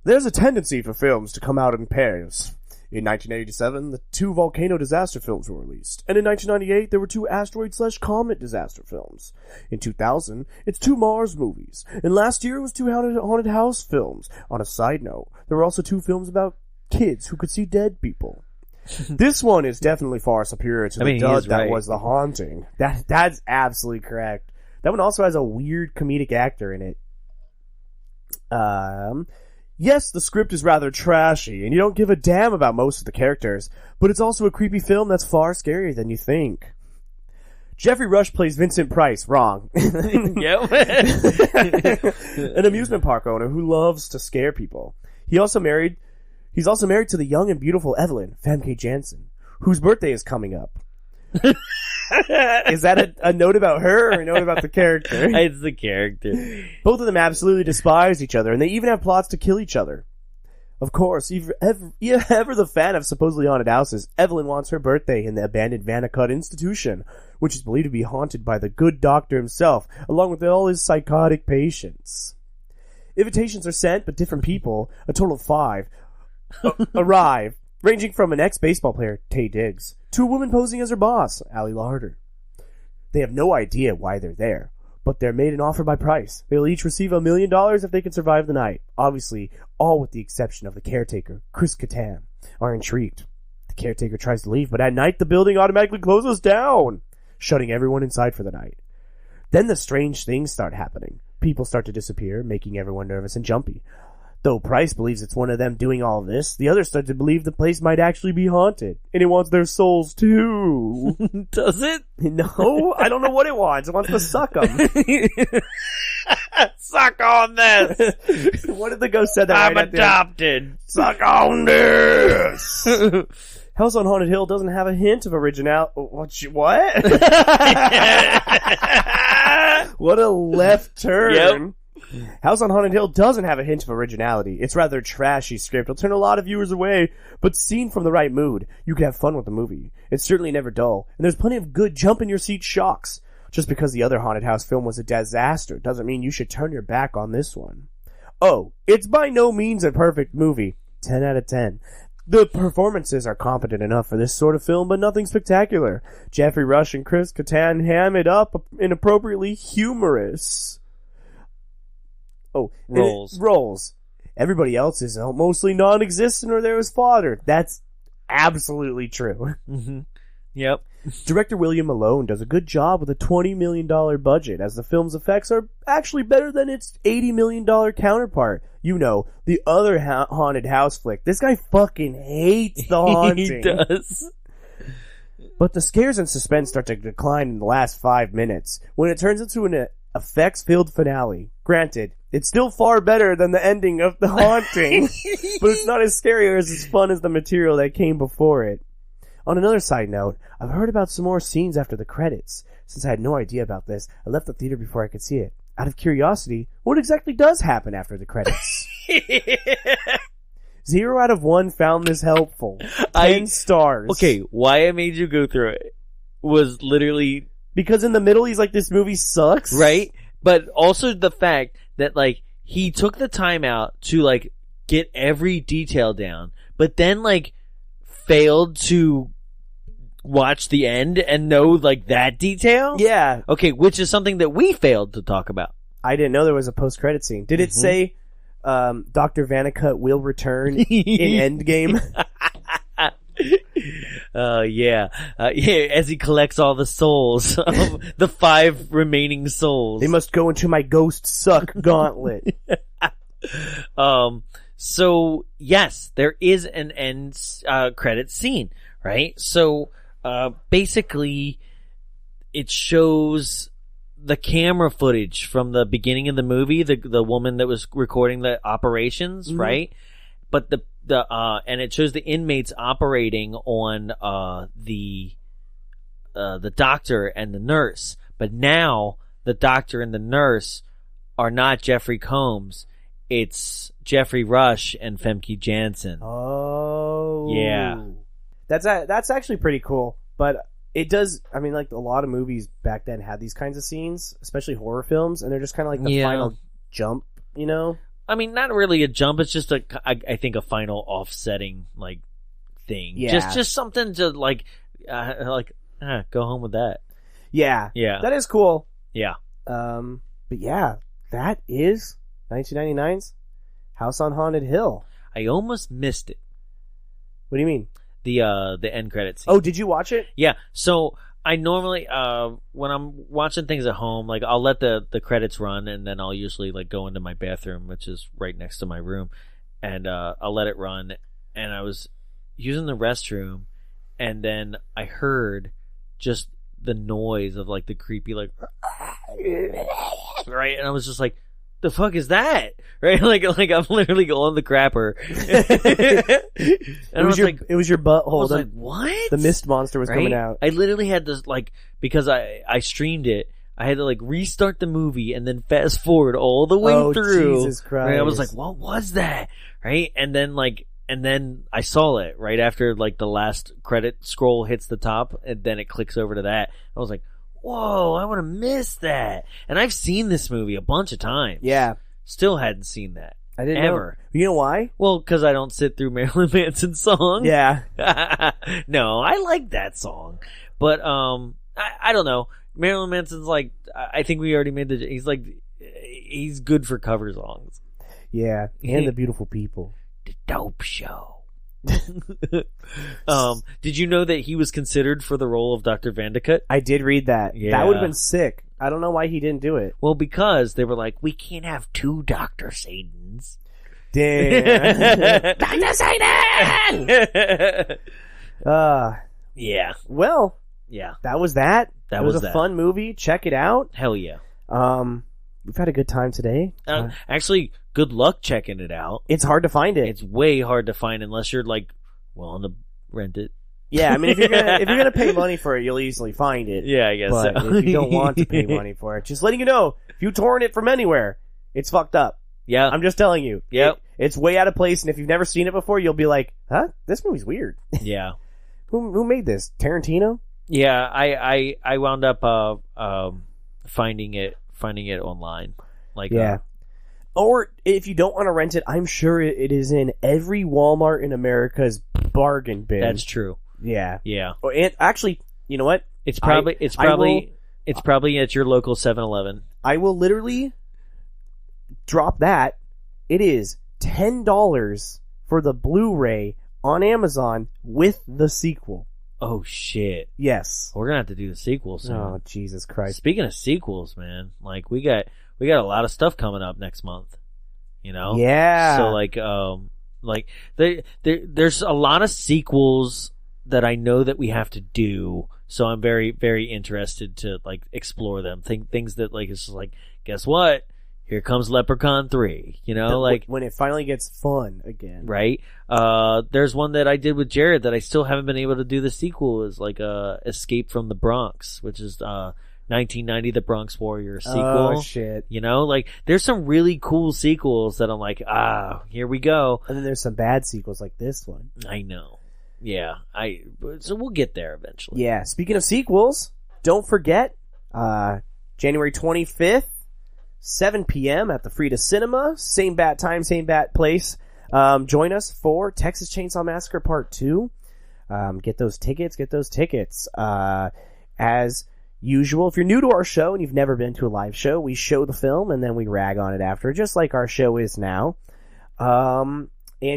There's a tendency for films to come out in pairs. In 1987, the 2 volcano disaster films were released. And in 1998, there were 2 asteroid/comet disaster films. In 2000, it's 2 Mars movies. And last year, it was 2 haunted house films. On a side note, there were also 2 films about kids who could see dead people. This one is definitely far superior to the dud that was The Haunting. That's absolutely correct. That one also has a weird comedic actor in it. Yes, the script is rather trashy, and you don't give a damn about most of the characters, but it's also a creepy film that's far scarier than you think. Geoffrey Rush plays Vincent Price. Wrong. Yep. An amusement park owner who loves to scare people. He's also married to the young and beautiful Evelyn, Famke Janssen, whose birthday is coming up. Is that a note about her or a note about the character? It's the character. Both of them absolutely despise each other, and they even have plots to kill each other. Of course, if you're ever the fan of supposedly haunted houses, Evelyn wants her birthday in the abandoned Vannacut institution, which is believed to be haunted by the good doctor himself, along with all his psychotic patients. Invitations are sent, but different people, a total of 5, arrive, ranging from an ex-baseball player, Taye Diggs, to a woman posing as her boss, Ali Larter. They have no idea why they're there, but they're made an offer by price. They'll each receive $1 million if they can survive the night. Obviously, all with the exception of the caretaker, Chris Kattan, are intrigued. The caretaker tries to leave, but at night the building automatically closes down, shutting everyone inside for the night. Then the strange things start happening. People start to disappear, making everyone nervous and jumpy. Though Price believes it's one of them doing all of this, the others start to believe the place might actually be haunted. And it wants their souls too. Does it? No, I don't know what it wants. It wants to suck them. Suck on this! What did the ghost say that I'm right at the end? adopted! Suck on this! House on Haunted Hill doesn't have a hint of originality. What? What a left turn. Yep. House on Haunted Hill doesn't have a hint of originality. It's rather a trashy script. It'll turn a lot of viewers away, but seen from the right mood, you can have fun with the movie. It's certainly never dull, and there's plenty of good jump-in-your-seat shocks. Just because the other haunted house film was a disaster doesn't mean you should turn your back on this one. Oh, it's by no means a perfect movie. 10 out of 10. The performances are competent enough for this sort of film, but nothing spectacular. Geoffrey Rush and Chris Kattan ham it up inappropriately humorous. Oh, roles. Everybody else is mostly non-existent or they're his father. That's absolutely true. Mm-hmm. Yep. Director William Malone does a good job with a $20 million budget, as the film's effects are actually better than its $80 million counterpart. You know, the other haunted house flick. This guy fucking hates the haunting. He does. But the scares and suspense start to decline in the last 5 minutes, when it turns into an effects-filled finale. Granted, it's still far better than the ending of The Haunting, but it's not as scary or as fun as the material that came before it. On another side note, I've heard about some more scenes after the credits. Since I had no idea about this, I left the theater before I could see it. Out of curiosity, what exactly does happen after the credits? 0 out of 1 found this helpful. 10 stars. Okay, why I made you go through it was literally... Because in the middle he's like, this movie sucks? Right? But also the fact that, like, he took the time out to, like, get every detail down, but then, like, failed to watch the end and know, like, that detail? Yeah. Okay, which is something that we failed to talk about. I didn't know there was a post-credit scene. Did it say Dr. Vanicut will return in Endgame? Yeah, as he collects all the souls of the 5 remaining souls. They must go into my ghost suck gauntlet. So yes, there is an end credit scene, right? So basically it shows the camera footage from the beginning of the movie, the woman that was recording the operations, right? But and it shows the inmates operating on the doctor and the nurse. But now the doctor and the nurse are not Geoffrey Combs. It's Geoffrey Rush and Famke Janssen. Oh. Yeah. That's actually pretty cool. But it does, I mean, like, a lot of movies back then had these kinds of scenes, especially horror films, and they're just kind of like the final jump, you know? I mean, not really a jump. It's just I think a final offsetting, like, thing. Yeah. Just something to, like, go home with that. Yeah. Yeah. That is cool. Yeah. But yeah, that is 1999's House on Haunted Hill. I almost missed it. What do you mean? The end credits scene. Oh, did you watch it? Yeah. So I normally when I'm watching things at home, like, I'll let the credits run, and then I'll usually, like, go into my bathroom, which is right next to my room, and I'll let it run. And I was using the restroom, and then I heard just the noise of, like, the creepy, like, right, and I was just like, the fuck is that? Right? Like I'm literally on the crapper. And it was your butthole. I was like, what? The mist monster was coming out. I literally had to, like, because I streamed it, I had to, like, restart the movie and then fast forward all the way through. Jesus Christ. Right? I was like, what was that? Right? And then I saw it right after, like, the last credit scroll hits the top, and then it clicks over to that. I was like, whoa, I would have missed that. And I've seen this movie a bunch of times. Yeah. Still hadn't seen that. I didn't ever. know. You know why? Well, because I don't sit through Marilyn Manson's songs. Yeah. No, I like that song. But, I don't know. Marilyn Manson's like, I think we already made he's good for cover songs. Yeah, and the beautiful people. The Dope Show. Did you know that he was considered for the role of Dr. Vandercut? I did read that. Yeah. That would have been sick. I don't know why he didn't do it. Well, because they were like, we can't have two Dr. Sadens. Damn. Dr. Satan! Yeah. Well, Yeah. that was that. That it was was a that. fun movie. Check it out. Hell yeah. We've had a good time today. Actually, good luck checking it out. It's hard to find it. It's way hard to find unless you're like willing to rent it. Yeah, I mean, if you're gonna pay money for it, you'll easily find it. Yeah, I guess But so. if you don't want to pay money for it, just letting you know, if you torrent it from anywhere, it's fucked up. Yeah. I'm just telling you. Yep. It's way out of place, and if you've never seen it before, you'll be like, huh? This movie's weird. Yeah. Who made this? Tarantino? Yeah, I wound up finding it online. Like Yeah. Or if you don't want to rent it, I'm sure it is in every Walmart in America's bargain bin. that's true. Yeah. Yeah. Oh, and actually, you know what? It's probably at your local 7-Eleven. I will literally drop that. It is $10 for the Blu-ray on Amazon with the sequel. Oh shit. Yes. We're gonna have to do the sequel soon. Oh, Jesus Christ. Speaking of sequels, man, like we got a lot of stuff coming up next month. You know? Yeah. So there's a lot of sequels that I know that we have to do. So I'm very, very interested to like explore them. Things that like it's just like, guess what? Here comes Leprechaun 3. You know, like when it finally gets fun again. right. There's one that I did with Jared that I still haven't been able to do the sequel. Is like Escape from the Bronx, which is 1990 The Bronx Warrior sequel. Oh shit. You know, like there's some really cool sequels that I'm like, here we go. And then there's some bad sequels like this one. I know. Yeah. So we'll get there eventually. Yeah. Speaking of sequels, don't forget, January 25th, 7 p.m. at the Frida Cinema. Same bat time, same bat place. Join us for Texas Chainsaw Massacre Part 2. Get those tickets. As usual, if you're new to our show and you've never been to a live show, we show the film and then we rag on it after, just like our show is now. And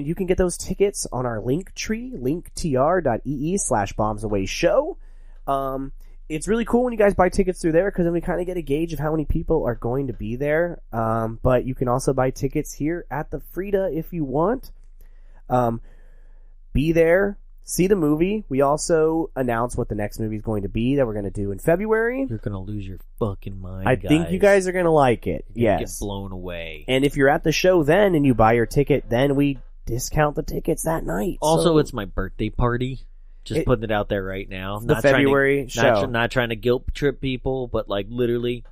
you can get those tickets on our link tree, linktr.ee/bombsawayshow. It's really cool when you guys buy tickets through there because then we kind of get a gauge of how many people are going to be there. But you can also buy tickets here at the Frida if you want. Be there, see the movie. We also announce what the next movie is going to be that we're going to do in February. You're gonna lose your fucking mind. I think you guys are going to like it. You're gonna Yes. get blown away. And if you're at the show then and you buy your ticket, then we discount the tickets that night. Also, So- it's my birthday party. Just putting it out there right now. The February show. Not trying to guilt trip people, but like literally,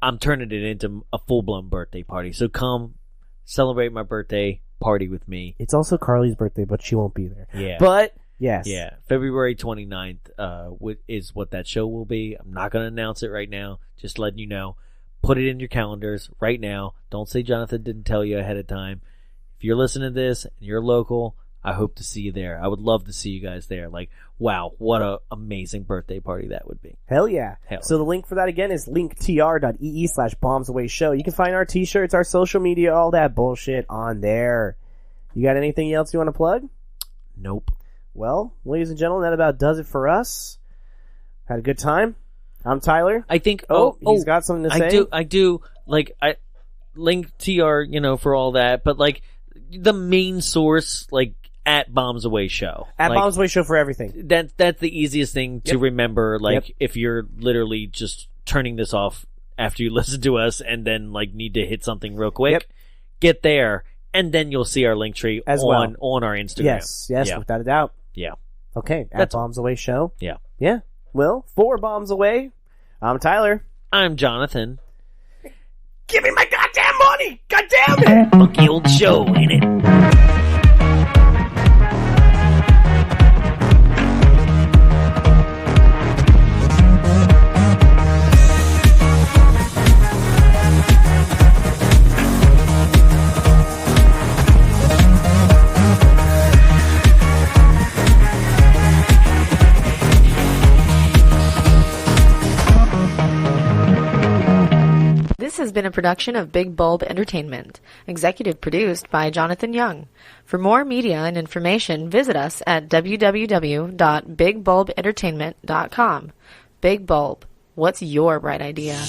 I'm turning it into a full blown birthday party. So come celebrate my birthday party with me. It's also Carly's birthday, but she won't be there. Yeah. But yes. Yeah, February 29th is what that show will be. I'm not going to announce it right now. Just letting you know. Put it in your calendars right now. Don't say Jonathan didn't tell you ahead of time. If you're listening to this and you're local, I hope to see you there. I would love to see you guys there. Like, wow, what a amazing birthday party that would be. Hell yeah. Hell So the link for that again is linktr.ee/bombsawayshow. You can find our t-shirts, our social media, all that bullshit on there. You got anything else you want to plug? Nope. Well, ladies and gentlemen, that about does it for us. Had a good time. I'm Tyler. I think. He's got something to say. I do. Like, I link TR, for all that, but like the main source, like at Bombs Away Show. At like, Bombs Away Show for everything. That's the easiest thing to remember. Like, if you're literally just turning this off after you listen to us, and then like need to hit something real quick, get there, and then you'll see our link tree on our Instagram. Yes, without a doubt. Yeah. Okay, at Bombs Away Show. Yeah. Yeah. Well, for Bombs Away, I'm Tyler. I'm Jonathan. Give me my goddamn money! Goddamn it! Funky old show, ain't it? has been a production of Big Bulb Entertainment, executive produced by Jonathan Young. For more media and information, visit us at www.bigbulbentertainment.com. Big Bulb, what's your bright idea?